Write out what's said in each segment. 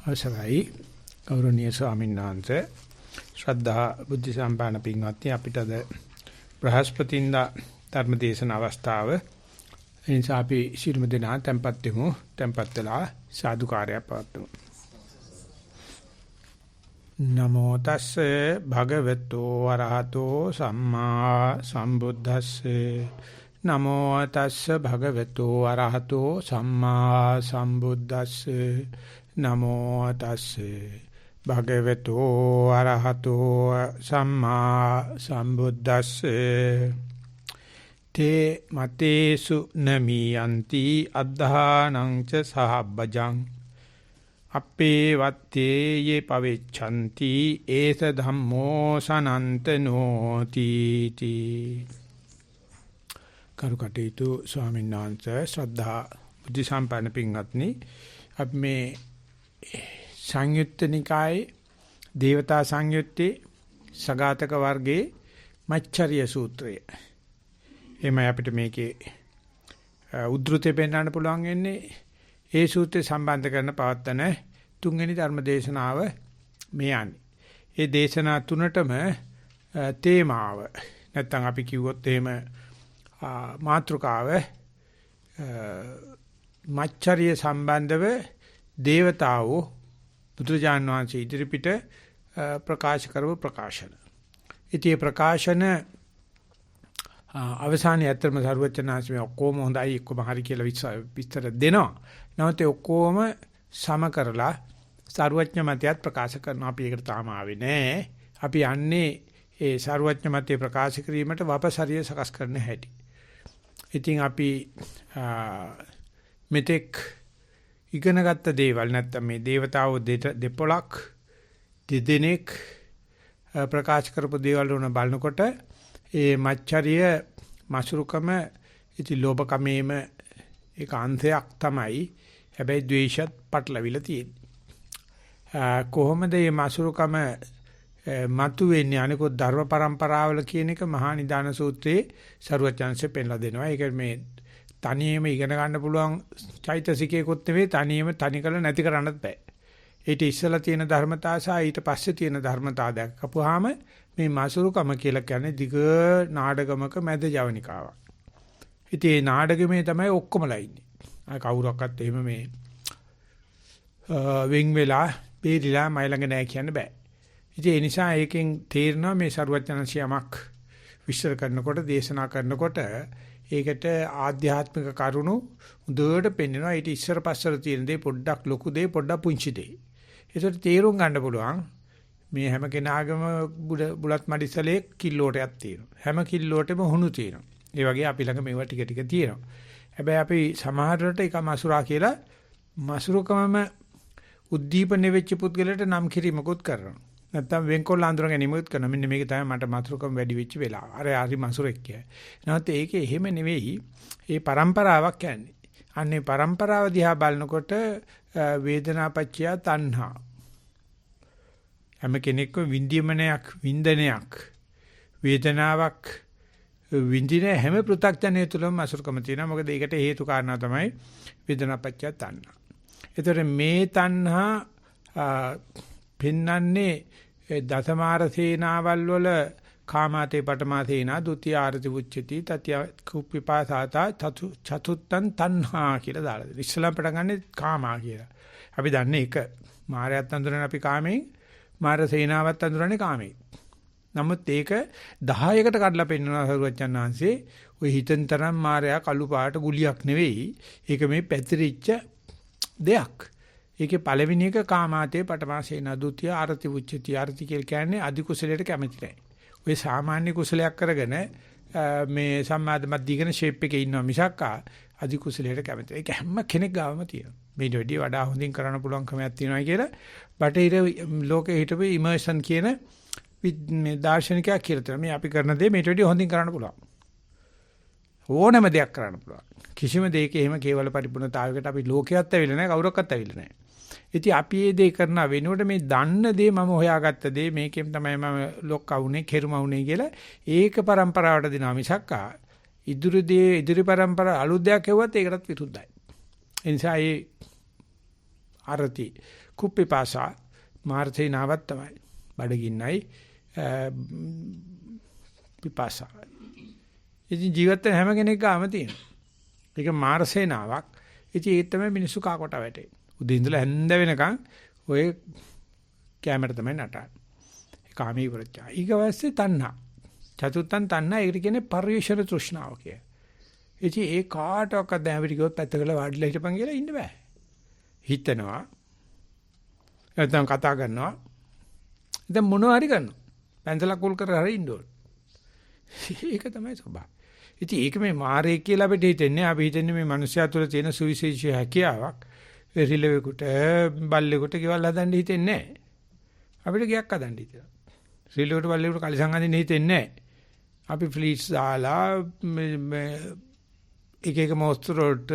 අවසරයි ගෞරවනීය ස්වාමීන් වහන්සේ ශ්‍රද්ධා බුද්ධ සම්පන්න පින්වත්නි අපිට අද බ්‍රහස්පතින්දා ධර්ම දේශන අවස්ථාව එනිසා අපි ශිරුම දෙනා tempත් වෙමු tempත් වෙලා සාදුකාරය පවත්වමු නමෝ තස්සේ භගවතු වරහතෝ සම්මා සම්බුද්දස්සේ නමෝ තස්සේ භගවතු වරහතෝ සම්මා සම්බුද්දස්සේ නමෝ තස්සේ භගවතු අරහතෝ සම්මා සම්බුද්දස්සේ තේ මතේසු නමියන්ති අද්ධානං ච සහබ්බජං අපේ වත්තේ යේ පවෙච්ඡanti ඒස ධම්මෝ සනන්තනෝති තී කරුකටේතු ස්වාමීන් වහන්සේ ශ්‍රද්ධා බුද්ධ සම්පන්න පින්වත්නි අපි මේ සංයුත්ත නිකායේ දේවතා සංයුත්තේ සගතක වර්ගයේ මච්චරිය සූත්‍රය. එමය අපිට මේකේ උද්ෘතේ පෙන්වන්න පුළුවන් වෙන්නේ ඒ සූත්‍රය සම්බන්ධ කරන පවත්තන තුන්වෙනි ධර්ම දේශනාව මේ යන්නේ. ඒ දේශනා තුනටම තේමාව නැත්තම් අපි කිව්වොත් එහෙම මාතෘකාව මච්චරිය සම්බන්ධව දේවතාවෝ බුදුජාන් වහන්සේ ඉදිරිපිට ප්‍රකාශ කරව ප්‍රකාශන. ඉතින් ප්‍රකාශන අවසානයේ අතරම සරුවචනාංශයේ ඔක්කොම හොඳයි ඔක්කොම හරි කියලා විස්තර දෙනවා. නැවත ඔක්කොම සම කරලා සරුවචන මතයත් ප්‍රකාශ කරනවා. අපි ඒකට තාම ආවේ නැහැ. අපි යන්නේ ඒ සරුවචන මතය ප්‍රකාශ කිරීමට වපසරිය සකස් කරන්න හැටි. ඉතින් අපි මෙතෙක් ඉගෙනගත්ත දේවල් නැත්තම් මේ දේවතාවෝ දෙපොලක් දෙදෙනෙක් ප්‍රකාශ කරපු දේවල් වුණ බලනකොට ඒ මච්චරිය මසුරුකම ඉති ලෝභකමේම ඒක අන්තයක් තමයි. හැබැයි ද්වේෂත් පටලවිලා තියෙන්නේ. කොහොමද මේ මසුරුකම මතු වෙන්නේ අනිකුත් ධර්ම પરම්පරාවල කියන එක මහා නිදාන සූත්‍රයේ සරුවචාන්සේ පෙන්ලා දෙනවා. ඒක මේ තනියම ඉගෙන ගන්න පුළුවන් චෛතසිකයකොත් නෙවෙයි තනියම තනි කළ නැති කරන්නත් බෑ. ඊට ඉස්සලා තියෙන ධර්මතා සහ ඊට පස්සේ තියෙන ධර්මතා දැක්කපුවාම මේ මාසුරුකම කියලා කියන්නේ දිග නාඩගමක මැද ජවනිකාවක්. ඉතින් මේ නාඩගමේ තමයි ඔක්කොමලා ඉන්නේ. අය කවුරක්වත් එහෙම මේ වෙන් වෙලා බේරිලා මයි ළඟ නෑ කියන්න බෑ. ඉතින් ඒ නිසා ඒකෙන් තේරෙනවා මේ සරුවචනසියමක් විශ්ල කරනකොට දේශනා කරනකොට ඒකට ආධ්‍යාත්මික කරුණු උදේට පෙන්වනවා. ඊට ඉස්සර පස්සර තියෙන දේ පොඩ්ඩක් ලොකු දේ පොඩ්ඩක් පුංචි දේ. ඒකට තේරුම් ගන්න පුළුවන් මේ හැම කෙනාගම බුලත් මඩිසලේ කිල්ලෝටයක් තියෙනවා. හැම කිල්ලෝටෙම හුණු තියෙනවා. ඒ වගේ අපි ළඟ මේවා ටික ටික තියෙනවා. හැබැයි අපි සමහරකට එක මසුරා කියලා මසුරුකමම උද්දීපන වෙච්ච පුද්ගලයාට නම් කිරීමකුත් කරනවා. නැත්තම් වෙන්කොල්ල අඳුර ගැනීමකුත් කරනවා. මෙන්න මේක තමයි මට මසුරුකම වැඩි වෙච්ච වෙලාව. අර හරි මසුරෙක් කියයි. නැත්නම් ඒකේ එහෙම නෙවෙයි. ඒ પરම්පරාවක් කියන්නේ. අන්නේ પરම්පරාව දිහා බලනකොට වේදනාපච්චය තණ්හා. හැම කෙනෙක්ම විඳියමනයක් වින්දනයක් වේදනාවක් විඳින හැම පෘථග්ජනය තුළම මසුරුකම තියෙනවා. මොකද ඒකට හේතු කාරණා තමයි වේදනාපච්චය තණ්හා. ඒතර මේ තණ්හා පෙන්නන්නේ දසමාර සේනාවල් වල කාමාතේ පඨමා සේනා ဒုတိ ය ආරති උච්චති තත්‍ය කුප්පිපාසාතා චතුත්තං තණ්හා කියලා දාලා දෙනවා. ඉස්සලම් පටන් ගන්නෙ කාමා කියලා. අපි දන්නේ ඒක. මායයත් අඳුරන්නේ අපි කාමෙන්, මාර සේනාවත් අඳුරන්නේ කාමෙන්. නමුත් ඒක 10කට කඩලා පෙන්නනවා සරුවච්චන් වහන්සේ. ඔය හිතෙන් තරම් මායя කළු පාට ගුලියක් නෙවෙයි. ඒක මේ පැතිරිච්ච දෙයක්. ඒකේ පළවෙනි එක කාමාතේ පඨමා සේනා ဒုတိ ය ආරති උච්චති. ආරති කියලා කියන්නේ අධි කුසලයට කැමති නැහැ. ඔය සාමාන්‍ය කුසලයක් කරගෙන මේ සම්මාදමත් දීගෙන ෂේප් එකේ ඉන්නවා මිසක් අධි කුසලයට කැමති. ඒක හැම කෙනෙක් ගාවම තියෙනවා. මේට වැඩිය වඩා හොඳින් කරන්න පුළුවන් කමක් තියෙනවා කියලා බටහිර ලෝකේ හිටපු ඉමර්ෂන් කියන මේ දාර්ශනිකයා කියලා තියෙනවා. මේ අපි කරන දේ මේට වැඩිය හොඳින් කරන්න පුළුවන්. ඕනම දෙයක් කරන්න පුළුවන්. කිසිම දෙයක එහෙම කේවල පරිපූර්ණතාවයකට අපි ලෝකයේත් ඇවිල්ලා නැහැ, කවුරක්වත් ඇවිල්ලා නැහැ. ඉතින් අපි මේ දේ කරන වෙනුවට මේ දන්න දේ මම හොයාගත්ත දේ මේකෙන් තමයි මම ලොක්කා වුනේ, කෙරුමා වුනේ කියලා ඒක પરම්පරාවට දෙනවා මිසක් ඉදිරි પરම්පරාව අලුත් දෙයක් හෙව්වත් ඒකටත් විරුද්ධයි. ඒ නිසා මේ අරති කුප්පිපාසා මාර්ථේනාවක් තමයි. බඩගින්නයි පිපාසා. ඉතින් ජීවිත හැම කෙනෙක් ගාම තියෙනවා. ඒක මාර්සේනාවක්. ඉතින් ඒක තමයි මිනිස්සු කාකොට වැටෙන්නේ. උදේ ඉඳලා හැන්ද වෙනකන් ඔය කැමරා තමයි නටන්නේ. කාමී වෘත්‍යා. ඊගවස්සේ තණ්හා. චතුත්තං තණ්හා ඒකට කියන්නේ පරිේශන තෘෂ්ණාව කිය. ඉතින් ඒ කාටවත් දැන් අපිට කිව්වොත් පැත්තකල වාඩිලා හිටපන් කියලා ඉන්න බෑ. හිතනවා. නැත්නම් කතා කරනවා. දැන් මොනවා හරි කරනවා. පැන්සලක් කුල් කර හරි ඉන්න ඕන. ඒක තමයි ස්වභාවය. ඉතින් ඒක මේ මාරේ කියලා අපිට හිතෙන්නේ. අපි හිතන්නේ මේ මිනිස්යා තුළ තියෙන සුවිශේෂී හැකියාවක්. රිලෙවෙකුට බල්ලෙකුට ගෙවල් හදන්න හිතෙන්නේ නැහැ. අපිට ගයක් හදන්න හිතෙනවා. රිලෙවෙකුට බල්ලෙකුට කලිසම් හදන්න හිතෙන්නේ නැහැ. අපි ෆ්ලීට්ස් දාලා එක එක මොස්තර වලට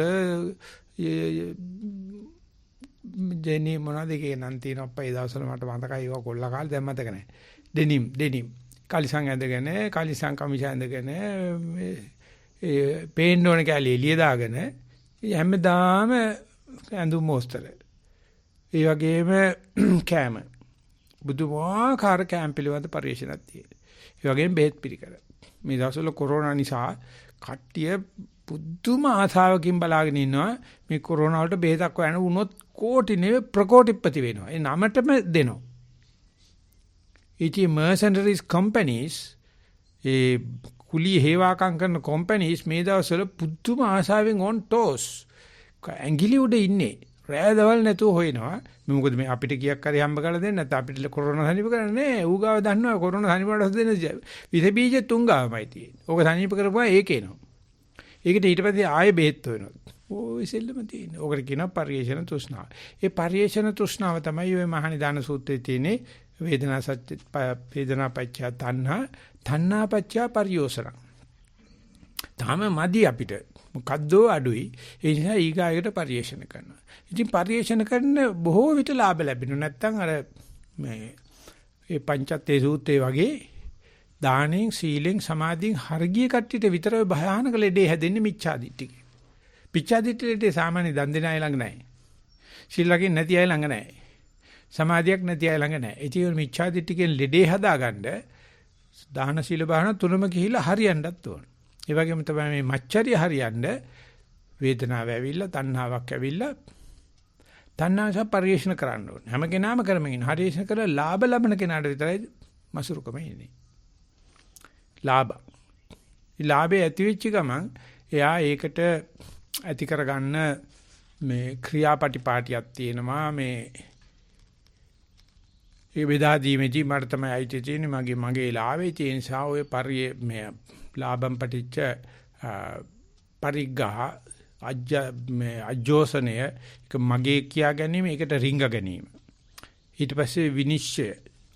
දෙනි මොනවද ඒකේ නම් තියෙන අප්පා ඒ දවස්වල මට මතකයි ඒවා කොල්ලා කාලේ දැන් මතක නැහැ. ඩෙනිම් කලිසම් ඇඳගෙන කලිසම් කමිස ඇඳගෙන ඒ පේන්න ඕන කැලේ එළිය දාගෙන හැමදාම ඇඳුම් මොස්තර. ඒ වගේම කෑම. බුදුමාකාර කෑම පිළිබඳ පරිශීලනයක් තියෙනවා. ඒ වගේම බෙහෙත් පිළිකර. මේ දවස්වල කොරෝනා නිසා කට්ටිය පුදුම ආසාවකින් බලාගෙන ඉන්නවා මේ කොරෝනා වලට බෙහෙතක් හොයන්න වුණොත් කෝටි නෙවෙයි ප්‍රකෝටිපති වෙනවා. ඒ නමටම දෙනවා. ඉතින් mercenaries companies ඒ කුලී හේවාකම් කරන companies මේ දවස්වල පුදුම ආසාවෙන් on toes ඇඟිලි උඩ ඉන්නේ. රෑ දවල් නැතුව හොයනවා. මොකද මේ අපිට කීයක් හරි හම්බ කරලා දෙන්න නැත්නම් අපිට කොරෝනා සනීප කරන්නේ නෑ. ඌ ගාව දන්නවා කොරෝනා සනීප වලට දෙන්න විස බීජ තුන් ගාවමයි තියෙන්නේ. ඕක සනීප කරපුවා ඒක එනවා. ඒකට ඊට පස්සේ ආයෙ බෙහෙත් වෙනවා. ඕ ඉතින්ලම තියෙන්නේ. ඕකට කියනවා පරිේශන තෘෂ්ණාව. ඒ පරිේශන තෘෂ්ණාව තමයි ඔය මහනිදාන සූත්‍රයේ තියෙන්නේ වේදනා සත්‍ය වේදනා පච්චය තණ්හා තණ්හා පච්චය පරියෝසන. තාම මදි අපිට. මොකද්දෝ අඩුයි. ඒ නිසා ඊගායකට පරිේශන කරනවා. ඉතින් පරිේශන කරන බොහෝ විට ලාභ ලැබෙනවා. නැත්තම් අර මේ ඒ පංචත්තේ සූත්‍රයේ වගේ දානෙන් සීලෙන් සමාධියෙන් හර්ගිය කට්ටියට විතරයි භයානක ලෙඩේ හැදෙන්නේ මිච්ඡාදිට්ඨිය. මිච්ඡාදිට්ඨියට සාමාන්‍ය දන් දෙන අය ළඟ නැහැ. සීල ලකින් නැති අය ළඟ නැහැ. සමාධියක් නැති අය ළඟ නැහැ. ඒ කියන්නේ මිච්ඡාදිට්ඨියෙන් ලෙඩේ හදාගන්න දාන සීල භාවනා තුනම ගිහිලා හරියන්නත් ඕන. ඒ වගේම තමයි මේ මච්චරිය හරියන්න වේදනාව ඇවිල්ලා තණ්හාවක් ඇවිල්ලා තණ්හාව පරිේශන කරන්න ඕනේ. හැම කෙනාම කරමින් හරිේශන කරලා ලාභ ලබන කෙනාට විතරයි මසුරුකම එන්නේ. ලාභ. ඒ ලාභය ඇති වෙච්ච ගමන් එයා ඒකට ඇති කරගන්න මේ ක්‍රියාපටිපාටියක් තියෙනවා මේ ඒ බෙදා දීමේදී මට තමයි අයිති තියෙන්නේ මගේ ලාභේ තියෙන නිසා ඔය මේ ලාභම් පටිච්ච පරිග්ගහ අජෝසනය එක මගේ කියා ගැනීම ඒකට රිංග ගැනීම ඊට පස්සේ විනිශ්චය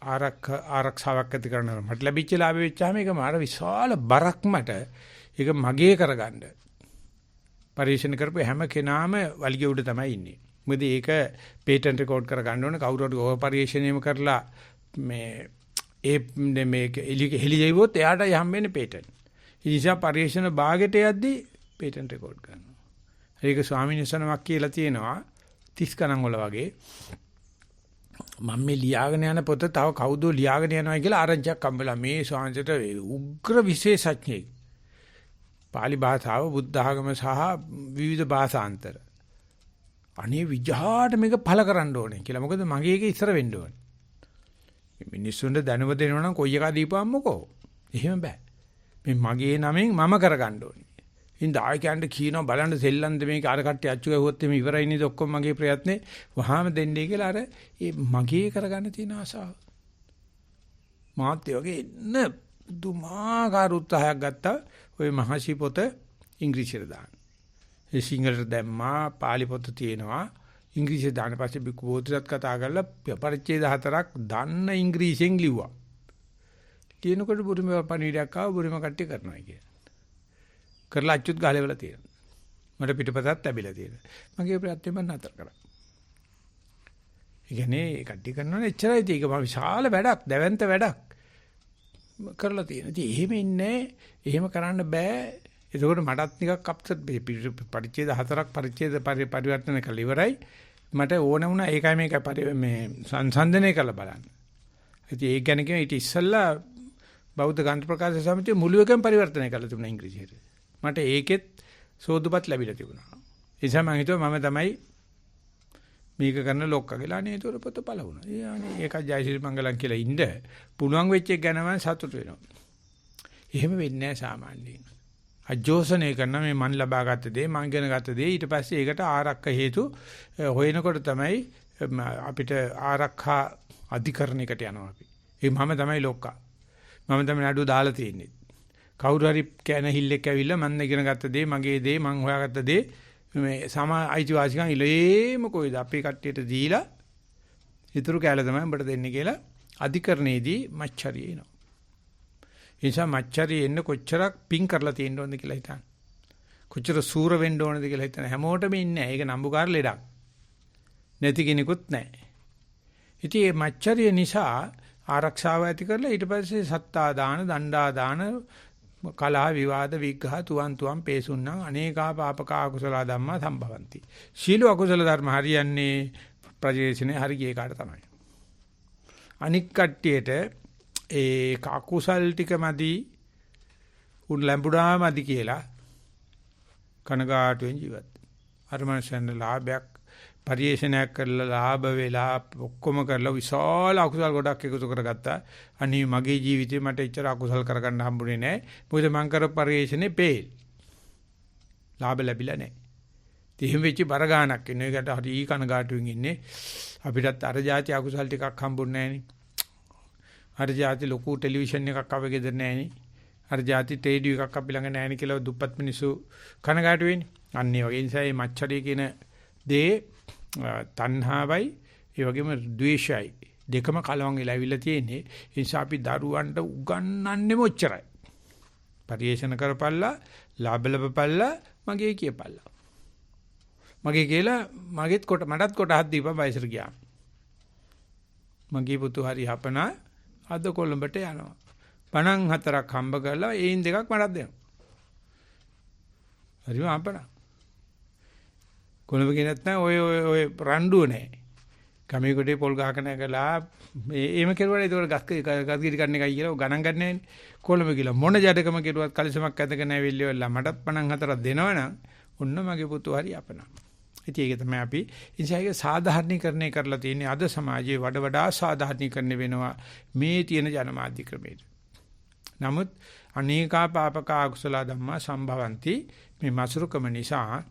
ආරක්ෂාවක් ඇති කරනවා මට ලැබිච්ච ලාභෙ වෙච්චාම ඒක මාර විශාල බරක් මට ඒක මගේ කරගන්න පරිශන කරපු හැම කෙනාම වලිගය උඩ තමයි ඉන්නේ මොකද ඒක පේටන්ට් රෙකෝඩ් කරගන්න ඕනේ කවුරු හරි ඕව පරිශනයම කරලා මේක එලි ජීවොත් එයාට හම්බෙන්නේ පේටන්ට් ඒ නිසා පරිශන භාගයට යද්දී පේටන්ට් රෙකෝඩ් කරනවා ඒක ස්වාමීන් වහන්සේනමක් කියලා තියෙනවා 30 ගණන් වල වගේ මම මේ ලියාගෙන යන පොත තව කවුදෝ ලියාගෙන යනවා කියලා ආරංචියක් හම්බෙලා මේ ස්වාමීන්ට උග්‍ර විශේෂඥයෙක් පාලි භාෂාව බුද්ධ ආගම සහ විවිධ භාෂාන්තර අනේ විජහාට මේක පළ කරන්න ඕනේ කියලා මොකද මගේ එක ඉස්සර වෙන්න ඕනේ මිනිස්සුන්ට දැනුම දෙනවා නම් කොයි එකා දීපුවම්මකෝ එහෙම බෑ මේ මගේ නමෙන් මම කරගන්න ඕනේ ඉතින් ආයකයන්ට කියනවා බලන්න සෙල්ලම්ද මේක අර කට්ටිය අච්චු ගහුවොත් එමේ ඉවරයි නේද ඔක්කොම මගේ ප්‍රයත්නේ වහාම දෙන්නේ කියලා අර ඒ මගේ කරගන්න තියෙන ආසාව මාත් ඒ වගේ ඉන්න දුමාකාර උත්සාහයක් ගත්තා ඔය මහසි පොත ඉංග්‍රීසියට දාන්න ඒ සිංහලට දැම්මා පාලි පොත තියෙනවා ඉංග්‍රීසියට දාන්න පස්සේ බිකු බෝධිසත් කතා කරලා පරිච්ඡේද 4ක් දන්න ඉංග්‍රීසියෙන් ලිව්වා කියනකොට බුරුම පණිවිඩයක් ආව බුරුම කට්ටිය කරනවා කියලා කරලා අච්චුත් ගහලා වෙලා තියෙනවා. මට පිටපතක් ලැබිලා තියෙනවා. මගේ ප්‍රයත්නෙම නතර කරා. ඒ කියන්නේ කට්ටි කරනවනේ එච්චරයි ඒක මම විශාල වැඩක්, දැවැන්ත වැඩක් කරලා තියෙනවා. ඉතින් එහෙම ඉන්නේ, එහෙම කරන්න බෑ. ඒකෝට මටත් නිකක් අප්සෙට් පරිච්ඡේද 4ක් පරිච්ඡේද පරිවර්තන කළ ඉවරයි. මට ඕන වුණා ඒකයි මේක මේ සංසන්දනය කරලා බලන්න. ඉතින් ඒ ගැන කියන ඊට ඉස්සෙල්ලා බෞද්ධ ග්‍රන්ථ ප්‍රකාශ සමිතිය මුළු එකම පරිවර්තනය කරලා තිබුණා ඉංග්‍රීසියට. මට ඒකෙත් සෝදුපත් ලැබිලා තිබුණා. ඒ නිසා මම හිතුවා මම තමයි මේක කරන ලොක්කා කියලා. අනේ ඒතර පොත පළ වුණා. ඒ අනේ ඒක ජයසිරි මංගලම් කියලා ඉන්න පුළුවන් වෙච්ච එක ගැන මම සතුටු වෙනවා. එහෙම වෙන්නේ නැහැ සාමාන්‍යයෙන්. අජෝසනය කරන මේ මන් ලබාගත් දේ මං ඉගෙන ගත්ත දේ ඊට පස්සේ ඒකට ආරක්ක හේතු හොයනකොට තමයි අපිට ආරක්ෂා අධිකරණයකට යනවා අපි. ඒ මම තමයි ලොක්කා. මම තමයි නඩුව දාලා තියෙන්නේ. කවුරු හරි කැන හිල්ලෙක් ඇවිල්ලා මම ඉගෙන ගත්ත දේ මගේ දේ මං හොයාගත්ත දේ මේ අයිතිවාසිකම් ඉලේම කොයිද අපේ කට්ටියට දීලා ඊතුරු කැලේ තමයි උඹට දෙන්නේ කියලා අධිකරණයේදී මච්චරිය එනවා. ඒ නිසා මච්චරිය එන්න කොච්චරක් පිං කරලා තියෙන්න ඕනද කියලා හිතන්න. කොච්චර සූර වෙන්න ඕනද කියලා හිතන්න. හැමෝටම ඉන්නේ නැහැ. ඒක නම්බුකාර ලෙඩක්. නැති කෙනෙකුත් නැහැ. ඉතින් මේ මච්චරිය නිසා ආරක්ෂාව ඇති කරලා ඊට පස්සේ සත්තා දාන, දණ්ඩා දාන, කලහ විවාද විග්ඝහ තුවන් පේසුන්නම් අනේකා පාපක අකුසල ධම්මා සම්භවಂತಿ. සීල අකුසල ධර්ම හරියන්නේ ප්‍රජේශනේ හරි ගියේ කාට තමයි. අනික් කට්ටියට ඒ අකුසල් ටික මදි උන් ලැඹුණා මදි කියලා කනගාටුවෙන් ජීවත්. අර මනුස්සයන් ලාභයක් පරිේශනයක් කරලා ලාභ වෙලා ඔක්කොම කරලා විශාල අකුසල් ගොඩක් එකතු කරගත්තා. අනේ මගේ ජීවිතේ මට එච්චර අකුසල් කරගන්න හම්බුනේ නැහැ. මොකද මං කරපු පරිේශනේ පේල්. ලාභ ලැබිලා නැහැ. තේම වෙච්ච බර ගාණක් ඉන්නේ. ඒකට හරි කනගාටුවෙන් ඉන්නේ. අපිටත් අර જાති අකුසල් ටිකක් හම්බුන්නේ නැහනේ. අර જાති ලොකු ටෙලිවිෂන් එකක් අපේ ගෙදර නැහනේ. අර જાති රේඩියෝ එකක් අපි ළඟ නැහනේ කියලා දුප්පත් මිනිස්සු කනගාටු වෙන්නේ. අන්න ඒ වගේ නිසා මේ මච්චරිය කියන දේ තණ්හාවයි ඒ වගේම ද්වේෂයයි දෙකම කලවම් වෙලා අවිල්ල තියෙන්නේ. ඒ නිසා අපි දරුවන්ට උගන්වන්නේ මොච්චරයි. පරිේශන කරපල්ලා, ලාභ ලැබපල්ලා, මගේ කියපල්ලා. මගේ කියලා මටත් කොට හත් දීපන් වයසට ගියා. මගේ පුතු හරි හපනා අද කොළඹට යනවා. 54ක් හම්බ කරලා ඒන් දෙකක් මටත් දෙනවා. හරිම හම්බනා. කොළඹ කියනත් නැහැ ඔය රණ්ඩුව නැහැ. ගමේ කොටේ පොල් ගහක නැගලා මේම කෙරුවා ඒක ගස්ගිරි කන්න එකයි කියලා ගණන් ගන්න නැහැ. කොළඹ කියලා මොන ජඩකම කෙරුවත් කලිසමක් ඇදගෙන ඇවිල්ලා මටත් 54ක් දෙනවනම් ඔන්න මගේ පුතු හරි අපනා. ඉතින් ඒක තමයි අපි ඉන්සයික සාධාරණීකරණය කරලා තියෙන්නේ. අද සමාජයේ වඩා සාධාරණීකරණය වෙනවා මේ තියෙන ජනමාධ්‍ය ක්‍රමයට. නමුත් අනේකා පාපක අකුසල ධම්මා සම්භවಂತಿ මේ මසුරුකම නිසා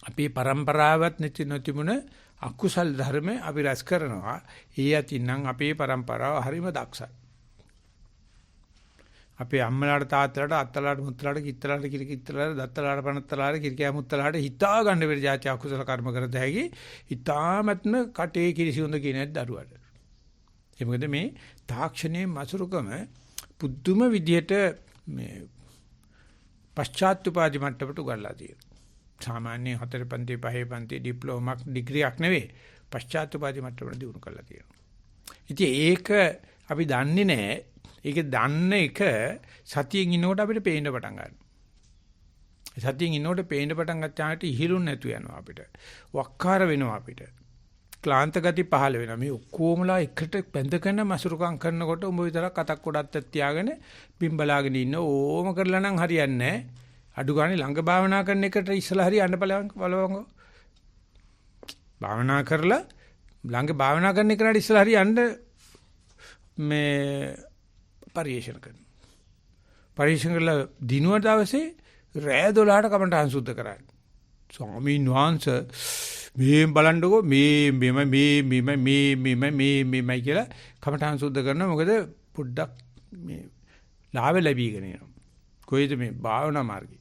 අපේ પરම්පරාවත් නැතිමුණ අකුසල් ධර්ම අපි රැස් කරනවා. ඒ අතින්නම් අපේ પરම්පරාව හරිම දක්ෂයි. අපේ අම්මලාට තාත්තලාට අත්තලාට මුත්තලාට කිත්තලාට කිරිකිත්තලාට දත්තලාට පනත්තලාට කිරිකෑ මුත්තලාට හිතා ගන්න බැරි જાති අකුසල කර්ම කරද හැකි. හිතාමත්ම කටේ කිරිසිඳ කියන දරුවට. ඒ මොකද මේ තාක්ෂණයේ මසුරුකම පුදුම විදියට මේ පශ්චාත්තුපාදි මට්ටමට උගන්ලා තියෙනවා. සාමාන්‍ය 4 පන්ති 5 පන්ති ඩිප්ලෝමාක් ඩිග්‍රියක් නෙවෙයි පශ්චාත්තුපාදි මට්ටමට දිනු කරලා තියෙනවා. ඉතින් ඒක අපි දන්නේ නැහැ. ඒක දන්න එක සතියෙන් ඉන්නකොට අපිට පේන්න පටන් ගන්නවා. සතියෙන් ඉන්නකොට පේන්න පටන් ගත්තාට ඉහිලුන් නැතු යනවා අපිට. වක්කාර වෙනවා අපිට. ක්ලාන්ත ගති පහළ වෙනවා. මේ ඔක්කොමලා එකට බැඳගෙන මසුරුකම් කරනකොට උඹ විතරක් අතක් කොටත් තියාගෙන බිම්බලාගෙන ඉන්න ඕම කරලා නම් හරියන්නේ නැහැ. අඩු ගානේ ළඟ භාවනා කරන එකට ඉස්සලා හරි යන්න බලවංගෝ. භාවනා කරලා ළඟ භාවනා කරන එකට ඉස්සලා හරි යන්න මේ පරිේශන කරනවා. පරිේශන කරලා දිනුව දවසේ රෑ 12ට කමටහන් සුද්ධ කරන්නේ. ස්වාමීන් වහන්සේ මේ බලන්නකෝ මේ කියලා කමටහන් සුද්ධ කරනවා. මොකද පොඩ්ඩක් මේ ලාභ ලැබීගෙන යනවා. කොයිද මේ භාවනා මාර්ගය?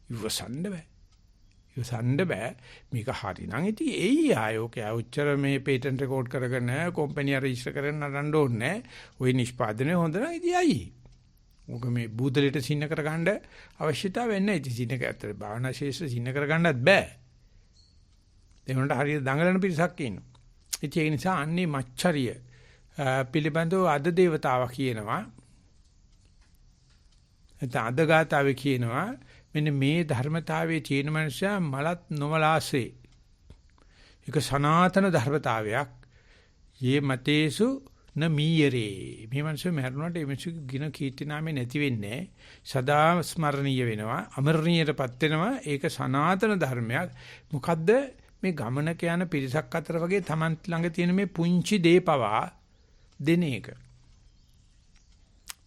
ඉවසන්න බෑ. මේක හරිනම් ඉතින් එයි ආයෝක උච්චර මේ පේටන්ට් රෙකෝඩ් කරගෙන කම්පැනි රෙජිස්ටර් කරගෙන නඩන්න ඕනේ නැහැ. ওই නිෂ්පාදනය හොඳ නැහැ ඉතින් අයි. මොක මේ බූදලෙට සින්න කරගන්න අවශ්‍යතාවය නැහැ. ඉතින් සින්න කරතර භාවනා ශේෂ්ත්‍ර සින්න කරගන්නත් බෑ. ඒ වුණාට හරියට දඟලන පිරිසක් ඉන්නවා. ඉතින් ඒ නිසා අන්නේ මච්චරිය පිළිබඳව අද දේවතාවා කියනවා. එතන අද ගාතාවේ කියනවා මෙන්න මේ ධර්මතාවයේ තියෙන මනුස්සයා මලත් නොමලාසේ. ඒක සනාතන ධර්මතාවයක්. යේ මතේසු න මීයරේ. මේ මිනිස්සු මරණයට මේ මිනිස්සු ගින කීර්ති නාමේ නැති වෙන්නේ. සදා ස්මරණීය වෙනවා. අමරණීයටපත් වෙනවා. ඒක සනාතන ධර්මයක්. මොකද්ද මේ ගමනක යන පිරිසක් අතර වගේ Taman ළඟ තියෙන මේ පුංචි දේ පවා දෙන එක.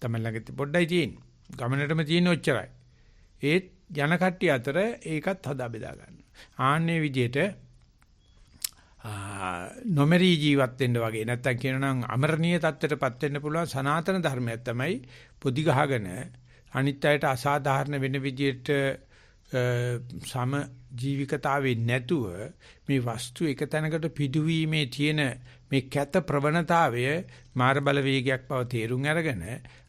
Taman ළඟ පොඩ්ඩයි තියෙන්නේ. ගමනටම තියෙන ඔච්චරයි. ඒත් යන කට්ටිය අතර ඒකත් හදා බෙදා ගන්න. ආන්නේ විදිහට නොමරී ජීවත් වෙන්න වගේ නැත්තම් කියනනම් අමරණීය තත්ත්වයටපත් වෙන්න පුළුවන් සනාතන ධර්මයක් තමයි පොදි ගහගෙන අනිත් අයට අසාධාරණ වෙන විදිහට සම ජීවිකතාවේ නැතුව මේ වස්තු එක තැනකට පිටුවීමේ තියෙන මේ කැත ප්‍රවණතාවය මාර බල වේගයක් බව තේරුම් අරගෙන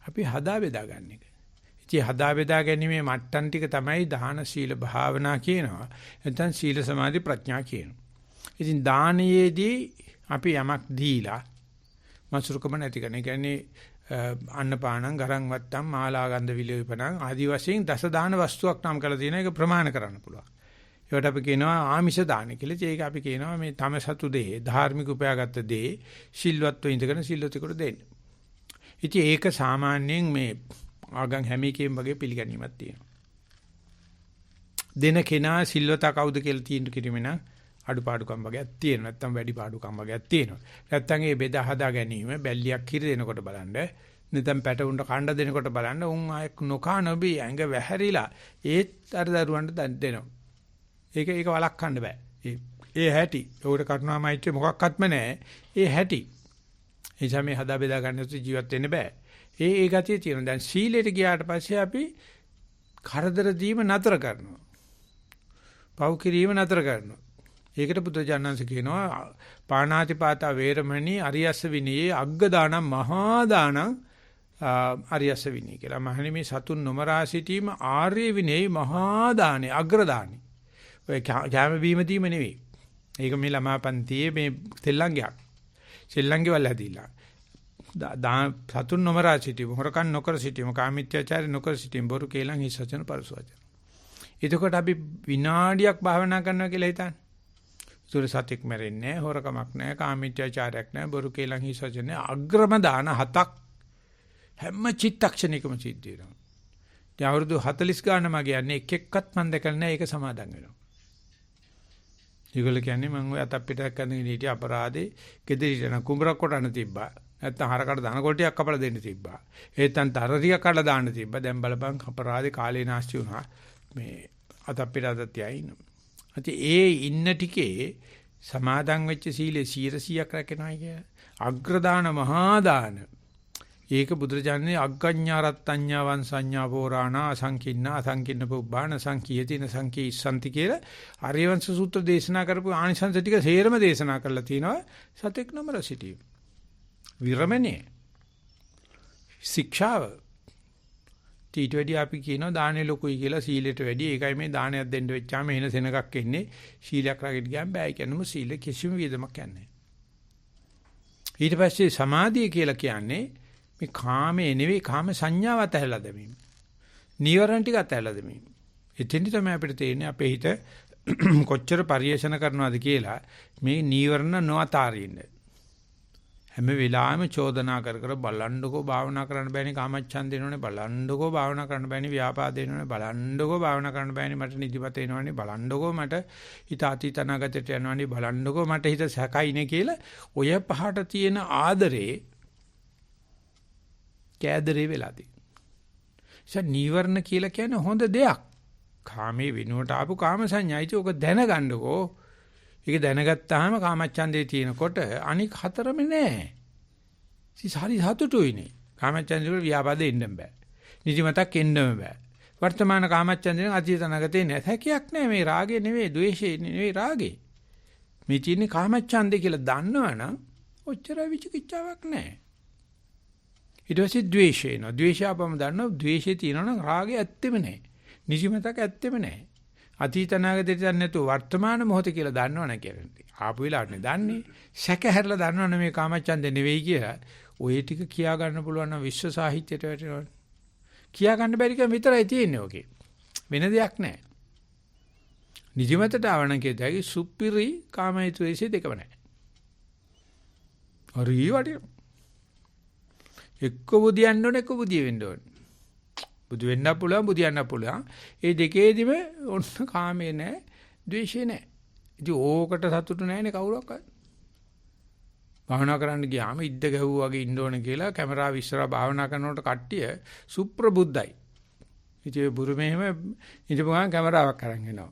අපි හදා බෙදා ගන්න එක. ඉතින් හදා බෙදා ගැනීමේ මට්ටම් ටික තමයි දාන සීල භාවනා කියනවා. නැත්නම් සීල සමාධි ප්‍රඥා කියනවා. ඉතින් දානයේදී අපි යමක් දීලා මසුරුකම නැති කරන. ඒ කියන්නේ අන්නපානං ගරං වත්තම් මාලා ගන්ධ විලෝපණං ආදි වශයෙන් දස දාන වස්තුවක් නම් කරලා තියෙන එක ප්‍රමාණ කරන්න පුළුවන්. ඒකට අපි කියනවා ආමිෂ දාන කියලා. ඒක අපි කියනවා මේ තම සතු දේ, ධාර්මික උපයාගත්ත දේ සිල්වත්ව ඉඳගෙන සිල්වතෙකුට දෙන්න. ඉතින් ඒක සාමාන්‍යයෙන් මේ ආගම් හැම එකෙම වගේ පිළිගැනීමක් තියෙනවා. දෙන කෙනා සිල්වතා කවුද කියලා තීන්දුව කිරීමේ නම් අඩුපාඩුකම් වගේක් තියෙනවා. නැත්තම් වැඩි පාඩුකම් වගේක් තියෙනවා. නැත්තම් ඒ බෙදා හදා ගැනීම බැල්ලියක් කිරි දෙනකොට බලන්න, නැත්තම් පැටවුන්ට කණ්ඩ දෙනකොට බලන්න උන් ආය නොකා නොබී ඇඟ වැහැරිලා ඒත් අර දරුවන්ට දෙනවා. ඒක වළක්වන්න බෑ. ඒ හැටි. ඒකට කරුණාමයිත්‍ය මොකක්වත්ම නැහැ. ඒ හැටි. ඒ සමේ හදා බෙදා ගන්න ජීවත් වෙන්න බෑ. ඒ ගතිය තියෙනවා. දැන් සීලයට ගියාට පස්සේ අපි කරදර දීම නතර කරනවා. පව් කිරීම නතර කරනවා. ඒකට බුදුජානනාංශ කියනවා පාණාතිපාතා වේරමණී අරියස්ස විනී අග්ග දානම් මහා දානම් අරියස්ස විනී කියලා. මහණෙනි මේ සතුන් නොමරා සිටීම ආර්ය විනී මහා දානේ අග්‍ර දානේ. ඔය කැම බීම දීම නෙවෙයි. ඒක මේ ළමා පන්තියේ මේ තෙල්ලංගයක්. සෙල්ලංගේ වල හැදිලා. සතුන් නොමරා සිටීම, හොරකම් නොකර සිටීම, කාමීත්‍යාචාරය නොකර සිටීම, බොරු කේලම් හිස් වචන පරස වචන. එතකොට අපි විනාඩියක් භාවනා කරනවා කියලා හිතන්න. සුර සතික් මැරෙන්නේ නැහැ, හොරකමක් නැහැ, කාමීත්‍යාචාරයක් නැහැ, බොරු කේලම් හිස් වචන නැහැ. අග්‍රම දාන 7ක් හැම චිත්තක්ෂණිකම සිද්ධ වෙනවා. දැන් අවුරුදු 40 ගාන මගේ යන්නේ එක එක්කත් මම දැකලා නැහැ. ඒක සමාදන් වෙනවා. ඒගොල්ලෝ කියන්නේ මම ඔය අතක් පිටක් කරගෙන හිටිය අපරාධේ කෙදිරිට යන කුඹරක් කොටන්න තිබ්බා. නැත්තම් හරකට ධන කොටියක් කපලා දෙන්න තිබ්බා. ඒත්තන් තරරියක් කඩලා දාන්න තිබ්බා. දැන් බලපන් අපරාධේ කාලේ නාස්ති වුණා. මේ අතක් පිට අතක් තියා ඉන්නවා. ඒ ඉන්න ටිකේ සමාදන් වෙච්ච සීලේ 100ක් රැකෙනවා කිය. අග්‍රදාන මහා දාන. ඒක බුදුරජාණන්ගේ අග්ගඤ්ඤාරත්ත්‍ඤ්ඤා වංසඤ්ඤා පෝරාණා අසංකින්නා අසංකින්න පුබ්බාන සංකීයතින සංකීස්සන්ති කියලා ආර්යවංශ සූත්‍ර දේශනා කරපු ආනිසංස ටික සේරම දේශනා කරලා තිනවා. සතෙක් නමර සිටීම. විරමණේ. ශික්ෂාව. ඊට වැඩි අපි කියනවා දානේ ලොකුයි කියලා සීලයට වැඩි. ඒකයි මේ දානයක් දෙන්න වෙච්චාම එන සෙනගක් එන්නේ. සීලයක් රැගෙන ගියාම බෑ කියනම සීල කිසිම වියදමක් නැහැ. ඊට පස්සේ සමාධිය කියලා කියන්නේ මේ කාමයේ නෙවෙයි කාම සංඥාව අතහැරලා දැමීම. නීවරණ ටික අතහැරලා දැමීම. එතෙන්දි තමයි අපිට තේරෙන්නේ අපේ හිත කොච්චර පරිේෂණ කරනවද කියලා මේ නීවරණ නොඅතාරින්න. හැම වෙලාවෙම චෝදනා කර කර බලන්නකෝ භාවනා කරන්න බෑනේ කාමච්ඡන්ද එනවනේ බලන්නකෝ භාවනා කරන්න බෑනේ ව්‍යාපාද එනවනේ බලන්නකෝ භාවනා කරන්න බෑනේ මට නිදිමත එනවනේ බලන්නකෝ මට හිත අතීත අනාගතයට යනවනේ බලන්නකෝ මට හිත සැකයිනේ කියලා ඔය පහට තියෙන ආදරේ කෑදරේ වෙලාදී. නීවරණ කියලා කියන්නේ හොඳ දෙයක්. කාමයේ වෙනුවට ආපු කාම සංඥායිති ඔක දැනගන්නකෝ. ඒක දැනගත්තාම කාමච්ඡන්දේ තියෙනකොට අනික් හතරම නෑ. හරි සතුටුයිනේ. කාමච්ඡන්දේ වල ව්‍යාපාදෙ එන්න බෑ. නිදිමතක් එන්නම බෑ. වර්තමාන කාමච්ඡන්දේ අතීත අනාගතේ නෑ. හැකියක් නෑ මේ රාගේ නෙවෙයි, ද්වේෂේ නෙවෙයි රාගේ. මේ තියෙන්නේ කාමච්ඡන්දේ කියලා දන්නවනම් ඔච්චර විචිකිච්ඡාවක් නෑ. ඊට පස්සේ ද්වේෂය එනවා. ද්වේෂය අපම දන්නවා ද්වේෂය තියෙනවනම් රාගය ඇත්තෙම නැහැ. නිදිමතක් ඇත්තෙම නැහැ. අතීත අනාගතයට දන්නේ නැතුව වර්තමාන මොහොතේ කියලා දන්නවනේ කියන්නේ. ආපු වෙලාවටනේ දන්නේ. සැක හැරලා දන්නවනේ මේ කාමච්ඡන්දේ නෙවෙයි කියලා. ඔය ටික කියා ගන්න පුළුවන් නම් විශ්ව සාහිත්‍යයට වැටෙනවා. කියා ගන්න බැරි කම විතරයි තියෙන්නේ ඔකේ. වෙන දෙයක් නැහැ. නිදිමතට ආවන කියතයි සුපිරි කාමයිතුවේසි දෙකම නැහැ. හරි වටිනවා. එක්ක බුදියන්න ඕනේ එක්ක බුදිය වෙන්න ඕනේ. බුදු වෙන්න පුළුවන් බුදියන්න පුළුවන්. ඒ දෙකේදිම ඔන්න කාමේ නැහැ, ද්වේෂේ නැහැ. ඉතින් ඕකට සතුටු නැහැනේ කවුරක්වත්. භාවනා කරන්න ගියාම ඉද්ද ගැහුවා වගේ ඉන්න ඕනේ කියලා කැමරාව ඉස්සරහා භාවනා කරනකොට කට්ටිය සුප්‍රබුද්ධයි. ඉතින් බුරුමේම ඉඳපු ගමන් කැමරාවක් අරන් එනවා.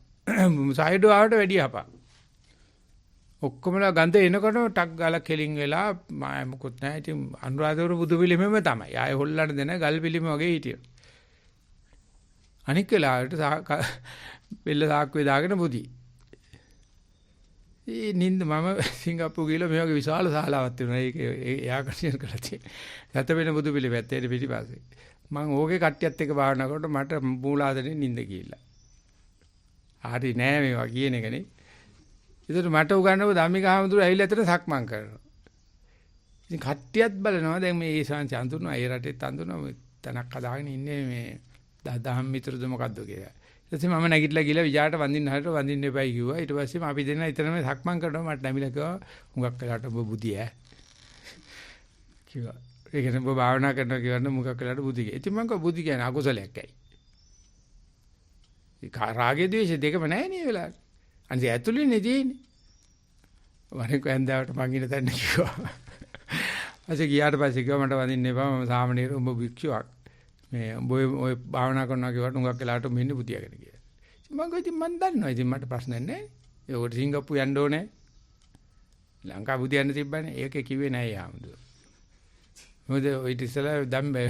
සයිඩෝ ආවට වැඩි හපා. ඔක්කොමලා ගඳ එනකොට ටක් ගාලා කෙලින් වෙලා මොකුත් නැහැ. ඉතින් අනුරාධපුර බුදු පිළිමෙම තමයි. ආයෙ හොල්ලන්න දෙන ගල් පිළිම වගේ හිටියා. අනික් වෙලාවට බෙල්ල සාක්කුවේ දාගෙන බුදි. ඒ නින්ද මම සිංගප්පූරු ගිහලා මේ වගේ විශාල ශාලාවක් තියෙනවා. ඒක එයා කන්ඩිෂන් කරලා තියෙනවා. සත වෙන බුදු පිළිමෙත් ඇත්තේ පිටිපස්සේ. මම ඕකේ කට්ටියත් එක්ක භාවනා කරනකොට මට මූලාදෙනින් නින්ද ගිහිල්ලා. හරි නෑ මේවා කියන එකනේ. ඒකට මට උගන්වපු ධම්මික ආමතුරු ඇවිල්ලා ඇතර සක්මන් කරනවා. ඉතින් කට්ටියත් බලනවා දැන් මේ ඊසාන් චන්තුනවා ඒ රටෙත් අඳුනවා මේ තනක් හදාගෙන ඉන්නේ මේ දහම් මිතුරුද මොකද්ද කියලා. ඊට පස්සේ මම නැගිටලා ගිහලා විජාට වඳින්න හරියට වඳින්න එපයි කිව්වා. ඊට පස්සේ අපි දෙන්න එතනම සක්මන් කරනවා මට නැමිලා කිව්වා හුඟක් වෙලාට ඔබ බුදි ඈ කිව්වා. ඒ කියන්නේ ඔබ භාවනා කරනවා කියවන්න හුඟක් වෙලාට බුදි කිය. ඉතින් මම කිව්වා බුදි කියන්නේ අකුසලයක් ඇයි? ඒ රාගය ද්වේෂය දෙකම නැහැ නේ වෙලාවට. අනිත් ඇතුළේ නෙදීනේ. වරේ කොහෙන්දාවට මං ඉන්න තැන කිව්වා. ඊට ගියාට පස්සේ කිව්වා මට වදින්න එපා මම සාමණේර උඹ භික්ෂුවක්. මේ උඹ ඔය භාවනා කරනවා කියවට උඟක් වෙලාවට මෙන්න බුදියාගෙන කියලා. මම කිව්වා ඉතින් මං දන්නවා. ඉතින් මට ප්‍රශ්නයක් නැහැ. ඒකට සිංගප්පූරු යන්න ඕනේ. ලංකාව බුදියන්න තිබ්බනේ. ඒකේ කිව්වේ නැහැ යාමුදු. මොකද ඔය ඉතිසලා දැන් මේ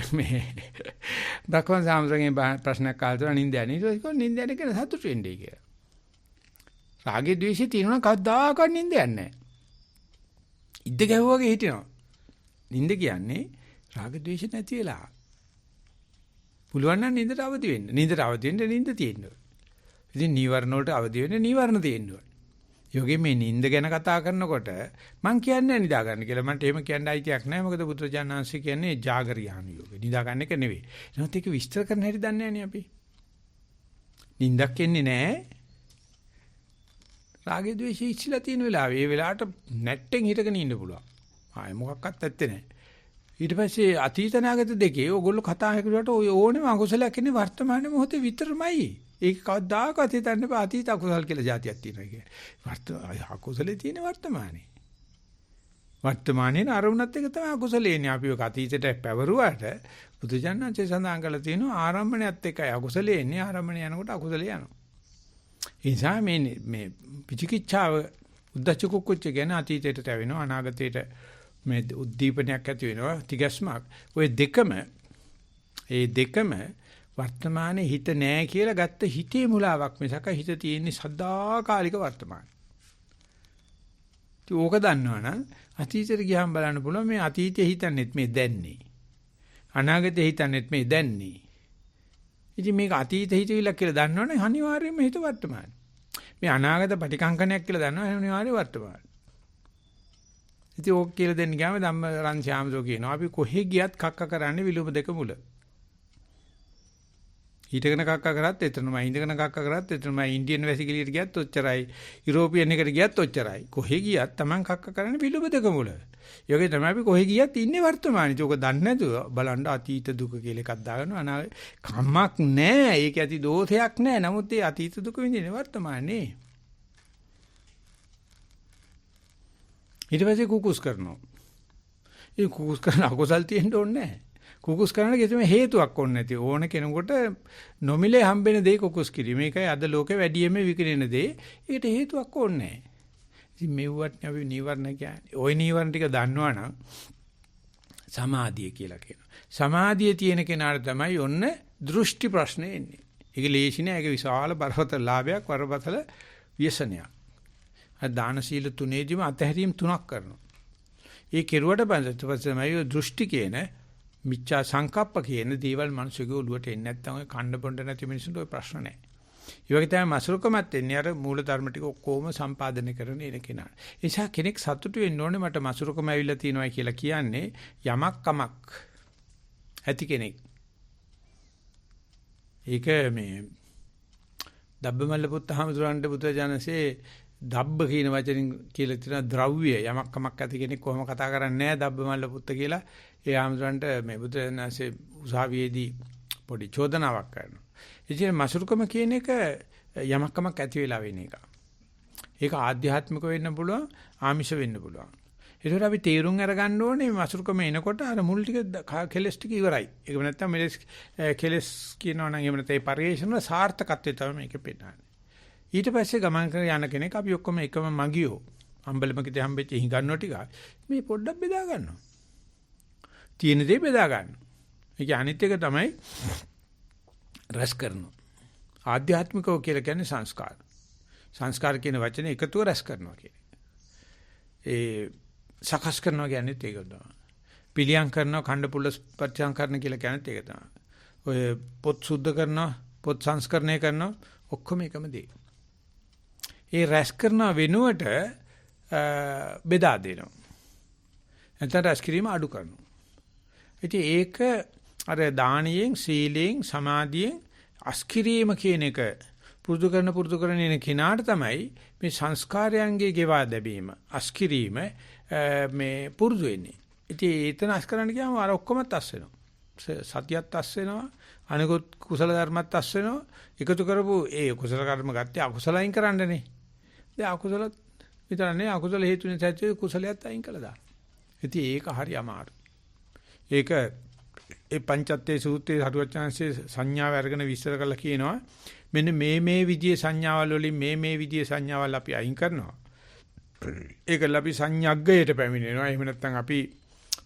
බ්‍රහ්මන් සාමසංගේ ප්‍රශ්නයක් කාලේ නින්ද යන්නේ. ඒක නින්ද යන්නේ කියන සතුටු වෙන්නේ කියලා. රාගේ ද්වේෂේ තියෙනවා කවදාකවත් නින්ද යන්නේ නැහැ. ඉද්ද ගැහුවා වගේ හිටිනවා. නින්ද කියන්නේ රාග ද්වේෂ නැති වෙලා. පුළුවන් නම් නින්දට අවදි වෙන්න. නින්දට අවදි වෙන්න නින්ද තියෙන්න ඕනේ. ඉතින් නීවරණ වලට අවදි වෙන්න නීවරණ තියෙන්න ඕනේ. යෝගේ මේ නින්ද ගැන කතා කරනකොට මං කියන්නේ නිදා ගන්න කියලා. මන්ට එහෙම කියන්න අයිතියක් නැහැ. මොකද බුදුරජාණන් වහන්සේ කියන්නේ ජාගරියාන යෝගේ. නිදා ගන්න එක නෙවෙයි. එහෙනම් ඒක විස්තර කරන්න හැටි දන්නේ නැහැ නේ අපි. නින්දක් එන්නේ නැහැ. රාගේ ද්වේෂය ඉච්චිලා තියෙන වෙලාවේ ඒ වෙලාවට නැට්ටෙන් හිටගෙන ඉන්න පුළුවන්. ආයේ මොකක්වත් ඇත්තේ නැහැ. ඊට පස්සේ අතීත නාගත දෙකේ ඕගොල්ලෝ කතා කරනකොට ඔය ඕනෙම අකුසලයක් ඉන්නේ වර්තමාන මොහොතේ විතරමයි. ඒක කවදාකවත් හිතන්න බෑ අතීත අකුසල කියලා જાතියක් තියෙනවා කියන්නේ. අකුසලේ තියෙන වර්තමානේ. වර්තමානයේ අරමුණත් එක තමයි අකුසලේනේ. අපි ඔක අතීතයට පැවරුවාට බුදුජානනාංශය සඳහන් කරලා තියෙනවා ආරම්භණයත් එකයි අකුසලේ එන්නේ ආරම්භණය යනකොට අකුසලේ යනවා. ඒ නිසා මේ විචිකිච්ඡාව උද්දච්ච කුක්කුච්ච ගැන අතීතයට තැවෙනවා අනාගතයට මේ උද්දීපනයක් ඇති වෙනවා තිගස්මක්. ඔය දෙකම වර්තමානයේ හිත නැහැ කියලා ගත්ත හිතේ මුලාවක් මිසක හිත තියෙන්නේ සදාකාලික වර්තමාන. ඉතින් ඕක දන්නවනම් අතීතයට ගියාම බලන්න පුළුවන් මේ අතීතයේ හිතන්නේත් මේ දැන්නේ. අනාගතයේ හිතන්නේත් මේ දැන්නේ. ඉතින් මේක අතීත හිතවිල්ලක් කියලා දන්නවනේ අනිවාර්යයෙන්ම හිත වර්තමාන. මේ අනාගත පටිකංකණයක් කියලා දන්නවනේ අනිවාර්ය වර්තමාන. ඉතින් ඕක කියලා දෙන්න ගියාම ධම්මරන් ශ්‍යාමසෝ කියනවා අපි කොහෙ ගියත් කක්ක කරන්නේ විලුඹ දෙක මුල. හිටගෙන කක්ක කරත් එතනමයි ඉඳගෙන කක්ක කරත් එතනමයි ඉන්දියන් වැසිකිළියට ගියත් ඔච්චරයි යුරෝපියන් එකට ගියත් ඔච්චරයි. කොහෙ ගියත් Taman කක්ක කරන්නේ විලුඹ දෙක මුල. යෝගේ තමයි අපි කොහෙ ගියත් ඉන්නේ වර්තමානයේ. ඒක දන්නේ නැතුව බලන්න අතීත දුක කියලා එකක් දාගන්නවා. අනාගත කම්මක් නැහැ. ඒක ඇති දෝෂයක් නැහැ. නමුත් ඒ අතීත දුක විඳින්නේ වර්තමානයේ. ඊට පස්සේ කුකුස් කරනවා. ඒ කුකුස් කරන අකුසල් තියෙන්න ඕනේ නැහැ. කුකුස් කරන්න කිසිම හේතුවක් ඕනේ නැති. ඕන කෙනෙකුට නොමිලේ හම්බෙන දේ කුකුස් කිරීම. මේකයි අද ලෝකේ වැඩියෙන්ම විකිනෙන දේ. ඒකට හේතුවක් ඕනේ නැහැ. ඉතින් මෙව්වට අපි නීවරණ කියන්නේ. ওই නීවරණ ටික දන්නවනම් සමාධිය කියලා කියනවා. සමාධිය තියෙන කෙනාට තමයි ඔන්න දෘෂ්ටි ප්‍රශ්නේ එන්නේ. ඒක ලේසි නෑ. ඒක විශාල බරපතල ලාභයක් වරපතල ව්‍යසනයක්. අර දාන සීල තුනේදීම අතහැරීම් තුනක් කරනවා. ඒ කෙරුවට පස්සේ තමයි දෘෂ්ටි කියන මිච්ඡා සංකප්ප කියන දේවල් මිනිස්සුගේ ඔළුවට එන්නේ නැත්නම් ඔය කණ්ඩ පොණ්ඩ නැති මිනිස්සුන්ට ඔය ප්‍රශ්න නැහැ. ඒ වගේ තමයි මසුරුකමත් එන්නේ අර මූල ධර්ම ටික ඔක්කොම සම්පාදනය කරන එන කෙනා. ඒ නිසා කෙනෙක් සතුටු වෙන්න ඕනේ මට මසුරුකම ඇවිල්ලා තියෙනවා කියලා කියන්නේ යමක් කමක් ඇති කෙනෙක්. ඒක මේ දබ්බමල්ල පුත් හාමුදුරන්ට බුදුජානසේ දබ්බ කියන වචنين කියලා තියෙන ද්‍රව්‍ය යමක් කමක් ඇති කෙනෙක් කොහොම කතා කරන්නේ නැහැ දබ්බමල්ල පුත් කියලා. ඒ හාමුදුරන්ට මේ බුදුජානසේ උසාවියේදී පොඩි චෝදනාවක් කරනවා. ඉතින් මසුරුකම කියන එක යමක් කමක් ඇති වෙලා වෙන එක. ඒක ආධ්‍යාත්මික වෙන්න පුළුවන්, ආමිෂ වෙන්න පුළුවන්. ඒකට අපි තීරුම් අරගන්න ඕනේ මසුරුකම එනකොට අර මුල් ටික කෙලස් ටික ඉවරයි. ඒක නැත්තම් මෙලස් කෙලස් කියනවා නම් එහෙම නැත්නම් ඒ පරිේශන වල සාර්ථකත්වය තමයි මේක පෙන්නන්නේ. ඊට පස්සේ ගමන් කරගෙන යන කෙනෙක් අපි ඔක්කොම එකම මගියෝ අම්බලමකිට හම්බෙච්ච හිඟන්නෝ ටික මේ පොඩ්ඩක් බෙදා ගන්නවා. තියෙන දේ බෙදා ගන්නවා. ඒක අනිත් එක තමයි රස කරනවා. ආධ්‍යාත්මිකව කියලා කියන්නේ සංස්කාර. සංස්කාර කියන වචනේ එකතුව රස කරනවා කියන්නේ. ඒ සකස් කරනවා කියන්නේ ඒක තමයි. පිළියම් කරනවා ඛණ්ඩ පුල්ල පරිචయం කරන කියලා කියන්නේ ඒක තමයි. ඔය පොත් සුද්ධ කරනවා පොත් සංස්කරණය කරනවා ඔක්කොම එකම දේ. ඒ රැස් කරන වෙනුවට බෙදා දෙනවා. නැත්නම් රැස් කිරීම අඩු කරනවා. ඉතින් ඒක අර දානියෙන් සීලයෙන් සමාධියෙන් අස්කිරීම කියන එක පුරුදු කරන එන කිනාට තමයි මේ සංස්කාරයන්ගේ ගෙවා දැබීම අස්කිරීම මේ පුරුදු වෙන්නේ. ඉතින් ඒතන අස් කරන්න ගියාම අර ඔක්කොමත් අස් වෙනවා. සතියත් අස් වෙනවා. අනිකුත් කුසල ධර්මත් අස් වෙනවා. එකතු කරපු ඒ කුසල කර්ම ගත්තේ අකුසලයින් කරන්නනේ. දැන් අකුසල විතර නේ අකුසල හේතුනේ සත්‍ය කුසලයට අයින් කළා දාන්න. ඉතින් ඒක හරි අමාරු. ඒක ඒ පංචත්තේ සූත්‍රයේ හරුවචාන්සේ සංඥාව අරගෙන විස්තර කරලා කියනවා මෙන්න මේ විදිහේ සංඥාවල් වලින් මේ විදිහේ සංඥාවල් අපි අයින් කරනවා. ඒකල අපි සංඥග්ගයට පැමිණෙනවා. එහෙම නැත්නම් අපි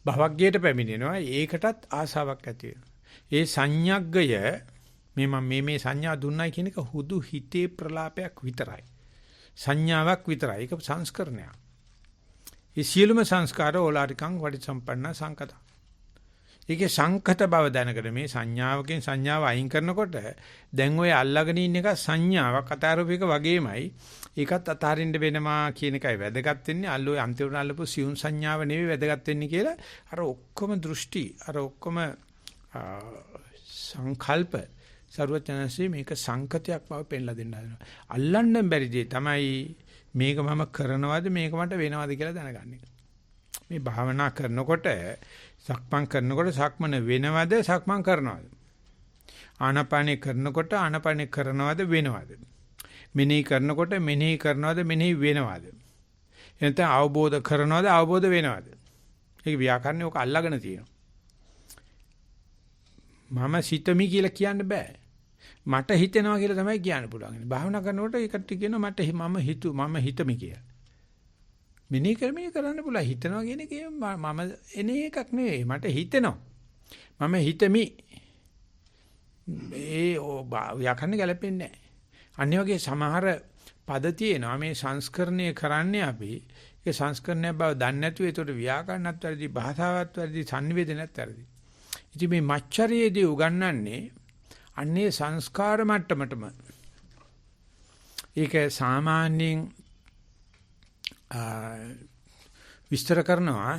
භවග්ගයට පැමිණෙනවා. ඒකටත් ආසාවක් ඇති වෙනවා. ඒ සංඥග්ගය මේ සංඥා දුන්නයි කියන එක හුදු හිතේ ප්‍රලාපයක් විතරයි. සංඥාවක් විතරයි. ඒක සංස්කරණයක්. ඒ සියලුම සංස්කාර ඕලාරිකං වටිසම්පන්න සංකත. ඒකේ සංකත බව දැනගෙන මේ සංඥාවකින් සංඥාව අයින් කරනකොට දැන් ඔය අල්ලගෙන ඉන්න එක සංඥාවක් අතාරූපයක වගේමයි. ඒකත් අතාරින්න වෙනවා කියන එකයි වැදගත් වෙන්නේ. අල්ලෝ අන්තිමට අල්ලපු සියුම් සංඥාව නෙවෙයි වැදගත් වෙන්නේ කියලා අර ඔක්කොම දෘෂ්ටි අර ඔක්කොම සංකල්ප සර්වඥාන්සේ මේක සංකතයක් බව පෙන්ලා දෙන්න හදනවා. අල්ලන්න බැරි දේ තමයි මේක මම කරනවද මේක මට වෙනවද කියලා දැනගන්න එක. මේ භාවනා කරනකොට සක්මන් කරනකොට සක්මන වෙනවද සක්මන් කරනවද? ආනාපානේ කරනකොට ආනාපානේ කරනවද වෙනවද? මෙනෙහි කරනකොට මෙනෙහි කරනවද මෙනෙහි වෙනවද? එතන අවබෝධ කරනවද අවබෝධ වෙනවද? ඒක ව්‍යාකරණේ ඔක අල්ලගෙන තියෙනවා. මම සිතමි කියලා කියන්න බෑ. මට හිතෙනවා කියලා තමයි කියන්න පුළුවන්. භාවනා කරනකොට ඒකට කියනවා මම හිතමි කියලා. මෙනෙහි කරමින් කරන්න පුළුවන්. හිතනවා කියන එක මම එන එකක් නෙවෙයි. මට හිතෙනවා. මම හිතමි. ඒ ව්‍යාකරණ ගැලපෙන්නේ නැහැ. අනිත් වගේ සමහර පද තියෙනවා මේ සංස්කරණය කරන්නේ අපි. ඒ සංස්කරණය බව දන්නේ නැතුව ඒකට ව්‍යාකරණත් වැඩි, භාෂාවත් වැඩි, සංනිවේදනයත් වැඩි. ඉතින් මේ මච්චරියේදී උගන්වන්නේ අන්නේ සංස්කාර මට්ටමටම. ඒක සාමාන්‍යයෙන් විස්තර කරනවා.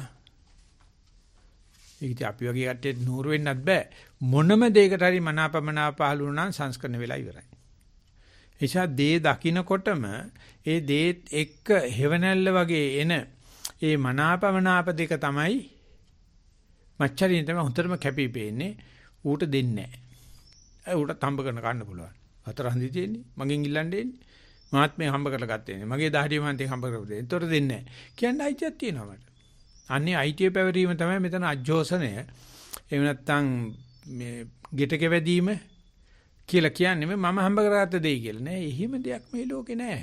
ඒක ඉතින් අපි වගේ කට්ටියට නూరు වෙන්නත් බෑ. මොනම දෙයකට හරි මනාපමනාප පහළ වුණා නම් සංස්කරණ වෙලා ඉවරයි. එනිසා දේ දකින්නකොටම ඒ දේත් එක්ක හෙවණැල්ල වගේ එන ඒ මනාපමනාප දෙක තමයි මච්චරින් තමයි හොඳටම කැපී පෙනෙන්නේ. ඌට දෙන්නේ නැහැ. ඌට තම්බ කරන කන්න පුළුවන්. හතර හන්දි තියෙන්නේ. මගෙන් ඉල්ලන්නේ එන්නේ. මාත් මේ හම්බ කරලා ගත්තේ නේ. මගේ දහඩිය මන්තේ හම්බ කරලා දෙන්න. ඒතොර දෙන්නේ නැහැ. කියන්නේ අයිතියක් තියෙනවා මට. අන්නේ අයිතිය පැවරීම තමයි මෙතන අජෝසනය. එහෙම නැත්නම් මේ ගෙටක වැදීම කියලා කියන්නේ මම හම්බ කරගත්ත දෙයි කියලා නෑ. එහෙම දෙයක් මේ ලෝකේ නෑ.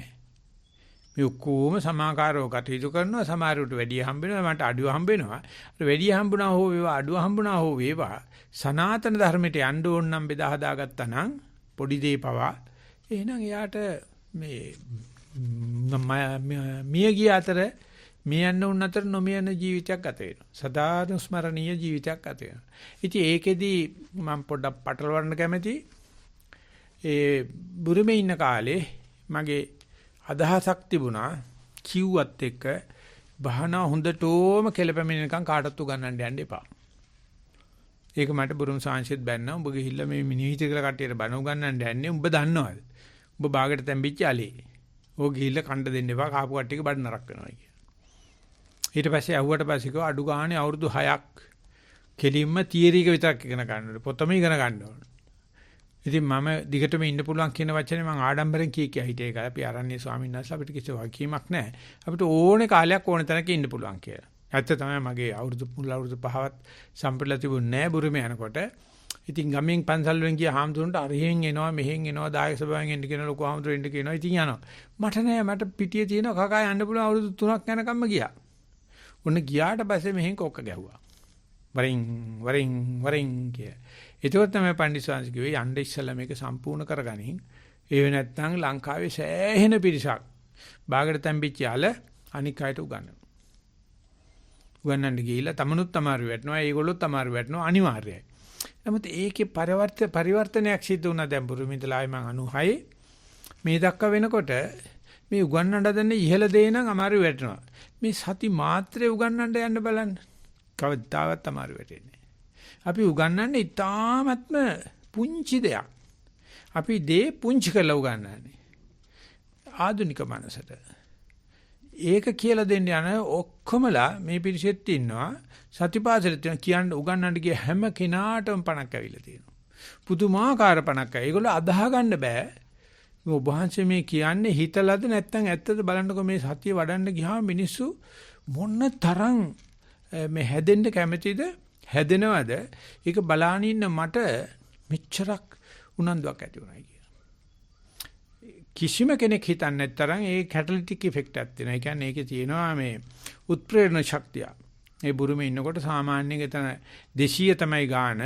මේ ඔක්කොම සමාකාරව කටයුතු කරනවා. සමහරවිට වැඩි හම්බ වෙනවා. මට අඩුව හම්බ වෙනවා. වැඩි හම්බුණා හෝ වේවා අඩුව හම්බුණා හෝ වේවා සනාතන ධර්මයට යන්න ඕන නම් බෙදා හදාගත්තා නම් පොඩි දේ පවා එහෙනම් එයාට මේ මිය ගිය අතර මිය යන උන් අතර නොමිය යන ජීවිතයක් ගත වෙනවා. සදානුස්මරණීය ජීවිතයක් ගත වෙනවා. ඉතින් ඒකෙදි මම පොඩ්ඩක් පටලවන්න කැමතියි. ඒ බුරුමේ ඉන්න කාලේ මගේ අදහසක් තිබුණා කිව්වත් එක්ක බහනා හොඳටම කෙලපැමිණෙනකන් කාටවත් උගන්නන්න යන්න එපා. ඒක මට බුරුම් සාංශෙත් බැන්නා. උඹ ගිහිල්ලා මේ මිනිහිත කියලා කට්ටියට බණ උගන්නන්න යන්නේ උඹ දන්නවද? ඔබ බාගට තැම්බිච්ච allele. ඕක ගිහිල්ලා කණ්ඩ දෙන්න එපා කාපු කට්ටියක බඩ නරක් වෙනවා කියලා. ඊට පස්සේ ඇහුවට පස්සේ කිව්වා අඩු ගානේ අවුරුදු 6ක් කෙලින්ම තියරි එක විතරක් ඉගෙන ගන්න ඕනේ. පොතම ඉගෙන ගන්න ඕනේ. ඉතින් මම දිගටම ඉන්න පුළුවන් කියන වචනේ මම ආඩම්බරෙන් කිය හිටියේ ඒකයි. අපි ආරණ්‍ය ස්වාමීන් වහන්සේලා අපිට කිසි වගකීමක් නැහැ. අපිට ඕනේ කාලයක් ඕනේ තැනක ඉන්න පුළුවන් කියලා. ඇත්ත තමයි මගේ අවුරුදු 5වත් සම්පූර්ණලා තිබුණේ නැහැ බුරුමේ යනකොට. ඉතින් ගමෙන් පන්සල් වලින් ගිය හාමුදුරන්ට අරහෙන් එනවා මෙහෙන් එනවා දායක සභාවෙන් එන්න කියන ලොකු හාමුදුරෙන් එන්න කියනවා. ඉතින් යනවා. මට නෑ මට පිටියේ තියෙන කකා යන්න පුළුවන් අවුරුදු 3ක් යනකම්ම ගියා. ඔන්න ගියාට පස්සේ මෙහෙන් කොක්ක ගැහුවා. වරින් කිය. ඒකත් තමයි පණ්ඩිතසාංශ කිව්වේ යන්න ඉස්සෙල්ලා මේක සම්පූර්ණ කරගනින්. ඒ වෙ නැත්නම් ලංකාවේ සෑහෙන පිරිසක් බාගට තැම්බිච්ච යාල අනික් අයට උගන්වනවා. උගන්වන්න ගිහිල්ලා තමනුත් අමාරු වෙටනවා ඒගොල්ලොත් අමාරු වෙටනවා අනිවාර්යයි. නමුත් ඒකේ පරිවර්තනයක් සිද්ධ වුණා දැන් බුරුමින්දලායි මම 96 මේ දක්වා වෙනකොට මේ උගන්වන්න හදන්නේ ඉහළ දේ නම් අමාරු වෙටනවා. මේ සති මාත්‍රේ උගන්වන්න යන්න බලන්න. කවදාවත් අමාරු වෙටෙන්නේ. අපි උගන්වන්නේ ඉතාමත්ම පුංචි දෙයක්. අපි දේ පුංචි කරලා උගන්වන්නේ. ආධුනික මනසට. ඒක කියලා දෙන්න යන ඔක්කොමලා මේ පිරිසෙත් ඉන්නවා සතිපාසලෙත් කියන්න උගන්වන්න ගිය හැම කෙනාටම පණක් ඇවිල්ලා තියෙනවා. පුදුමාකාර පණක්. ඒගොල්ලෝ අදාහ ගන්න බෑ. ඔබ වහන්සේ මේ කියන්නේ හිතලද නැත්නම් ඇත්තද බලන්නකො මේ සතිය වඩන්න ගියාම මිනිස්සු මොන තරම් මේ හැදෙන්න කැමතිද හැදෙනවද ඒක බලාන ඉන්න මට මෙච්චරක් උනන්දුවක් ඇති වුණා කියලා. කිසිම කෙනෙක් හිතන්නේ නැතරම් ඒ කැටලිටික් ඉෆෙක්ට් එකක් තියෙනවා. ඒ කියන්නේ ඒකේ තියෙනවා මේ උත්ප්‍රේරණ ශක්තිය. ඒ බුරුමේ ඉන්නකොට සාමාන්‍යයෙන් එතන 200 තමයි ගාන.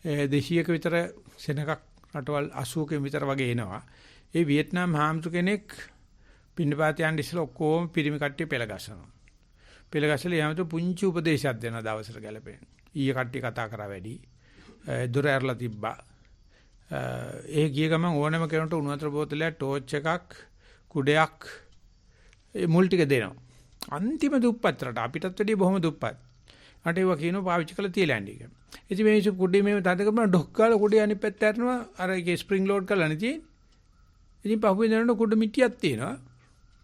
200ක විතර සෙනඟක් රටවල් 80කම විතර වගේ එනවා. ඒ වියට්නාම් හාමුදුර කෙනෙක් පින්නපාත යන්න ඉස්සෙල්ලා ඔක්කොම පිරිමි කට්ටිය පෙළ ගසනවා. පෙළ ගසලා යාමතු පුංචි උපදේශයක් දෙනවා දවසට ගැලපෙන. ඊයේ කට්ටිය කතා කරා වැඩි. දොර ඇරලා තිබ්බා. ඒ ගිය ගමන් ඕනම කෙනෙකුට උණු වතුර බෝතලයක් ටෝච් එකක් කුඩයක් ඒ මුල් ටික දෙනවා. අන්තිම දුප්පත් රට අපිටත් වැඩිය බොහොම දුප්පත්. අට ඒවා කියනවා පාවිච්චි කරලා තියලා යන්න කියලා. ඉතින් මේ මිනිස්සු කුඩේ මේ තද කරපුවා ඩොක් කාලා කුඩේ අනිත් පැත්ත ඇරනවා අර ඒකේ ස්ප්‍රින්ග් ලෝඩ් කරලා නේ තියෙන්නේ. ඉතින් පහුවෙන් යනකොට කුඩ මිටියක් තියෙනවා.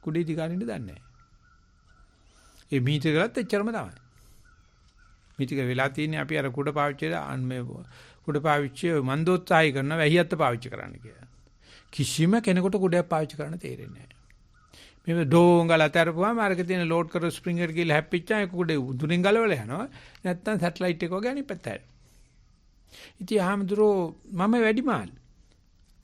කුඩේ දිගාරින්න දන්නේ නැහැ. ඒ මීටර ගලත් එච්චරම තමයි. මීටර වෙලා තියෙන්නේ අපි අර කුඩ පාවිච්චි මේ කුඩ පාවිච්චි මන්දෝත්සාහය කරන වැහියත් පාවිච්චි කරන්න කියලා. කිසිම කෙනෙකුට කුඩයක් පාවිච්චි කරන්න තේරෙන්නේ නැහැ. මේ ඩෝංගල අතරපුවාම අරක තියෙන ලෝඩ් කර ස්ප්‍රින්ගර් ගිහලා හැප්පිච්චා ඒක කුඩේ උදුරින් ගලවලා යනවා. නැත්තම් සැටලයිට් එක වගේ අනිත් පැත්තට. ඉතින් ආම්දුරෝ මම වැඩිමාල්.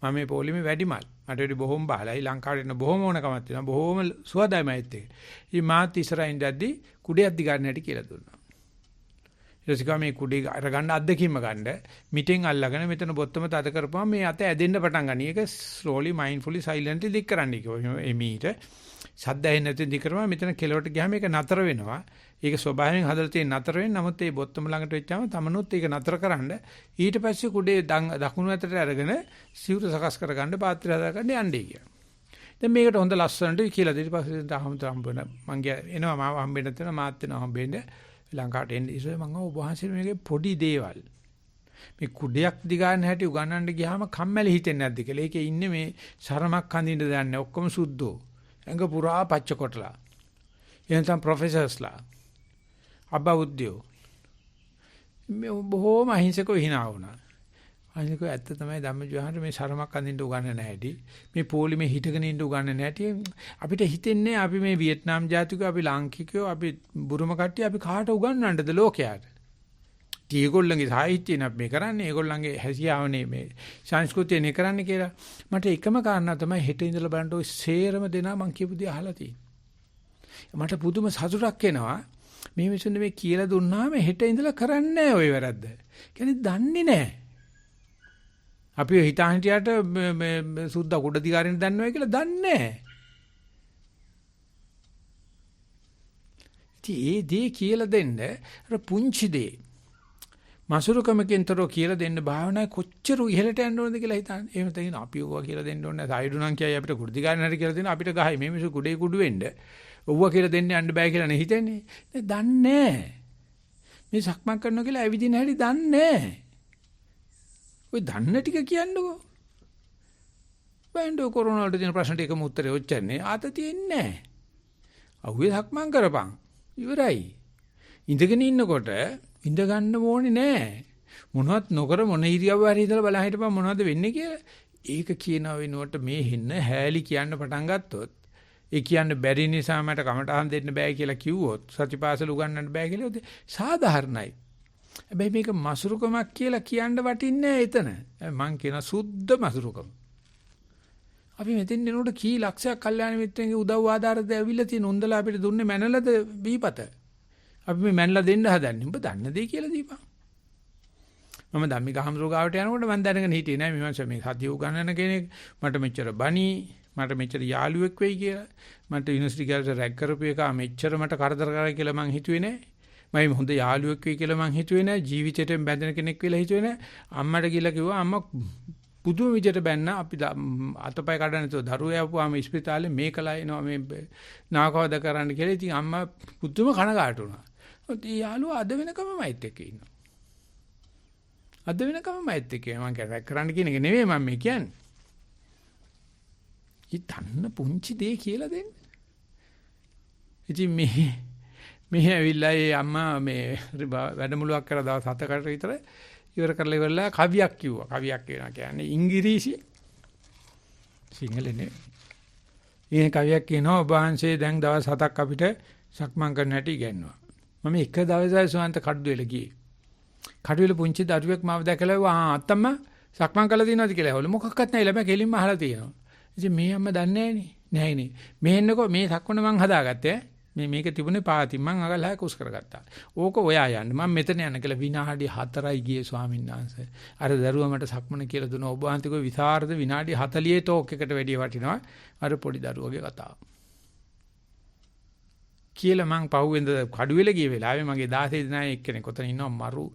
මම මේ පොලිමේ වැඩිමාල්. මට වැඩි බොහොම බහලයි ලංකාවේ ඉන්න බොහොම ඕනකමක් තියෙනවා. බොහොම සුවදායමයිත් ඒක. ඉතින් මාත් ඉස්සරහින් දැද්දි කුඩයක් දිගන්න හැටි කියලා දුන්නා. ඊට පස්සේ මේ කුඩේ අරගන්න අද්දකින්ම ගන්න මිටෙන් අල්ලගෙන මෙතන බොත්තම තද කරපුවම මේ අත ඇදෙන්න පටන් ගනි. ඒක slowly mindfully silently දික් කරන්න කිව්වා. එමීට සද්ද ඇහෙන්නේ නැති දික් කරපුවම මෙතන කෙලවට ගියාම ඒක නතර වෙනවා. ඒක ස්වභාවයෙන් හදලා තියෙන නතර වෙන්නේ. නමුත් මේ බොත්තම ළඟට වෙච්චාම තමනුත් ඒක නතර කරන්න ඊට පස්සේ කුඩේ දකුණු අතට අරගෙන සිවුර සකස් කරගන්න පාත්‍රය හදාගන්න යන්නේ කියලා. දැන් මේකට හොඳ ලස්සනට කියලා ඊට පස්සේ තාමත හම්බ වෙන මං එනවා මාව හම්බෙන්න තියෙන මාත් වෙනවා හම්බෙන්න ලංකාවට එන්නේ ඉතින් මම ඔබ වහන්සේ මේකේ පොඩි දේවල් මේ කුඩයක් දිගාන හැටි උගන්නන්න ගියාම කම්මැලි හිතෙන්නේ නැද්ද කියලා. ඒකේ ඉන්නේ මේ සරමක් හඳින්න දන්නේ ඔක්කොම සුද්ධෝ. ඇඟ පුරා පච්ච කොටලා. එනතම් ප්‍රොෆෙසර්ස්ලා අබෞද්ධයෝ මේ බොහොම අහිංසකව hina වුණා. අනික ඇත්ත තමයි ධම්මජවහන්ට මේ සරමක් අඳින්න උගන්නේ නැහැටි. මේ පොලිමේ හිටගෙන ඉන්න උගන්නේ නැහැටි. අපිට හිතෙන්නේ අපි මේ වියට්නාම් ජාතිකයෝ අපි ලාංකිකයෝ අපි බුරුම කට්ටිය අපි කාට උගන්වන්නද ලෝකයට. ඒගොල්ලන්ගේ සාහිත්‍යන අපි කරන්නේ ඒගොල්ලන්ගේ හැසියාවනේ මේ සංස්කෘතියනේ කරන්නේ කියලා. මට එකම කාරණා තමයි හෙට ඉඳලා බලන්න ඔය සේරම දෙනා මං කියපු දේ අහලා තියෙන්නේ. මට පුදුම සතුටක් එනවා. මේ මිනිස්සුන් මේ කියලා දුන්නාම හෙට ඉඳලා කරන්නේ නැහැ ওই වැරද්ද. කියන්නේ දන්නේ නැහැ. අපි හිතාන හිටියට මේ සුද්දා කුඩ දිගාරින්න දන්නවයි කියලා දන්නේ නැහැ. ඉතින් ඒ දේ කියලා දෙන්න අර පුංචි දේ මසුරුකමකින්තරෝ කියලා දෙන්න භාවනාවේ කොච්චර ඉහළට යන්න ඕනද කියලා හිතන්නේ. එහෙම තේින අපි ඕවා කියලා දෙන්න ඕනේ නැහැ. සයිඩු නම් කියයි අපිට කුඩ දිගාරින්න හරි කියලා දෙන අපිට ගහයි මේ මිනිස්සු කුඩේ කුඩු වෙන්න. ඕවා කියලා දෙන්න යන්න බෑ කියලා නේ හිතන්නේ. දන්නේ නැහැ. මේ සක්මන් කරනවා කියලා ඇවිදින හැටි දන්නේ නැහැ. ඔය දන්න ටික කියන්නකෝ. බෑන්ඩෝ කොරෝනා වලට තියෙන ප්‍රශ්නට එකම උත්තරේ ඔච්චරනේ. ආතතිය ඉන්නේ නැහැ. අහුවේ සක්මන් කරපන්. ඉවරයි. ඉඳගෙන ඉන්නකොට ඉඳ ගන්න ඕනේ නැහැ. මොනවත් නොකර මොන ඉරියව්ව හරි ඉඳලා බලන් හිටපන් මොනවද වෙන්නේ කියලා. ඒක කියනවා වෙනුවට මේ හින්න හැලී කියන්න පටන් ගත්තොත් ඒ කියන්න බැරි නිසා මට කමටහන් දෙන්න බෑ කියලා කිව්වොත් සතිපාසල උගන්වන්න බෑ කියලා සාධාරණයි. හැබැයි මේක මසුරුකමක් කියලා කියන්න වටින්නේ නැහැ එතන. මං කියන සුද්ධ මසුරුකම. අපි මෙතෙන් එනකොට කී ලක්ෂයක් කල්යාණ මිත්‍රන්ගේ උදව් ආධාරද ඇවිල්ලා තියෙන උන්දලා අපිට දුන්නේ මැනලද බීපත. අපි මේ මැනලා දෙන්න හදන්නේ. උඹ දන්න දෙය කියලා දීපන්. මම ධම්මික හම්සෝ ගාවට යනකොට මම දැනගෙන හිටියේ නෑ මේ සතිය උගන්නන කෙනෙක් මට මෙච්චර බණි මට මෙච්චර යාළුවෙක් වෙයි කියලා. මට යුනිවර්සිටි ගාවට රැග් කරපු එක මෙච්චර මට කරදර කරයි කියලා මං හිතුවේ නෑ. මම හොඳ යාළුවෙක් වෙයි කියලා මං හිතුවේ නෑ. ජීවිතේටම බැඳෙන කෙනෙක් කියලා හිතුවේ නෑ. අම්මට කියලා කිව්වා අම්මා පුදුම විදියට බැන්න අපි අතපය කඩන නැතුව දරුවෝ යවපුවාම ඉස්පිතාලේ මේකලා එනවා මේ නාකවද කරන්න කියලා. ඉතින් අම්මා පුදුම කනගාටු වුණා. ඒ යාළුවා අද වෙනකම මයිත් එක්ක ඉන්නවා. අද වෙනකම මයිත් එක්ක මම කැරක් කරන්න කියන එක නෙවෙයි මම මේ කියන්නේ. ඉතින් පුංචි දෙය කියලා දෙන්න. ඉතින් මෙහෙ ඇවිල්ලා ඒ අම්මා මේ වැඩමුළුවක් කරලා දවස් 7කට විතර ඉවර කරලා ඉවරලා කවියක් කිව්වා. කවියක් කියනවා කියන්නේ ඉංග්‍රීසි සිංහලෙ නෙවෙයි. ඊයේ කවියක් කියනවා ඔබ වහන්සේ දැන් දවස් 7ක් අපිට සක්මන් කරන්න හැටි ඉගෙනුවා. මම එක දවසයි සුවන්ත කඩුවෙල ගියේ. කඩුවෙල පුංචි දරුවෙක් මාව දැකලා අත්තම්ම සක්මන් කරලා තියෙනවද කියලා ඇහුවලු. මොකක්වත් නැහැ ළමයා කෙලින්ම අහලා තියෙනවා. ඉතින් මේ අම්ම දන්නේ නැහනේ. මේ එන්නකෝ මේ සක්මන මං හදාගත්තේ. මේක තිබුණේ පාතින් මං අගලහා කුස් කරගත්තා. ඕක ඔයා යන්න. මම මෙතන යන්න කියලා විනාඩි 4යි ගියේ ස්වාමීන් වහන්සේ. අර දරුවා මට සක්මන කියලා දුන්නා. ඔබ වහන්සේ කෝ විසරද විනාඩි 40 ටෝක් එකට වැඩිය වටිනවා. අර පොඩි දරුවගේ කතාව. කියලා මං පහුවෙන්ද කඩුවෙල ගිය වෙලාවේ මගේ 16 දෙනා එක්කෙනෙක් ඔතන ඉන්නවා මරු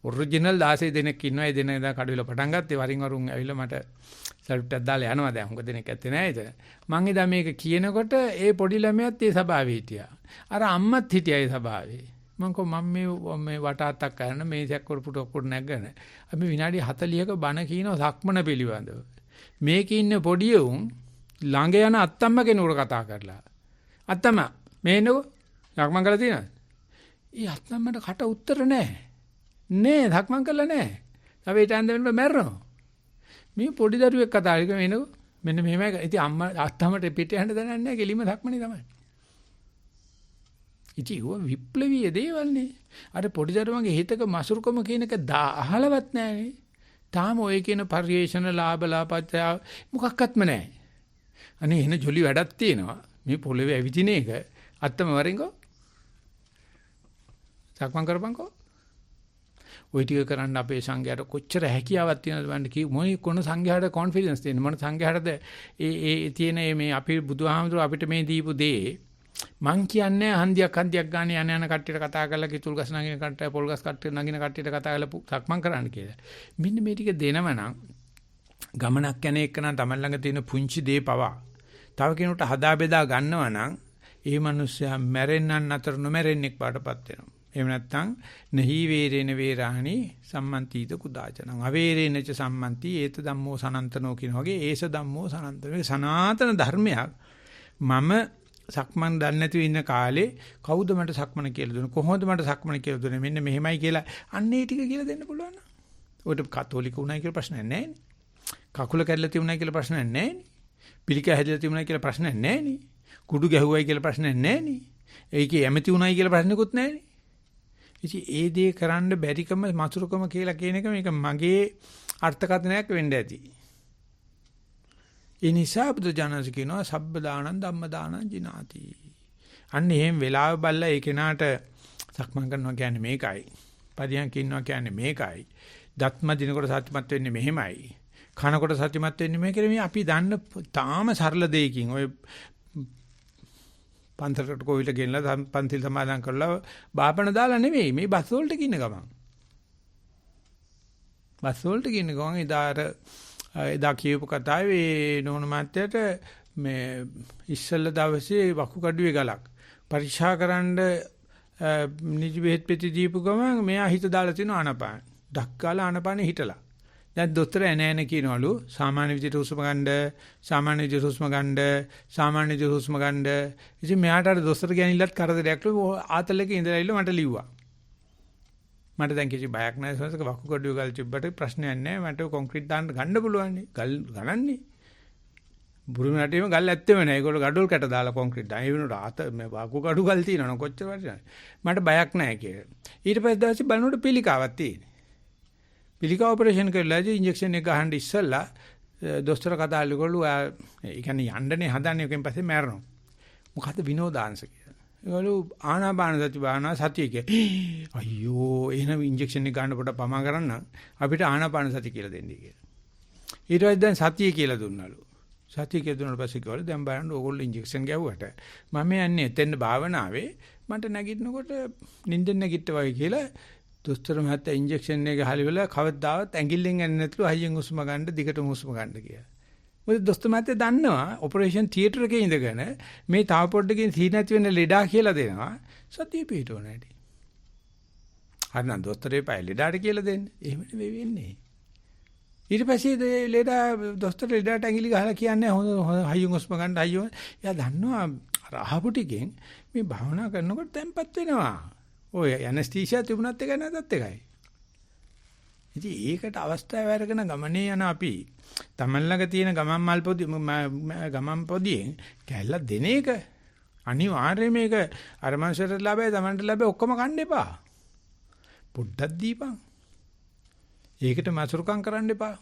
ඔරිජිනල් 16 දෙනෙක් ඉන්නවා. ඒ දෙනා කඩුවෙල පටන් ගත්තේ වරින් වරුන් ඇවිල්ලා මට සල්ට්ටක් දාලා යනවා දැන්. හුඟ දෙනෙක් ඇත්තේ නැහැ එතන. මං එදා මේක කියනකොට ඒ පොඩි ළමයාත් ඒ සභාවේ හිටියා. අර අම්මත් හිටියා ඒ සභාවේ. මං කෝ මම මේ වටාත්තක් කරන මේසයක් කරපුට ඔක්කොට නැගගෙන අපි විනාඩි 40ක බණ කියනවා සක්මන පිළිබඳව. මේකේ ඉන්න පොඩි උන් ළඟ යන අත්තම්ම කෙනෙකුට කතා කරලා. අත්තම්ම මේ එන්නකෝ සක්මන් කරලා තියෙනවද? ඒ අත්තම්මට කට උත්තර නැහැ. නෑ සක්මන් කරලා නැහැ. තව ඊට අන්ද වෙනකොට මැරෙනවා. මේ පොඩි දරුවෙක් කතා කරගෙන එනකො මෙන්න මෙහෙමයි. ඉතින් අම්මා අත්තමට පිට යන්න දන්නේ නැහැ. කෙලිම ධක්මනේ තමයි. ඉතින් ਉਹ විප්ලවීය දේවල්නේ. අර පොඩි දරුවන්ගේ හිතක මසුරුකම කියන එක අහලවත් නැහැනේ. තාම ඔය කියන පරිේශන ලාභ ලාපත්‍ය මොකක්වත්ම නැහැ. අනේ එන ජොලි වැඩක් තියෙනවා. මේ පොළවේ ඇවිදින එක අත්තම වරින්කෝ. සක්මන් කරපන්කෝ. ඔය ටික කරන්න අපේ සංඝයාට කොච්චර හැකියාවක් තියෙනවද බලන්න කි මොයි කොන සංඝයාට කොන්ෆිඩන්ස් තියෙන මොන සංඝයාටද ඒ තියෙන මේ අපි බුදුහාමුදුර අපිට මේ දීපු දේ මං කියන්නේ හන්දියක් ගන්න යන කට්ටියට කතා කරලා කිතුල් ගස් නගින කට්ටිය පොල් ගස් කට්ටිය නගින කට්ටියට කතා කරලා සක්මන් කරන්න කියලා. මෙන්න මේ ටික දෙනවනම් ගමනක් යන එක නම් තමයි ළඟ තියෙන පුංචි දේ පවා තව කෙනෙකුට හදා බෙදා ගන්නවා නම් ඒ මිනිස්සයා මැරෙන්නන් අතර නොමැරෙන්නෙක් පාටපත් වෙනවා. එහෙම නැත්නම් නහි වේරේන වේරාණි සම්මන්තිත කුදාචනං අවේරේනච සම්මන්ති ඒත ධම්මෝ සනන්තනෝ කියන වගේ ඒස ධම්මෝ සනන්තනෝ සනාතන ධර්මයක්. මම සක්මන් දන්නේ නැතුව ඉන්න කාලේ කවුද මට සක්මන කියලා දුන්නේ කොහොමද මට සක්මන කියලා දුන්නේ මෙන්න මෙහෙමයි කියලා අන්න ඒ ටික කියලා දෙන්න පුළුවන් නේද? ඔයාලට කතෝලික වුණා කියලා ප්‍රශ්නයක් නැහැ නේ. කකුල කැඩලා තියුණා කියලා ප්‍රශ්නයක් නැහැ නේ. පිළික හැදලා තියුණා කියලා ප්‍රශ්නයක් නැහැ නේ. කුඩු ගැහුවයි කියලා ප්‍රශ්නයක් නැහැ නේ. ඒකේ ඇමති වුණායි කියලා ප්‍රශ්නකුත් නැහැ නේ. ඉතින් ඒ දේ කරන්න බැරිකම මසුරුකම කියලා කියන එක මේක මගේ අර්ථකථනයක් වෙන්න ඇති. ඒ නිසා බුදුජානක කියනවා සබ්බ දානං ධම්ම දානං ජිනාති. අන්න එහෙම වෙලාව බල්ලා ඒ කෙනාට සක්මන් කරනවා කියන්නේ මේකයි. පදියන්ක ඉන්නවා කියන්නේ මේකයි. දත්ම දිනකොට සත්‍යමත් වෙන්නේ මෙහෙමයි. කනකොට සත්‍යමත් වෙන්නේ මේකේ මේ අපි දන්න තාම සරල දෙයකින් ඔය පන්සලට කොවිල ගෙනලා පන්තිල් සමාදන් කරලා බාපණ දාලා නෙවෙයි මේ බස් වලට කින්න ගමන්. බස් වලට කින්න ගමන් එදා කියපු කතාවේ නෝන මාත්‍යට මේ ඉස්සල්ල දවසේ වකුගඩුවේ ගලක් පරීක්ෂාකරනද නිදි බෙහෙත් පෙති දීපු ගමන් මෙයා හිත දාලා තිනවා ආනපාන. ඩක් ගාලා ආනපානේ හිටලා. දැන් දොස්තර එන කියනවලු සාමාන්‍ය විදිහට හුස්ම ගන්න, සාමාන්‍ය විදිහට හුස්ම ගන්න, සාමාන්‍ය විදිහට හුස්ම ගන්න. ඉතින් මෙයාට අර දොස්තර ගැනින්නත් කරදරයක්ලු ආතල් එකේ ඉඳලා ඉල්ල මට ලිව්වා. මට දැන් කිසි බයක් නැහැ සනසක වකුගඩුවේ ගල් තිබ්බට ප්‍රශ්නයක් නැහැ. මට කොන්ක්‍රීට් දාන්න ගන්න පුළුවන් නේ. ගල් ගණන්නේ. බුරුම රටේම ගල් ඇත්තෙම නැහැ. ඒගොල්ලෝ ගඩොල් කැට දාලා කොන්ක්‍රීට් දාන. ඒ වෙනුවට මේ වකුගඩු ගල් තියෙනවනේ කොච්චර වටිනවද. මට බයක් නැහැ කියලා. ඊට පස්සේ දවසේ බලනකොට පිළිකාවක් තියෙනවා. පිළිකා ඔපරේෂන් කරලාදී ඉන්ජෙක්ෂන් එක ගහන්න ඉස්සෙල්ලා දොස්තර කතාවලුගොල්ලෝ ඒ කියන්නේ යන්නනේ හදන්නේ එකෙන් පස්සේ මැරෙනවා. මොකද්ද විනෝදාංශ කියලා. ඒගොල්ලෝ ආනාපාන සති භාවනා සතිය කිය. අයියෝ එහෙනම් ඉන්ජෙක්ෂන් එක ගන්න පොඩ පමා කරන්න අපිට ආනාපාන සති කියලා දෙන්නේ කියලා. ඊට පස්සේ දැන් සතිය කියලා දුන්නලු. සතිය කියලා දුන්නාට පස්සේ කිව්වලු දැන් බලන්න ඕගොල්ලෝ ඉන්ජෙක්ෂන් ගැව්වට මම යන්නේ එතෙන් භාවනාවේ මට නැගිටිනකොට නිින්දෙන් නැගිට්ට වගේ කියලා දොස්තර මහත්තයා ඉන්ජෙක්ෂන් එක ගහලි වෙලා කවදාවත් ඇඟිල්ලෙන් යන්නේ නැතුළු හයියෙන් හුස්ම ගන්න දිගටම හුස්ම ගන්න කියලා. මොකද දොස්තර මහත්තයා දන්නවා ඔපරේෂන් තියටර් එකේ ඉඳගෙන මේ තව පොඩ්ඩකින් සී නැති වෙන ලෙඩා කියලා දෙනවා සතිය පිටව නැටි. හරි නම් දොස්තරේ පය ලෙඩාට කියලා දෙන්න. එහෙම නෙවෙයි වෙන්නේ. ඊට පස්සේ ලෙඩා දොස්තර ලෙඩාට ඇඟිලි ගහලා කියන්නේ හොඳ හයියෙන් හුස්ම ගන්න හයියෝ. එයා දන්නවා අර අහපු ටිකෙන් මේ භාවනා කරනකොට තැම්පත් වෙනවා. ඔය ඇනස්තීසියා තිබුණත් එකයි නැතත් එකයි. ඉතින් ඒකට අවස්ථාව අරගෙන ගමනේ යන අපි තමන් ළඟ තියෙන ගමන් පොදියෙන් කැල්ල දෙන එක අනිවාර්යයෙන් මේක අර මනුස්සයට ලැබෙයි තමන්ට ලැබෙයි ඔක්කොම කන්න එපා. පොඩ්ඩක් දීපන්. ඒකට මසුරුකම් කරන්න එපා.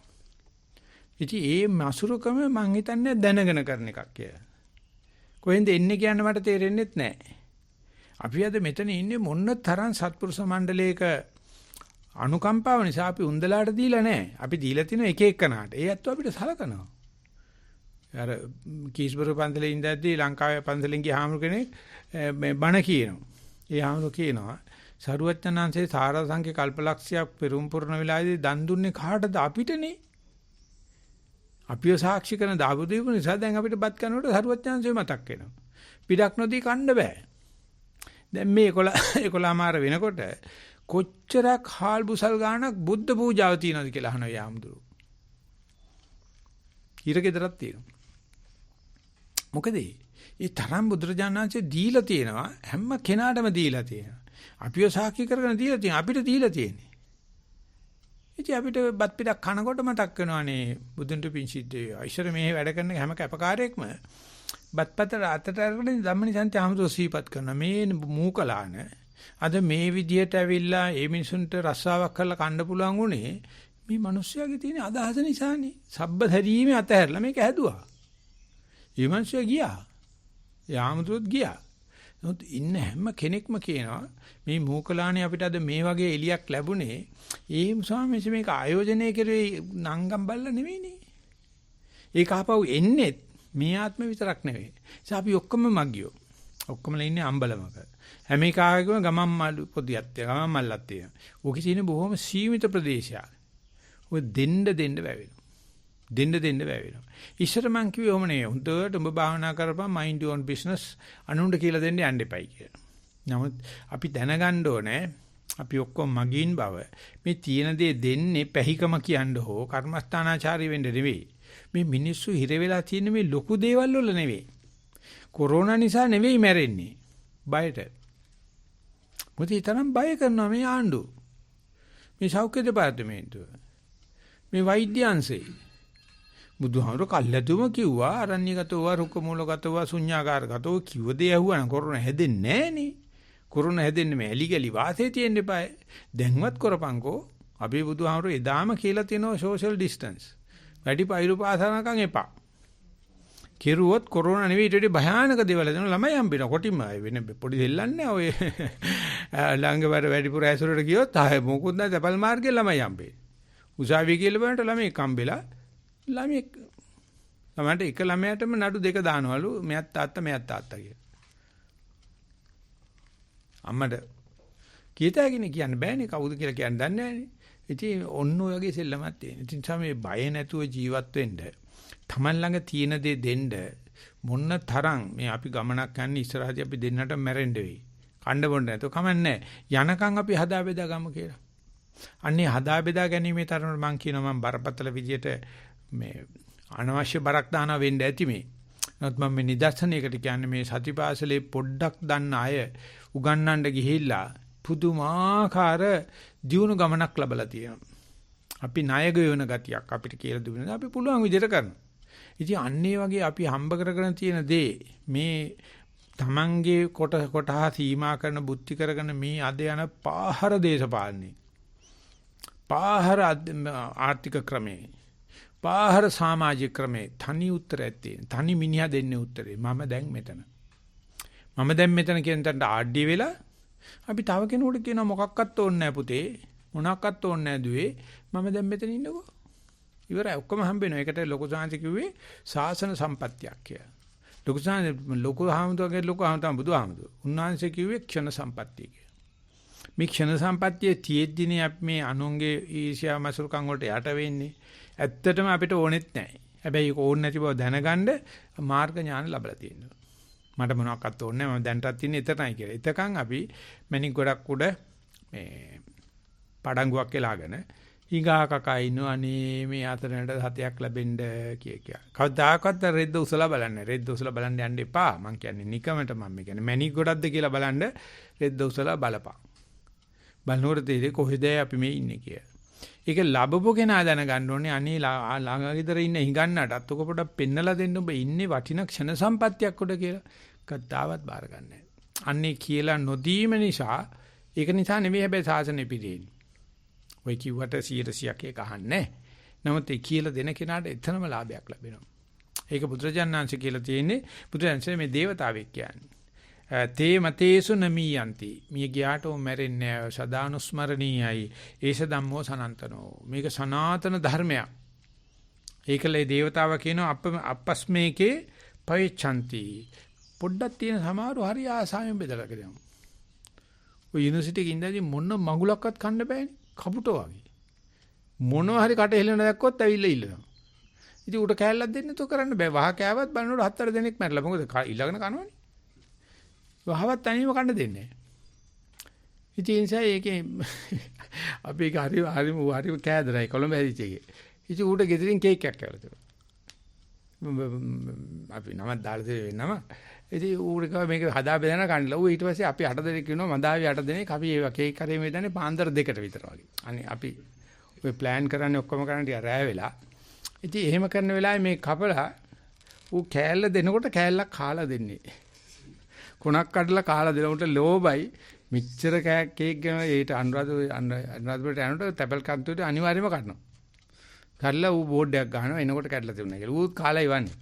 ඉතින් ඒ මසුරුකම මං හිතන්නේ දැනගෙන කරන එකක් කියලා. කොහෙන්ද එන්නේ කියන්න මට තේරෙන්නෙත් නැහැ. අපි අද මෙතන ඉන්නේ මොන්න තරම් සත්පුරුෂ මණ්ඩලයක අනුකම්පාව නිසා අපි උන්දලාට දීලා නැහැ. අපි දීලා තිනු එක එකනාට. ඒ ඇත්තෝ අපිට සලකනවා. අර කීස්බරු පන්සලේ ඉඳද්දී ලංකාවේ පන්සලෙන් ගිය හාමුදුර කෙනෙක් මේ බණ කියනවා. ඒ හාමුදුර කියනවා සරුවච්චන්හන්සේ සාරාංශික කල්පලක්ෂයක් පෙරම් පුරන වෙලාවේදී දන් දුන්නේ කාටද අපිටනේ. අපිව සාක්ෂි කරන දාපු දීපු නිසා දැන් අපිට බත් කනකොට සරුවච්චන්හන්සේ මතක් වෙනවා. පිටක් නොදී කන්න බෑ. දැන් මේ 11මාර වෙනකොට කොච්චරක් හාල් බුසල් ගානක් බුද්ධ පූජාව තියනවද කියලා අහනවා යාම්දුරු. ඊරගෙදරක් තියෙනවා. මොකද ඒ තරම් බුදුරජාණන්සේ දීලා තියෙනවා හැම කෙනාටම දීලා තියෙනවා. අපිව සාක්ෂි කරගෙන දීලා තියෙනවා අපිට දීලා තියෙන්නේ. ඉතින් අපිට බත් පිටක් කනකොට මතක් වෙනවානේ බුදුන්ට පිං සිද්ධ වේවා. ඊශ්වර මේ වැඩ කරන හැම කැපකාරයෙක්ම බත්පත අතට අරගෙන ධම්මනිසන්ති ආමතුරු සීපත් කරන මේ මූකලාන අද මේ විදියට ඇවිල්ලා ඒ මිනිසුන්ට රස්සාවක් කරලා කන්න පුළුවන් උනේ මේ මිනිස්සුගේ තියෙන අදහස නිසානේ. සබ්බ හැරීමේ අතහැරලා මේක හැදුවා. මේ මිනිස්සු ගියා. ඒ ආමතුරුත් ගියා. නමුත් ඉන්න හැම කෙනෙක්ම කියනවා මේ මූකලානේ අපිට අද මේ වගේ එලියක් ලැබුණේ ඒ ස්වාමීන් මේක ආයෝජනය කරේ නංගම් බල්ලා නෙවෙයිනේ. ඒක ආපහු එන්නේ මේ ආත්ම විතරක් නෙවෙයි. ඒ අපි ඔක්කොම මගියෝ. ඔක්කොමලා ඉන්නේ අම්බලමක. හැම එකකම ගමන් මල් පොදියක් තියෙනවා. ගමන් මල්ලක් තියෙනවා. ඕකේ තියෙන බොහොම සීමිත ප්‍රදේශයක්. ඔය දෙන්න වැවෙනවා. දෙන්න වැවෙනවා. ඉස්සර මං කිව්වේ ඔහම නේ. හුදුවට උඹ භාවනා කරපන් mind your own business අනුන්ට කියලා දෙන්න යන්න එපයි කියලා. නමුත් අපි දැනගන්න ඕනේ අපි ඔක්කොම මගින් බව. මේ තියෙන දේ දෙන්නේ පැහිකම කියන්න හෝ කර්මස්ථානාචාරී වෙන්න නෙවෙයි. මේ මිනිස්සු හිර වෙලා තියෙන මේ ලොකු දේවල් වල නෙවෙයි. කොරෝනා නිසා නෙවෙයි මැරෙන්නේ. බයට. මොකද ඒ තරම් බය කරනවා මේ ආණ්ඩුව. මේ සෞඛ්‍ය දෙපාර්තමේන්තුව. මේ වෛද්‍ය අංශේ. බුදුහාමර කල්ැතුම කිව්වා අරණ්‍යගතව රුක්ක මූලගතව ශුන්‍යාකාරගතව කිව්ව දේ ඇහුවා නම් කොරෝනා හැදෙන්නේ නැහනේ. කොරෝනා හැදෙන්නේ මේ එලිගලි වාසේ තියෙන්න එපා. දැන්වත් කරපංකෝ. අපි බුදුහාමර එදාම කියලා තියෙනවා social distance. වැඩි පයිරු පාසනකම් එපා. කෙරුවොත් කොරෝනා නෙවෙයි ඊට වඩා භයානක දේවල් දෙනවා ළමයි හම්බෙනවා කොටිම වෙන පොඩි දෙල්ලන්නේ ඔය ළඟවර වැඩිපුර ඇසුරට ගියොත් ආයේ මොකුත් නැත තපල් මාර්ගයේ ළමයි හම්බෙන්නේ. උසාවිය කියලා බලනට ළමයි කම්බෙලා ළමයට එක ළමයටම නඩු දෙක දානවලු මෙයත් තාත්තා කියලා. අම්මට කීයටගෙන කියන්න බෑනේ කවුද කියලා කියන්න දන්නේ නැහැනේ. ඉතින් ඔන්න ඔය වගේ සෙල්ලමක් තියෙන. ඉතින් තමයි බය නැතුව ජීවත් වෙන්න තමන් ළඟ තියෙන දේ දෙන්න මොන්න තරම් මේ අපි ගමනක් යන්නේ ඉස්සරහදී අපි දෙන්නට මැරෙන්න වෙයි. කණ්ඩ බොන්න නැතුව කමන්නේ. යනකම් අපි හදා බෙදා ගමු කියලා. අන්නේ හදා බෙදා ගැනීමේ තරමට මම කියනවා මම බරපතල විදියට මේ අනවශ්‍ය බරක් දානවා වෙන්න ඇති මේ. නමුත් මම මේ නිදර්ශනයකට කියන්නේ මේ සතිපාසලේ පොඩ්ඩක් දන්න අය උගන්වන්න ගිහිල්ලා පුදුමාකාර දියුණු ගමනක් ලැබලා තියෙනවා. අපි ණය ගෙවන ගතියක් අපිට කියලා දුන්නා. අපි පුළුවන් විදිහට කරනවා. ඉතින් අන්නේ වගේ අපි හම්බ කරගෙන තියෙන දේ මේ තමන්ගේ කොටහ සීමා කරන බුද්ධි කරගෙන මේ අද යන පාහර දේශපාලනේ පාහර ආර්ථික ක්‍රමේ පාහර සමාජික ක්‍රමේ තනි උත්තරයක් තියෙන. තනි මිනිහා දෙන්නේ උත්තරේ. මම දැන් මෙතන කියන තැනට ආඩ්‍ය වෙලා අපි තව කෙනෙකුට කියනවා මොකක්වත් ඕනේ නැහැ පුතේ. මොනක්වත් ඕනේ නැහැ දුවේ. මම දැන් මෙතන ඉන්නකෝ. ඉවරයි ඔක්කොම හම්බ වෙනවා. ඒකට ලොකු සාංශ කිව්වේ සාසන සම්පත්තියක් කියලා. ලොකු හාමුදුරුවෝ බුදුහාමුදුරුවෝ. උන්වහන්සේ කිව්වේ ක්ෂණ සම්පත්තිය කියලා. මේ ක්ෂණ සම්පත්තියේ තියෙද්දිනේ අපි මේ අනුන්ගේ ඊර්ෂ්‍යා මසුරුකම් වලට යට වෙන්නේ. ඇත්තටම අපිට ඕනෙත් නැහැ. හැබැයි ඒක ඕනේ නැති බව දැනගන්න මාර්ග ඥාන ලැබලා තියෙනවා. මට මොනවාක්වත් ඕනේ නැහැ. මම දැන්ටත් ඉන්නේ එතනයි කියලා. එතකන් අපි මැණික් ගොඩක් උඩ මේ පඩංගුවක් එලාගෙන ඊගා කකා ඉන්නවනේ මේ අතරනට සතයක් ලැබෙන්න කිය. කවදාකවත් රෙද්ද උසලා බලන්න. රෙද්ද උසලා බලන්න යන්න එපා. මං කියන්නේ නිකමට මම කියන්නේ මැණික් ගොඩක්ද කියලා බලන්න රෙද්ද උසලා බලපන්. බලනකොට තේරෙයි කොහෙද අපි මේ ඉන්නේ කියලා. ඒක ලැබපු කෙනා දැනගන්න ඕනේ අනේ ළඟ ගෙදර ඉන්න හිඟන්නටත් ඔක පොඩක් පෙන්නලා දෙන්න ඔබ ඉන්නේ වටිනා ක්ෂණ සම්පත්තියක් උඩ කියලා. කද්දාවත් බාර ගන්නෑ. අන්නේ කියලා නොදීම නිසා ඒක නිසා නෙවෙයි හැබැයි සාසනෙ පිළිෙන්නේ. ඔය කිව්වට 100%ක් ඒක අහන්නේ. නමුත් ඒ කියලා දෙන කෙනාට එතනම ලාභයක් ලැබෙනවා. ඒක බුදුරජාණන්සේ කියලා තියෙන්නේ බුදුරජාණන්සේ මේ දේවතාවෙක් කියන්නේ. තේ මතේසු නමීයන්ති. මිය ගියාට උන් මැරෙන්නේ නැහැ. සදානුස්මරණීයයි. ඒස ධම්මෝ සනන්තනෝ. මේක සනාතන ධර්මයක්. ඒකලේ දේවතාව කියනවා අපස්මේකේ පවිච්ඡන්ති. පොඩ්ඩක් තියෙන සමහරව හරි ආසාවෙන් බෙදලා කියනවා. ඔය යුනිවර්සිටි එකේ ඉඳලා මොන මගුලක්වත් කන්න බෑනේ. කපුටෝ වගේ. මොනවා හරි කට හෙලන දැක්කොත් ඇවිල්ලා ඉල්ලනවා. ඉතින් උට කෑල්ලක් දෙන්න තෝ කරන්න බෑ. වහ කෑවත් බලනකොට 4 දෙනෙක් මැරලා. මොකද ඊළඟන කනවනේ. වහවත් තනියම කන්න දෙන්නේ නැහැ. ඉතින් ඒ නිසා ඒකේ අපි ඒක හරි කෑදරයි කොළඹ හැදිච්ච එකේ. ඉතින් ඌට ගෙදරින් කේක් එකක් කෑවලු. අපි නමක් දාලා දෙන්නම. ඉතින් ඌට කිව්වා මේක හදා බෙදලා කන්නලා. ඌ ඊට පස්සේ අපි 8 දෙනෙක් ඉන්නවා මදාවි 8 දෙනෙක්. අපි ඒ කේක් කරේ මේ දන්නේ පාන්දර 2ට විතර වගේ. අනේ අපි ඔය ප්ලෑන් කරන්නේ ඔක්කොම කරන්නේ ටික රෑ වෙලා. ඉතින් එහෙම කරන වෙලාවේ මේ කපලා ඌ කෑල්ල දෙනකොට කෑල්ලක් කාලා දෙන්නේ. කොනක් කඩලා කාලා දෙනකොට ලෝබයි මෙච්චර කේක් ගෙන ඒට අනුරාධපුරට යනකොට තැපල් කන්තුට අනිවාර්යයෙන්ම කඩනවා. කඩලා ඌ බෝඩ් එකක් ගහනවා එනකොට කැඩලා තිබුණා කියලා. ඌත් කාලා ඉවන්නේ.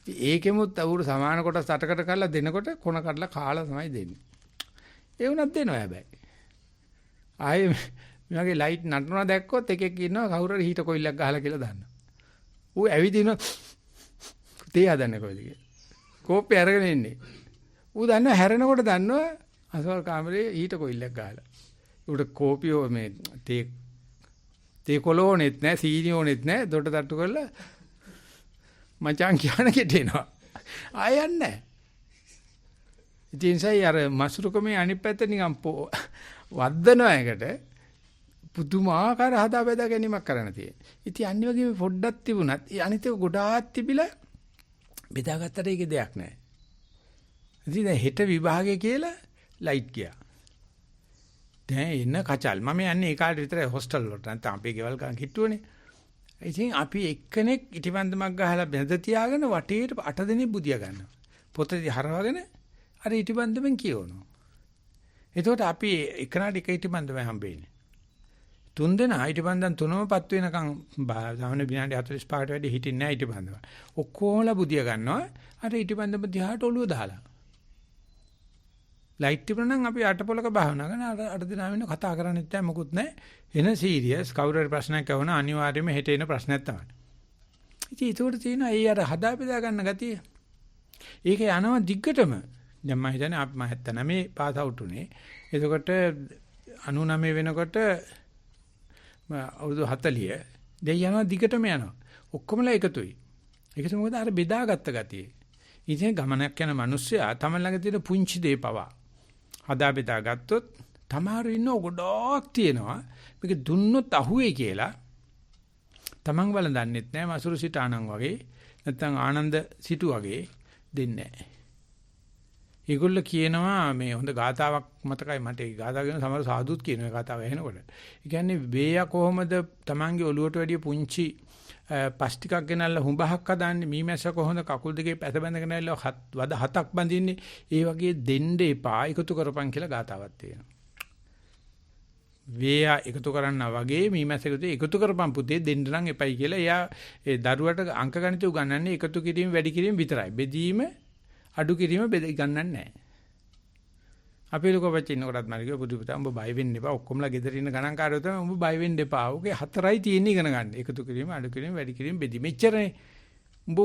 ඒකෙමුත් ඌට සමාන කොටස් 8කට කරලා දෙනකොට කොන කඩලා කාලා තමයි දෙන්නේ. ඒ වුණත් දෙනවා හැබැයි. ආයේ මගේ ලයිට් නටනවා දැක්කොත් එකෙක් ඉන්නවා කවුරු හරි හීට කොයිලක් ගහලා කියලා දානවා. ඌ ඇවිදිනවා තේ හදන්නේ කොයිද කියලා. කෝප්පේ අරගෙන ඉන්නේ. ඌ දන්නවා හැරෙනකොට දන්නවා අසවල් කාමරේ ඊට කොයිල්ලක් ගහලා. ඌට කෝපියෝ මේ තේ කොලෝනෙත් නැහැ සීනියෝනෙත් නැහැ දොඩ තට්ටු කරලා මචං කියන කෙටේනවා. ආයන්නේ නැහැ. ඉතින් සයි අර මසුරුකමේ අනිත් පැත්ත නිකන් වද්දනවා එකට පුදුමාකාර හදා බෙදා ගැනීමක් කරන්න තියෙනවා. ඉතින් අනිත් වගේ පොඩ්ඩක් තිබුණත් අනිත් එක ගොඩාක් තිබිලා බෙදාගත්තට ඒකේ දෙයක් නැහැ. ඉතින් දැන් හෙට විභාගේ කියලා ලයිට් ගියා. දැන් එන්න කචල්. මම යන්නේ ඒ කාලේ විතරයි හොස්ටල් වලට. නැත්නම් අපේ ගෙවල් ගන්න කිට්ටුවනේ. ඉතින් අපි එක්කෙනෙක් ඉටිබන්දමක් ගහලා බැඳ තියාගෙන වටේට 8 දෙනෙක් බුදියා ගන්නවා. පොතේ හරවගෙන අර ඉටිබන්දමෙන් කියවනවා. එතකොට අපි එකනට එක ඉටිබන්දමයි හම්බෙන්නේ. 3 දෙනා ඉටිබන්දම් 3මපත් වෙනකන් සාමාන්‍ය විනාඩි 45කට වැඩි හිටින්නේ නැහැ ඉටිබන්දම. ඔක්කොමලා බුදියා ගන්නවා. අර ඉටිබන්දම දිහාට ඔළුව දාලා. ලයිට් තිබුණා නම් අපි අටපොලක භාවනා කරන අර දිනා වෙන කතා කරන්නේත් නැහැ මොකුත් නැහැ. එන සීරියස් කවුරු හරි ප්‍රශ්නයක් අහන අනිවාර්යයෙන්ම හෙට එන ප්‍රශ්නයක් තමයි. ඉතින් ඒකට තියෙනවා ඒ අර හදා බෙදා ගන්න ගතිය. ඒක යනවා දිග්ගටම. දැන් මම හිතන්නේ මම 79 පාස් අවුට් උනේ. එතකොට 99 වෙනකොට අවුරුදු 40 දැන් යනවා දිගටම යනවා. ඔක්කොමලා එකතුයි. ඒකද මොකද අර බෙදාගත්ත ගතිය. ඉතින් ගමනක් යන මිනිස්සයා තම ළඟ තියෙන පුංචි දේ පවා හදා බෙදා ගත්තොත් තමාරු ඉන්න ගොඩක් තියෙනවා. මේක දුන්නොත් අහුවේ කියලා. Taman වල දන්නෙත් නැහැ මසුරු සිට ආනන් වගේ නැත්නම් ආනන්ද සිටු වගේ දෙන්නේ නැහැ. ඒගොල්ල කියනවා මේ හොඳ ගාතාවක් මතකයි මට ඒ ගාතාව කියන සමහර සාදුත් කියන ගාතාව ඇහෙනකොට. ඒ කියන්නේ වේයා කොහොමද Tamanගේ ඔළුවට වැඩිය පුංචි පස් ටිකක් ගෙනල්ලා හුඹහක් හදාන්නේ මීමැස්ස කොහොමද කකුල් දෙකේ පැත බැඳගෙන ඇවිල්ලා වද හතක් බඳින්නේ ඒ වගේ දෙන්න එපා එකතු කරපන් කියලා ගාතාවක් තියෙනවා. වේයා එකතු කරන්නා වගේ මීමැස්ස එකතු කරපන් පුතේ දෙන්න නම් එපයි කියලා එයා ඒ දරුවට අංක ගණිත උගන්වන්නේ එකතු කිරීම වැඩි කිරීම විතරයි. බෙදීම අඩු කිරීම ගන්නන්නේ නැහැ. අපේ ලොකෝ බච්චින්න කොටත් මම කිව්වා පුදු පුතා උඹ බය වෙන්න එපා. ඔක්කොමලා ගෙදර ඉන්න ගණන්කාරයෝ තමයි උඹ බය වෙන්න එපා. ඔගේ හතරයි තියෙන්නේ ඉගෙන ගන්න. එකතු කිරීම, අඩු කිරීම, වැඩි කිරීම, බෙදීම. මෙච්චරනේ. උඹ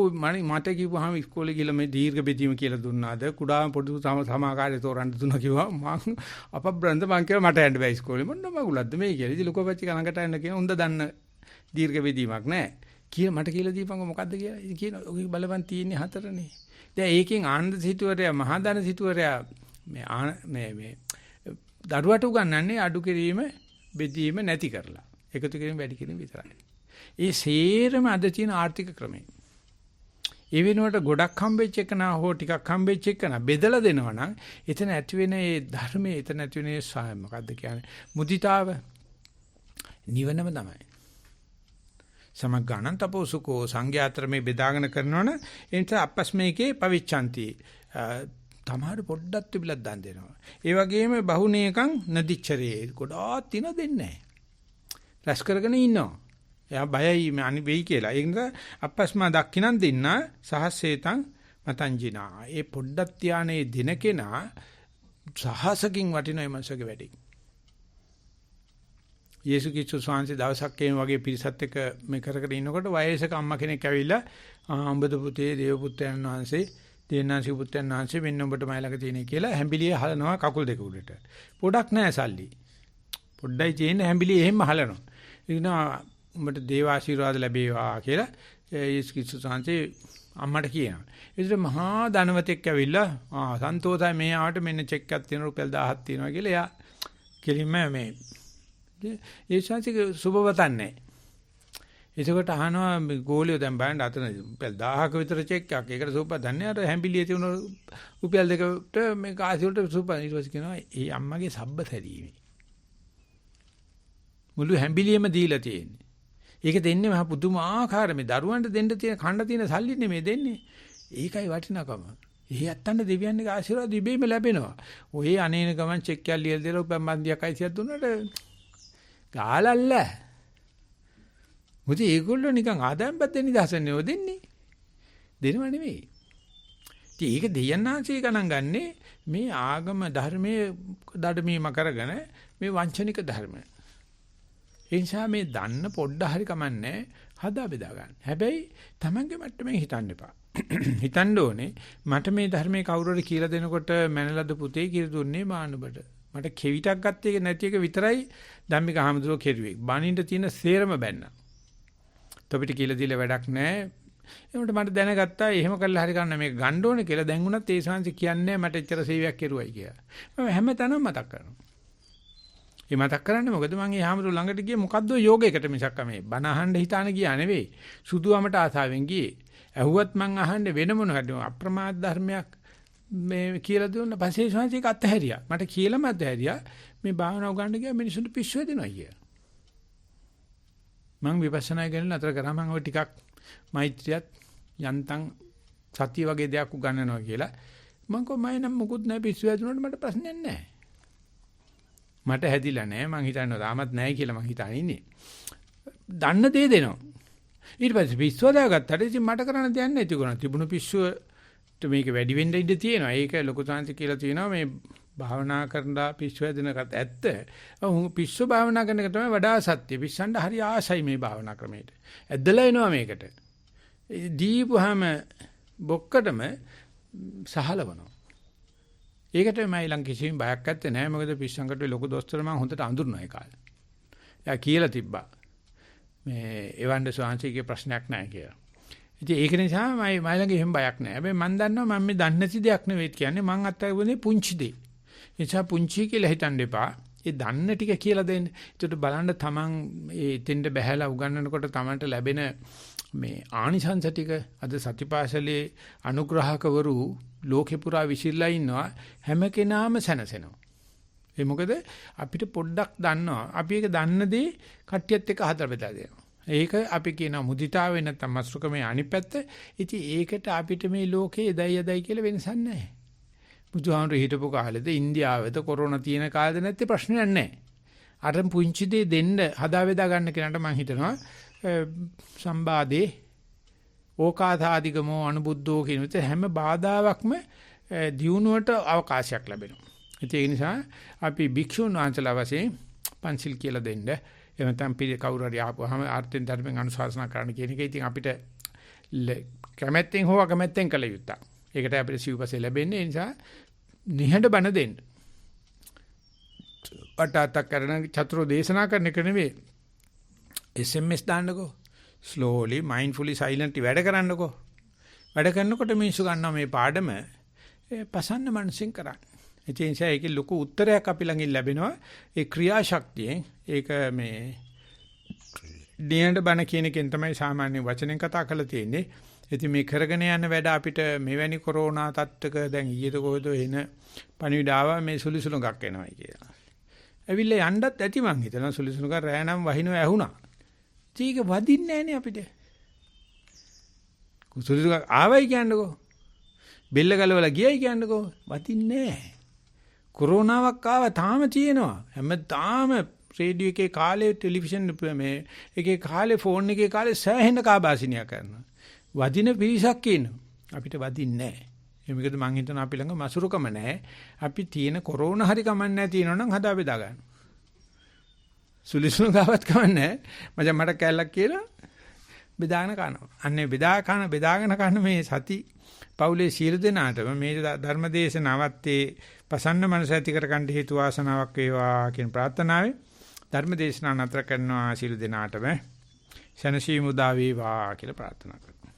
මට කිව්වහම ඉස්කෝලේ ගිහලා මේ දීර්ඝ බෙදීම කියලා දුන්නාද? කුඩා පොඩි සමාකාරය තෝරන්න දුන්නා කිව්වා. මං අපබ්‍රන්ද මං කියලා මට යන්න බෑ ඉස්කෝලේ. මොන මගුලක්ද මේ කියලා. ඉතින් ලොකෝ බච්චි කලකට යන්න කියන උන්ද දන්න දීර්ඝ බෙදීමක් නැහැ. කියලා මට කියලා දීපංග මොකද්ද කියලා. ඉතින් කියන ඔගේ බලපන් තියෙන්නේ හතරනේ. දැන් ඒකෙන් ආනන්ද සිටුවරයා මහදාන සිටුවරයා මේ දරුවට උගන්වන්නේ අඩු කිරීම බෙදීම නැති කරලා එකතු කිරීම වැඩි කිරීම විතරයි. ඒ සේරම අද තියෙන ආර්ථික ක්‍රමය. ඒ වෙනුවට ගොඩක් හම්බෙච්ච එක නා හෝ ටිකක් හම්බෙච්ච එක නා බෙදලා දෙනවා නම් එතන ඇති වෙන ඒ ධර්මයේ එතන ඇති වෙන මොකද්ද කියන්නේ මුදිතාව නිවනම තමයි. සමග්ගාණන් තපෝසුකෝ සංඝයාතර මේ බෙදාගෙන කරනවනේ ඒ නිසා අපස්මේකේ පවිච්ඡanti තමාරු පොඩ්ඩක් තිබිලක් දන් දෙනවා. ඒ වගේම බහුනේකං නදිච්චරේ ගොඩාක් තින දෙන්නේ නැහැ. රැස් කරගෙන ඉන්නවා. එයා බයයි අනි වෙයි කියලා. ඒ නිසා අපස්මා දක්ඛිනන් දෙන්න සහසේතං මතංජිනා. ඒ පොඩ්ඩක් ධානයේ දින කෙනා සහසකින් වටින එමසගේ වැඩි. යේසු ක්‍රිස්තුස් වහන්සේ දවසක් මේ වගේ පිරිසත් එක්ක මේ කරගෙන ඉනකොට වයසක අම්මා කෙනෙක් ඇවිල්ලා අඹද පුතේ දේව පුත්‍රයන් වහන්සේ දේනාසි පුත්‍රයන් වහන්සේ මෙන්න ඔබට මයි ළඟ තියෙන කියලා හැඹිලිය හලනවා කකුල් දෙක උඩට. පොඩක් නැහැ සල්ලි. පොඩ්ඩයි තියෙන හැඹිලිය එහෙම හලනවා. ඉතින් උඹට දේව ආශිර්වාද ලැබේවා කියලා යේසු ක්‍රිස්තුස් වහන්සේ අම්මට කියනවා. ඉතින් මහා ධනවතෙක් ඇවිල්ලා සන්තෝෂයි මේ ආවට මෙන්න චෙක් එකක් තියෙන රුපියල් 1000ක් තියෙනවා කියලා එයා කෙලින්ම මේ ඒ ශාන්තික සුබවතන් නැහැ. එතකොට අහනවා ගෝලියෝ දැන් බලන්න අතන රුපියල් 1000ක විතර චෙක් එකක්. ඒකට සුබවතන් නැහැ. අර හැඹිලියේ තියෙන රුපියල් දෙකට මේ කාසි වලට සුබවතන් ඊට පස්සේ කියනවා ඒ අම්මගේ සබ්බ සැරීමේ. මුළු හැඹිලියෙම දීලා තියෙන්නේ. ඒක දෙන්නේ මහ පුදුමාකාර මේ දරුවන්ට දෙන්න තියෙන කන්න තියෙන සල්ලි නෙමෙයි දෙන්නේ. ඒකයි වටිනාකම. එහි ඇත්තන්ට දෙවියන්ගේ ආශිර්වාද ඉබේම ලැබෙනවා. ඔය අනේන ගමන් චෙක් එකක් ලියලා දෙලා උපම් බන්දියක් 600ක් දුන්නට ගාලල්ල. මොකද ඒගොල්ලෝ නිකන් ආදායම්පත් දෙන්න ඉදහසන්නේ ඔය දෙන්නේ. දෙනව නෙමෙයි. ඉතින් ඒක දෙයන්නාංශේ ගණන් ගන්නේ මේ ආගම ධර්මයේ දඩමීම කරගෙන මේ වංචනික ධර්ම. ඒ නිසා මේ දන්න පොඩ්ඩ හරි කමන්නේ හදා බෙදා ගන්න. හැබැයි Tamange මට්ටමේ හිතන්න එපා. හිතන්න ඕනේ මට මේ ධර්මයේ කවුරු හරි කියලා දෙනකොට මැනලද පුතේ කියලා දුන්නේ මානුබට. මට කෙවිතක් ගත්තේ නැති එක විතරයි ධම්මික හාමුදුරුවෝ කෙරුවේ. බණින්න තියෙන සේරම බැන්නා. තොපිට කියලා දීලා වැඩක් නැහැ. ඒකට මට දැනගත්තා එහෙම කළා හරි ගන්න මේක ගන්න ඕනේ කියලා. දැන් උනත් ඒ ශාන්ති කියන්නේ මට එච්චර සේවයක් කෙරුවයි කියලා. මම හැමතැනම මතක් කරනවා. ඒ මතක් කරන්නේ මොකද මම ඒ හාමුදුරුවෝ ළඟට ගියේ මොකද්ද යෝගයකට මිසක් මේ බණ අහන්න හිතාන ගියා නෙවෙයි. සුදුවමට ආසාවෙන් ගියේ. ඇහුවත් මං අහන්නේ වෙන මොනවද අප්‍රමාද ධර්මයක් මේ කියලා දුන්න පස්සේ ශාන්තික අත්හැරියා. මට කියලාම අත්හැරියා මේ භාවනාව ගන්න ගියා මිනිසුන්ට පිස්සු වෙදිනවා කියලා. මං විපස්සනා ගැන නතර කරා මං ඔය ටිකක් මෛත්‍රියත් යන්තම් සතිය වගේ දෙයක් උගන්වනවා කියලා. මං කො මම නම් මොකුත් නැහැ පිස්සු වැදුනොත් මට ප්‍රශ්නයක් නැහැ. මට හැදිලා නැහැ මං හිතන්නේ තාමත් නැහැ කියලා මං හිතාන ඉන්නේ. දන්න දේ දෙනවා. ඊට පස්සේ පිස්සුව දාගත්තාට ඉතින් මට කරන්න දෙයක් නැහැ තිබුණා. තිබුණු පිස්සුවට මේක වැඩි වෙන්න ඉඩ තියෙනවා. ඒක ලොකු සංසි කියලා තියෙනවා මේ භාවනා කරලා පිස්සු හැදෙනකත් ඇත්ත. පිස්සු භාවනා කරන එක තමයි වඩා සත්‍ය. පිස්සන්ට හරි ආසයි මේ භාවනා ක්‍රමයට. ඇදලා එනවා මේකට. දීපුවාම බොක්කටම සහලවනවා. ඒකට මම ඊළඟ කිසිම බයක් නැත්තේ නෑ. මොකද පිස්සන්කට ලොකු දොස්තර මම හොඳට අඳුරනවා ඒ කාලේ. එයා කියලා තිබ්බා. මේ එවන්ද ස්වාංශිකේ ප්‍රශ්නයක් නෑ කියලා. ඉතින් ඒක නිසා මම ළඟ එහෙම බයක් නෑ. හැබැයි මම දන්නවා මම මේ දන්නේ නැති දෙයක් නෙවෙයි කියන්නේ මං අත්හැරුනේ පුංචි දෙයක්. ඒ නිසා පුංචි කියලා හිතන්න එපා. ඒ දන්න ටික කියලා දෙන්න. ඒකට බලන්න තමන් ඒ තෙන්ඩ බහැලා උගන්වනකොට තමන්ට ලැබෙන මේ ආනිසංස ටික අද සතිපාසලේ අනුග්‍රහකවරු ලෝකේ පුරා විසිරලා ඉන්නවා හැම කෙනාම සැනසෙනවා. ඒ මොකද අපිට පොඩ්ඩක් දන්නවා. අපි ඒක දන්න දේ කට්ටියත් එක්ක හතර බෙදලා දෙනවා. ඒක අපි කියන මුදිතාවේ නැත්නම් මස්රුකමේ අනිත් පැත්ත. ඉතින් ඒකට අපිට මේ ලෝකේ එදයි කියලා වෙනසක් නැහැ. බුදුහාමුදුරු හිටපු කාලෙද ඉන්දියාවේද කොරෝනා තියෙන කාලෙද නැත්තේ ප්‍රශ්නයක් නැහැ. අර පුංචි දේ දෙන්න හදා වේදා ගන්න කෙනාට මම හිතනවා සම්බාදේ ඕකාසාදිගමෝ අනුබුද්ධෝ කියන විදිහට හැම බාධාවක්ම දියුණුවට අවකාශයක් ලැබෙනවා. ඒ නිසා අපි භික්ෂුන් වහන්සේලා වශයෙන් පන්සිල් කියලා දෙන්න එහෙම නැත්නම් කවුරු හරි ආපුවාම ආර්ථික ධර්මයෙන් අනුශාසනා කරන්න කියන එක ඉතින් අපිට කැමැත්තෙන් හෝ අකමැත්තෙන් කළ යුත්තක්. ඒකට අපිට සිව්පස්සේ ලැබෙන්නේ. ඒ නිසා නිහඬ බණ දෙන්න. වටාතක් කරන චතුරෝ දේශනා කරන එක නෙවෙයි. SMS දාන්නකෝ. slowly mindfully silently වැඩ කරන්නකෝ. වැඩ කරනකොට මිනිස්සු ගන්නවා මේ පාඩම පසන්න මනසෙන් කරන්න. ඒ නිසා ඒකේ ලොකු උත්තරයක් අපි ළඟින් ලැබෙනවා. ඒ ක්‍රියාශක්තියෙන් ඒක මේ නිහඬ බණ කියන එකෙන් තමයි සාමාන්‍ය වචනෙන් කතා කරලා තියෙන්නේ. ඉතින් මේ කරගෙන යන වැඩ අපිට මෙවැනි කොරෝනා තත්ත්වක දැන් ඊට කොහෙද එන පණිවිඩ ආවා මේ සුලිසුලුඟක් එනවායි කියලා. ඇවිල්ලා යන්නත් ඇති මං හිතනවා සුලිසුලුඟ රෑ නම් වහිනව ඇහුණා. ඒක වදින්නේ නැහනේ අපිට. සුලිසුලුඟ ආවයි කියන්නකෝ. බෙල්ල ගලවලා ගියයි කියන්නකෝ. වදින්නේ නැහැ. කොරෝනාවක් ආවා තාම තියෙනවා. හැමදාම රේඩියෝ එකේ කාලේ ටෙලිවිෂන් මේ එකේ කාලේ ෆෝන් එකේ කාලේ සෑහෙන කාබාසිනියා කරනවා. වදින පිරිසක් ඉන්නවා. අපිට වදින්නේ නැහැ. මේකද මං හිතනවා අපි ළඟ මසුරුකම නැහැ. අපි තියෙන කොරෝනා හරි කමන්නේ නැහැ තියෙනවනම් හදා බෙදා ගන්න. සුලිසුණු ගාවත් කමන්නේ නැහැ. මට කැලලක් කියලා බෙදාගෙන කනවා. අන්නේ බෙදාගෙන කන මේ සති පවුලේ සියලු දෙනාටම මේ ධර්මදේශනාවත් ඒ පසන්න මනස ඇති කර ගන්න හේතු වාසනාවක් වේවා කියන ප්‍රාර්ථනාවෙන් ධර්මදේශනා නතර කරනවා සියලු දෙනාටම සනසීමු උදා වේවා කියලා ප්‍රාර්ථනා කරනවා.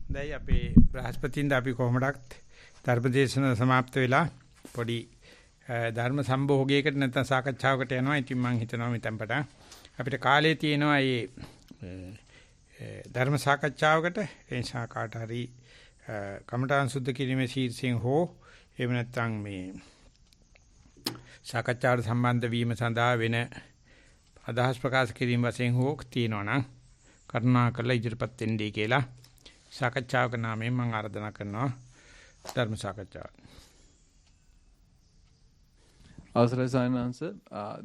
දැන් අපේ බ්‍රහස්පතින්ද අපි කොහොමඩක් ධර්මදේශන સમાપ્ત වෙලා පොඩි ධර්ම සම්භෝගයකට නැත්නම් සාකච්ඡාවකට යනවා. ඉතින් මම හිතනවා මෙතෙන්පට අපිට කාලේ තියෙනවා මේ ධර්ම සාකච්ඡාවකට. ඒ නිසා කාට හරි කමඨාන් සුද්ධ කිරීමේ ශීර්ෂයෙන් හෝ එහෙම නැත්නම් මේ සාකච්ඡාවට සම්බන්ධ වීම සඳහා වෙන අදහස් ප්‍රකාශ කිරීම වශයෙන් හෝ තියෙනවා නම් කරුණාකරලා ඉදිරිපත් වෙන්නයි කියලා සාකච්ඡාවක නාමයෙන් මම ආරාධනා කරනවා ධර්ම සාකච්ඡාව. අවසරයි සායනංශ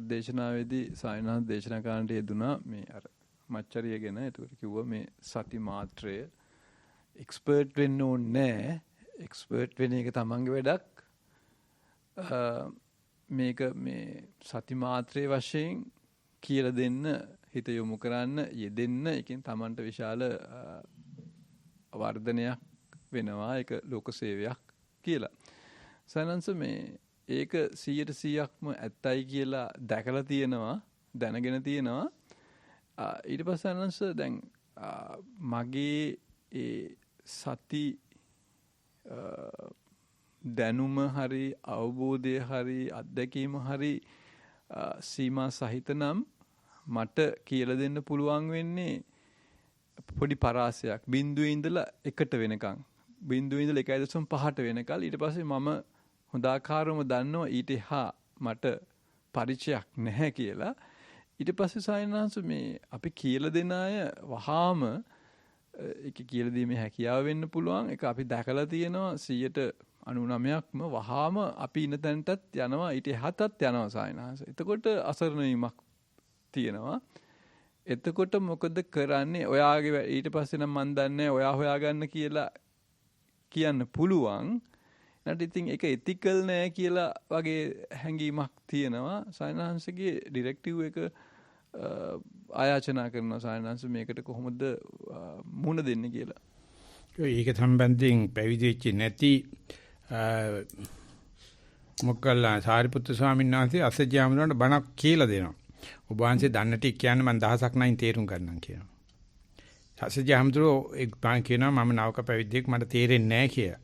දේශනාවේදී සායනංශ දේශනා කරන්නට යෙදුනා මේ අර මච්චරිය ගැන. ඒකට කිව්වා මේ සති මාත්‍රය එක්ස්පර්ට් වෙන්න ඕනේ නැහැ. එක්ස්පර්ට් වෙන එක තමන්ගේ වැඩක්. මේක මේ සති මාත්‍රයේ වශයෙන් කියලා දෙන්න හිත යොමු කරන්න යෙදෙන්න එකෙන් තමන්ට විශාල වර්ධනයක් වෙනවා. ඒක ලෝක සේවයක් කියලා. සනන්ස මේ ඒක 100%ක්ම ඇත්තයි කියලා දැකලා තියෙනවා, දැනගෙන තියෙනවා. ඊට පස්සේ සනන්ස දැන් මගේ ඒ සති දැනුම හරි අවබෝධය හරි අත්දැකීම හරි සීමා සහිත නම් මට කියලා දෙන්න පුළුවන් වෙන්නේ පොඩි පරාසයක් බිඳුවේ ඉඳලා 1ට වෙනකන් බිඳුවේ ඉඳලා 1.5ට වෙනකල් ඊට පස්සේ මම හොඳාකාරවම දන්නවා ඊට එහා මට පරිචයක් නැහැ කියලා. ඊට පස්සේ සායනංශ මේ අපි කියලා දෙන අය වහාම ඒක කියලා දීමේ හැකියාව වෙන්න පුළුවන්. ඒක අපි දැකලා තියෙනවා 99%ක්ම වහාම අපි ඉන්න තැනටත් යනවා ඊට එහාටත් යනවා සායනංශ. එතකොට අසරණ වීමක් තියෙනවා. එතකොට මොකද කරන්නේ? ඔයාගේ ඊට පස්සේ නම් මන් දන්නේ ඔයා හොයාගන්න කියලා කියන්න පුළුවන්. නැත්නම් ඉතින් ඒක එතිකල් නෑ කියලා වගේ හැඟීමක් තියෙනවා. සායනංශගේ ඩිරෙක්ටිව් එක ආයාචනා කරනවා සායනංශ මේකට කොහොමද මුහුණ දෙන්නේ කියලා. ඒක සම්බන්ධයෙන් පැවිදි වෙච්ච නැති මොකල්ලා සාරිපුත්තු ස්වාමීන් වහන්සේ අසජ්ජාමරණ බණක් කියලා දෙනවා. ඔබ වහන්සේ දන්න ටික කියන්නේ මම දහසක් නයින් තේරුම් ගන්නම් කියනවා. අසජ්ජාමරෝ එක් බණ කියනවා මම නවක පැවිද්දෙක් මට තේරෙන්නේ නැහැ කියලා.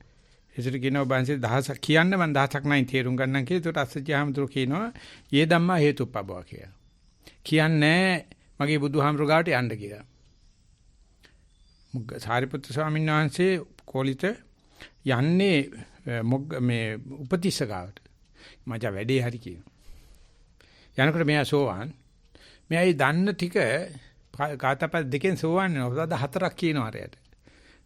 ඒසට කියනවා බංශේ දහසක් කියන්න මම දහසක් නැයි තේරුම් ගන්නම් කියලා. ඒකට අස්සජි හාමුදුරුවෝ කියනවා "යේ ධම්මා හේතුප්පබව" කියලා. කියන්නේ මගේ බුදුහාමුදුරුවෝ ගාවට යන්න කියලා. සාරිපුත්‍ර ස්වාමීන් වහන්සේ කෝලිත යන්නේ මේ උපතිස්ස ගාවට. මචං වැඩේ හරි කියනවා. යනකොට මෙයා සෝවාන්. මෙයායි දන්න ටික කාතපද දෙකෙන් සෝවාන් වෙනවා. හතරක් කියනවා අරයට.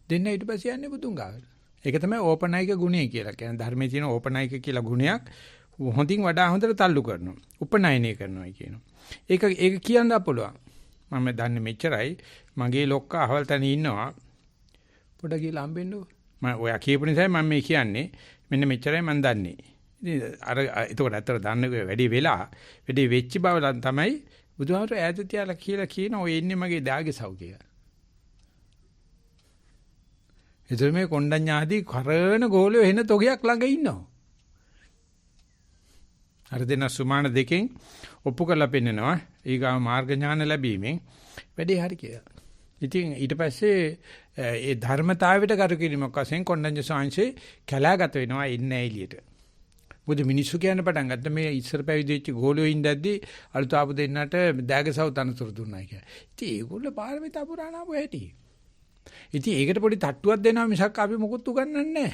දෙන්න ඊට පස්සේ යන්නේ බුදුන් ගාවට. ඒක තමයි ඕපනයික ගුණය කියලා කියන්නේ. ධර්මයේ තියෙන ඕපනයික කියලා ගුණයක් හොඳින් වඩා හොඳට තල්ලු කරනවා. උපනයනය කරනවා කියනවා. ඒක කියන්න පුළුවන්. මම දන්නේ මෙච්චරයි. මගේ ලොක්කා අහවල් තැන ඉන්නවා. පොඩ ගිහලා හම්බෙන්නකො. මම ඔයා කියපු නිසා මම මේ කියන්නේ. මෙන්න මෙච්චරයි මම දන්නේ. ඉතින් අර එතකොට ඇත්තට දන්නේ වැඩි වෙලා වැඩි වෙච්ච බව තමයි බුදුහාමර ඈත තියලා කියලා කියන ඔය ඉන්නේ මගේ දාගේ සව් කියලා. එතකොට මේ කොණ්ඩඤ්ඤාදී කරන ගෝලියෝ එන තොගයක් ළඟ ඉන්නවා. අර දෙන සුමාන දෙකෙන් ඔප්පු කරලා පෙන්නනවා. ඊගා මාර්ග ඥාන ලැබීමෙන් වැඩි හරි කියලා. ඉතින් ඊට පස්සේ ඒ ධර්මතාවයට කරු කිරීමක් වශයෙන් කොණ්ඩඤ්ඤ සාංශේ කැලාගත වෙනවා ඉන්නේ එළියට. මොකද මිනිස්සු කියන්න පටන් ගත්ත මේ ඉස්සර පැවිදි වෙච්ච ගෝලියෝ ඉඳද්දි අලුත ආපු දෙන්නට දාගසව තනතුරු දුන්නා කියලා. ඉතින් ඒගොල්ලෝ පාරමිතා පුරාණ ආපු හැටි. ඉතින් ඒකට පොඩි තට්ටුවක් දෙනවා මිසක් අපි මොකුත් උගන්වන්නේ නැහැ.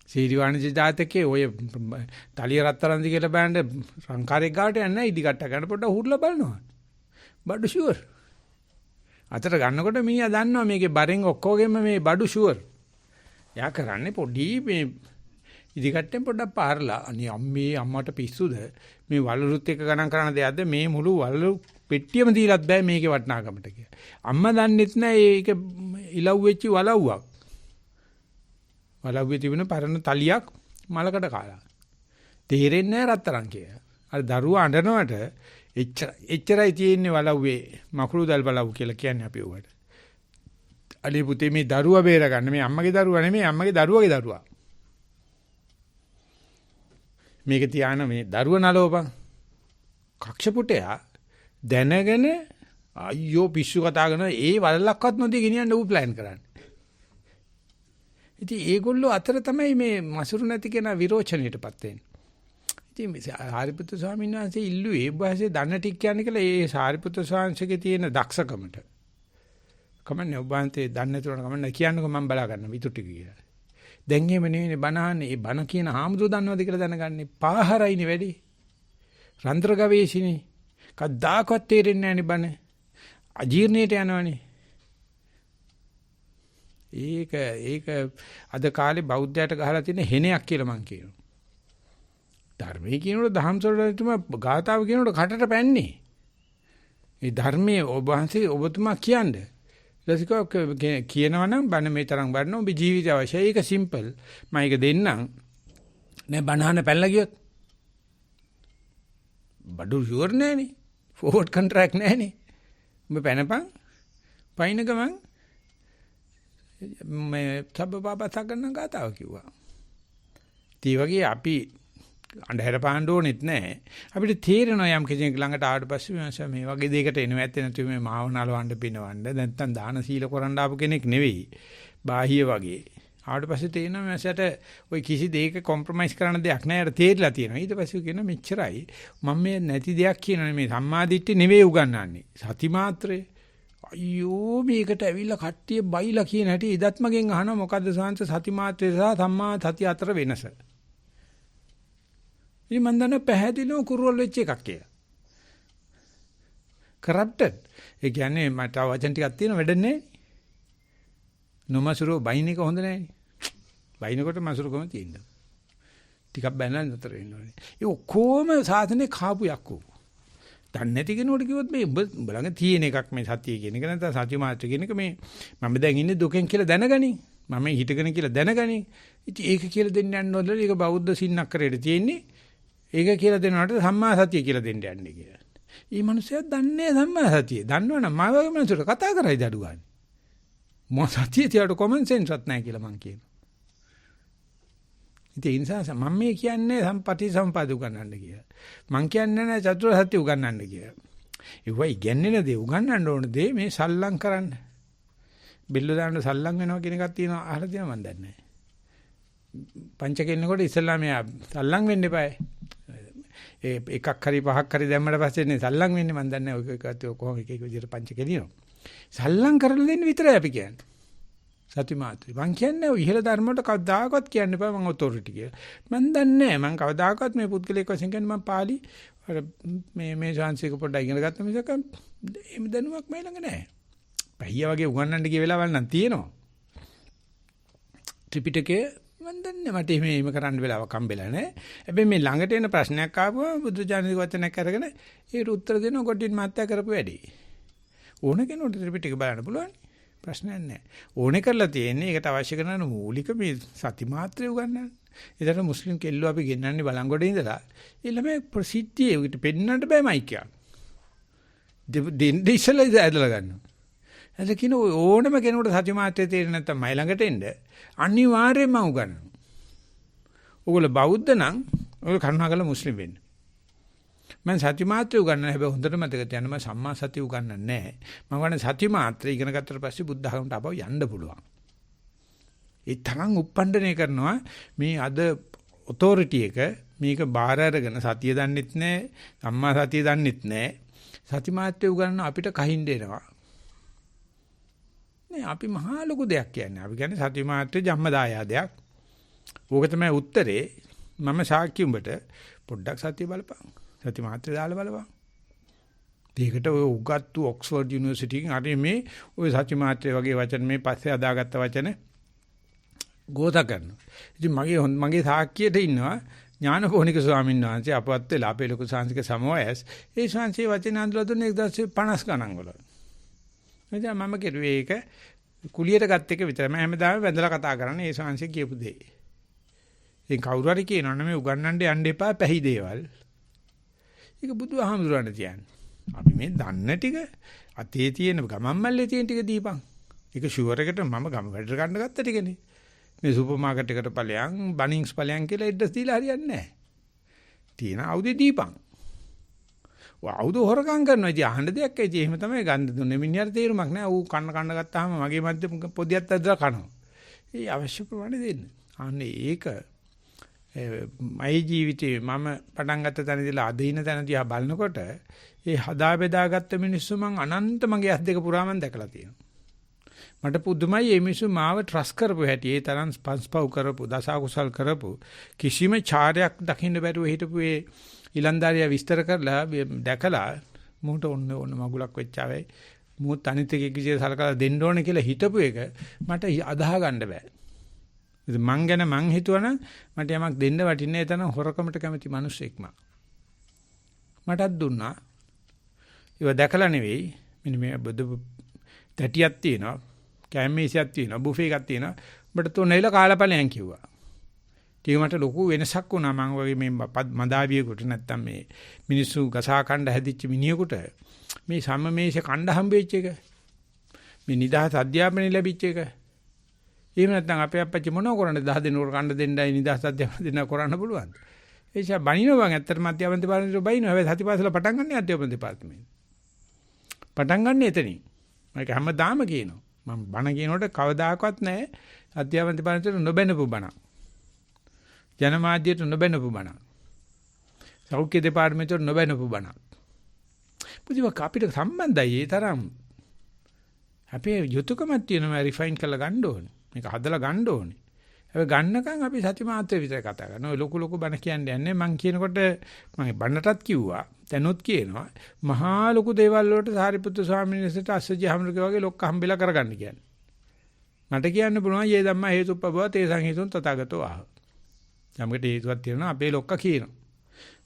සීරිවාණිජ ජාතකයේ ඔය තලිය රත්තරන්දි කියලා බෑන්ඩ සංකාරයක් ගාවට යන්නේ ඉදි කට්ට ගන්න පොඩ්ඩක් හුරලා බලනවා. බඩු ෂුවර්. අතට ගන්නකොට මීයා දන්නවා මේකේ බරෙන් ඔක්කොගෙම මේ බඩු ෂුවර්. යා කරන්නේ පොඩි මේ ඉදි කට්ටෙන් පොඩ්ඩක් පාරලා අනේ අම්මේ අම්මට පිස්සුද මේ වලලුත් එක ගණන් කරන දෙයක්ද මේ මුළු වලලු පෙට්ටියම දීලත් බෑ මේකේ වටිනාකමට කියලා. අම්මා දන්නෙත් නෑ ඒක ඉලව් වෙච්ච වලව්වක්. වලව්වේ තිබුණ පරණ තලියක් මලකට කාලා. තේරෙන්නේ නෑ රත්තරන් කියලා. අර දරුවා අඬනවට එච්චරයි තියෙන්නේ වලව්වේ මකුළු දල් බලව් කියලා කියන්නේ අපි උවට. අලි පුතේ මේ දරුවා බේරගන්න මේ අම්මගේ දරුවා නෙමෙයි අම්මගේ දරුවගේ දරුවා. මේක තියාන මේ දරුව නලෝපන් කක්ෂපුටයා දැනගෙන අයියෝ පිස්සු කතා කරන ඒ වලලක්වත් නොදී ගෙනියන්න ඌ ප්ලෑන් කරන්නේ. ඉතින් ඒගොල්ලෝ අතර තමයි මේ මසුරු නැති කෙනා විරෝචනයටපත් වෙන්නේ. ඉතින් සාරිපුත්‍ර ස්වාමීන් වහන්සේ ඉල්ලුවේ ඔබවහන්සේ දන්න ටික කියන්නේ කියලා ඒ සාරිපුත්‍ර ස්වාමීන්ගේ තියෙන දක්ෂකමට. කමන්නේ ඔබවහන්සේ දන්නේ නැතුනම කමන්නේ කියන්නකො මම බලා ගන්න විතු ටික කියලා. දැන් එහෙම නෙවෙයි බනහන්නේ. ඒ බන කියන හාමුදුරුවෝ දන්නවද කියලා දැනගන්නේ. පාහරයිනේ වැඩි. රන්ද්‍ර ගවේෂිනේ. කද්දාකවත් තේරෙන්නේ නැහනේ බන. අජීර්ණයට යනවනේ. ඒක අද කාලේ බෞද්ධයට ගහලා තියෙන හෙනයක් කියලා මං කියනවා. ධර්මයේ කියනකොට දහම්සොරතුම ගාතාව කියනකොට කටට පැන්නේ. ඒ ධර්මයේ ඔබ වහන්සේ ඔබතුමා කියන්නේ රසිකව කියනවා නම් බණ මේ තරම් වඩන ඔබ ජීවිතය අවශ්‍යයි. ඒක සිම්පල්. මම ඒක දෙන්නම්. නෑ බණහන පැනලා ගියොත් බඩු ෂුවර් නෑනේ. ෆෝවර්ඩ් කොන්ට්‍රැක්ට් නෑනේ. ඔබ පැනපන්. පයින් ගමන් මේ සබ්බපාපත ගන්න ගාතාව කිව්වා. ඒ වගේ අපි අන්ධහැර පාන්න ඕනෙත් නැහැ. අපිට තේරෙනවා යම් කෙනෙක් ළඟට ආවට පස්සේ මේ වගේ දෙයකට එනවා ඇත්තේ නැතු මේ මාවනලවන්න පිනවන්න නැත්තම් දාන සීල කරන්න ආපු කෙනෙක් නෙවෙයි. බාහිය වගේ. ආවට පස්සේ තේරෙනවා මැසට ওই කිසි දෙයක කොම්ප්‍රොමයිස් කරන්න දෙයක් නැහැ. ඒකට තේරිලා තියෙනවා. ඊට පස්සේ කියනවා මෙච්චරයි. මම මේ නැති දෙයක් කියනනේ මේ සම්මාදිට්ඨි නෙවෙයි උගන්වන්නේ. සති මාත්‍රේ. අයියෝ මේකට ඇවිල්ලා කට්ටිය බයිලා කියන හැටි ඉදත් මගෙන් අහනවා මොකද්ද සාංශ සති මාත්‍රේ සහ සම්මා සති අතර වෙනස? ඉතින් මන් දන්න පැහැදිලිව කුරුවල් වෙච්ච එකක් කියලා. කරප්ටඩ්. ඒ කියන්නේ මට වචන ටිකක් තියෙන වැඩ නැහැ. නොමසුරෝ බයින් එක හොඳ නැහැ. බයින්කොට මසුරුකම තියෙනවා. ටිකක් බැලලා නතර වෙන්න ඕනේ. ඒ ඔක්කොම සාසනේ කාපු යක්කෝ. දන්නේ නැති කෙනෙකුට කිව්වොත් මේ උඹ ළඟ තියෙන එකක් මේ සතිය කියන එක නැත්නම් සත්‍ය මාත්‍ර කියන එක මේ මම දැන් ඉන්නේ දුකෙන් කියලා දැනගනි. මම හිටගෙන කියලා දැනගනි. ඉතින් ඒක කියලා දෙන්න යන්න ඕනද? ඒක බෞද්ධ සින්නක්කරේට තියෙන්නේ. ඒක කියලා දෙනවට සම්මා සතිය කියලා දෙන්න යන්නේ කියලා. ඊ මිනිස්සුත් දන්නේ සම්මා සතිය. දන්නවනම් මා වගේ මිනිස්සුන්ට කතා කරයිද අඩු ගන්න. මොන සතිය තියාට කොමන් සෙන්ස් වත් නැහැ කියලා මං කියනවා. ඉතින් ඒ නිසා මම මේ කියන්නේ සම්පටි සම්පාද උගන්නන්න කියලා. මං කියන්නේ නැහැ චතුරාර්ය සත්‍ය උගන්නන්න කියලා. ඒවයි ඉගෙනන දේ උගන්නන්න ඕන දේ මේ සල්ලම් කරන්න. බෙල්ල දාන්න සල්ලම් වෙනවා කියන එකක් තියෙනවා අහලා තියෙනවා මන් දන්නේ නැහැ. පංච කෙනෙකුට ඉස්ලාමයේ සල්ලම් වෙන්න එපායි. ඒ එකක් හරි පහක් හරි දැම්මට පස්සේ නේ සල්ලම් වෙන්නේ. මම දන්නේ ඔය එකත් කොහොම එක එක විදිහට පංච කෙලිනවා. සල්ලම් කරලා දෙන්න විතරයි අපි කියන්නේ. සති මාත්‍රි. මං කියන්නේ ඔය ඉහළ ධර්ම වලට කවදාකවත් කියන්න එපා මං ඔතොරිටි කියලා. මං දන්නේ නැහැ. මං කවදාකවත් මේ පුද්ගලික වශයෙන් කියන්නේ මං පාලි මේ ශාන්සික පොඩ්ඩක් ඉගෙන ගත්ත මිසක එහෙම දැනුමක් මයි ළඟ නැහැ. පහිය වගේ උගන්නන්න ගිය වෙලාවල් නම් තියෙනවා. ත්‍රිපිටකේ මම දන්නේ මට එහෙම කරන්න වෙලාවක් හම්බෙලා නැහැ. හැබැයි මේ ළඟට එන ප්‍රශ්නයක් ආවම බුදුජානක වචනයක් අරගෙන ඒකට උත්තර දෙනවා කොටින් මාත්‍යා කරපු වැඩේ. ඕන කෙනෙකුට ත්‍රිපිටක බලන්න පුළුවන්. ප්‍රශ්නයක් නැහැ. ඕනේ කරලා තියෙන්නේ ඒකට අවශ්‍ය කරන මූලික මේ සති මාත්‍රය උගන්නන්න. ඒකට මුස්ලිම් කෙල්ලෝ අපි ගෙන්නන්නේ බලංගොඩේ ඉඳලා. ඒ ළමයි ප්‍රසිද්ධියේ උට පෙන්නන්න බෑ මයික්යා. දෙන්නේ ඉස්සලා ඇදලා ගන්නවා. එතන කියන ඕනම කෙනෙකුට සති මාත්‍රය තේරෙන්නේ නැත්තම් මයි ළඟට එන්න අනිවාර්යයෙන්ම උගන්වනවා. ඔයගොල්ලෝ බෞද්ධ නම් ඔය කරුණාකරලා මුස්ලිම් වෙන්න. මම සති මාත්‍රය උගන්වන්න හැබැයි හොඳට මතක තියාගන්න මම සම්මා සතිය උගන්වන්නේ නැහැ. මම වань සති මාත්‍රය ඉගෙන ගත්තට පස්සේ බුද්ධ ධර්මයට ආපහු යන්න පුළුවන්. ඒ තරම් උප්පණ්ඩනය කරනවා මේ අද ඔතොරිටි එක මේක බාර අරගෙන සතිය දන්නෙත් නැහැ, සම්මා සතිය දන්නෙත් නැහැ. සති මාත්‍රය උගන්වන්න අපිට කහින්න එනවා. නේ අපි මහා ලොකු දෙයක් කියන්නේ. අපි කියන්නේ සති මාත්‍රය ජම්මදායාදයක්. ඕක තමයි උත්තරේ. මම සාක්ෂි උඹට පොඩ්ඩක් සතිය බලපන්. සති මාත්‍රය දාලා බලපන්. ඒකට ඔය උගත්තු ඔක්ස්ෆර්ඩ් යුනිවර්සිටි එකෙන් හරි මේ ඔය සති මාත්‍රය වගේ වචන මේ පස්සේ අදාගත්ත වචන ගෝත කරනවා. ඉතින් මගේ සාක්කියට ඉන්නවා ඥානපෝනික ස්වාමීන් වහන්සේ අපවත් වෙලා අපේ ලොකු සංස්කෘතික සමවයස්. ඒ ශාන්සේ වචන අඳුලා දුන්නේ 1950 ගණන් වල. එතන මම කිව්වේ ඒක කුලියට ගත් එක විතරයි. මම හැමදාම වැඳලා කතා කරන්නේ ඒ ශාන්සේ කියපු දේ. ඉතින් කවුරු හරි කියනවා නම් මේ උගන්නන්න යන්න එපා පැහි දේවල්. ඒක බුදුහාමුදුරන්ට තියන්නේ. අපි මේ දන්න ටික අතේ තියෙන ගමන් මල්ලේ තියෙන ටික දීපන්. ඒක ෂුවර් එකට මම ගම වැඩට ගන්න ගත්ත ටිකනේ. මේ සුපර් මාකට් එකට ඵලයන් බනින්ස් ඵලයන් කියලා ඇඩ්‍රස් දීලා හරියන්නේ නැහැ. තියෙන අවුදේ දීපන්. ආවුද හොරකම් කරනවා. ඉතින් අහන්න දෙයක් ඇයි. එහෙම තමයි ගන්න දුන්නේ. මිනිහට තේරුමක් නැහැ. ඌ කන්න ගත්තාම මගේ මැද්ද පොදියත් ඇදලා කනවා. ඒ අවශ්‍ය ප්‍රමාණය දෙන්න. අනේ ඒක මගේ ජීවිතේ මම පටන් ගත්ත තැන ඉඳලා අද ඉන තැන දිහා බලනකොට ඒ හදා බෙදාගත්ත මිනිස්සු මං අනන්ත මගේ ඇස් දෙක පුරාම දැකලා තියෙනවා. මට පුදුමයි මේ මිනිස්සු මාව ට්‍රස්ට් කරපු හැටි. ඒ තරම් පස්පව් කරපු දසකුසල් කරපු කිසිම චාරයක් දකින්න බැරුව හිටපු ඒ ඊලන්දාරියා විස්තර කරලා දැකලා මූට ඔන්න මගුලක් වෙච්චාවයි මූත් අනිත් එකෙක් විදිහට සලකලා දෙන්න ඕනේ කියලා හිතපු එක මට අදාහ ගන්න බෑ. ඉතින් මං ගැන මං හිතුවනම් මට යමක් දෙන්න වටින්නේ එතන හොරකමට කැමති මිනිස්සෙක්ම. මටත් දුන්නා. ඒව දැකලා නෙවෙයි මෙන්න මේ බුදු තැටියක් තියෙනවා, කැමීසියක් තියෙනවා, බුෆේ එකක් තියෙනවා. ඔබට තුනෙල කාලපලයන් කිව්වා. ඒක මට ලොකු වෙනසක් වුණා. මම වගේ මේ මදාවියෙකුට නැත්තම් මේ මිනිස්සු ගසා කණ්ඩ හැදිච්ච මිනිහෙකුට මේ සම්මේෂ කණ්ඩ හම්බෙච්ච එක, මේ නිදහස් අධ්‍යාපනය ලැබිච්ච එක. එහෙම නැත්නම් අපේ අපච්චි මොනව කරන්නේ 10 දෙනෙකුට කණ්ඩ දෙන්නයි නිදහස් අධ්‍යාපනය දෙන්න කරන්න පුළුවන්. ඒ නිසා බණිනවා මං ඇත්තටම අධ්‍යාපන දෙපාර්තමේන්තුවට බයිනවා. හැබැයි සතිපාසල පටන් ගන්න අධ්‍යාපන දෙපාර්තමේන්තුව. පටන් ගන්න එතනින්. මම හැමදාම කියනවා. මම බණ කියනකොට කවදාකවත් නැහැ අධ්‍යාපන දෙපාර්තමේන්තුවට නොබැනපු බණ. ජනමාධ්‍යයට නොබැනපු බණ. සෞඛ්‍ය දෙපාර්තමේන්තුවට නොබැනපු බණ. පුදුමක අපිට සම්බන්ධයි ඒ තරම්. අපේ යුතුයකමක් තියෙනවා රිෆයින් කරලා ගන්න ඕනේ. මේක හදලා ගන්න ඕනේ. හැබැයි ගන්නකම් අපි සති මාත්‍රේ විතර කතා කරනවා. ලොකු බණ කියන්නේ නැහැ. මම කියනකොට මම බණටත් කිව්වා. දැනුත් කියනවා. මහා ලොකු දේවල් වලට සාරිපුත්තු ස්වාමීන් වහන්සේට අස්සජි හැමෝගේ වගේ ලොක්ක හම්බෙලා කරගන්න කියන්නේ. මට කියන්න පුළුවන් යේ ධම්මා හේතුප්පබව තේසං හේතුන් තථාගතෝ ආහ. යම්කට හේතුවක් තියෙනවා අපේ ලොක්ක කියනවා.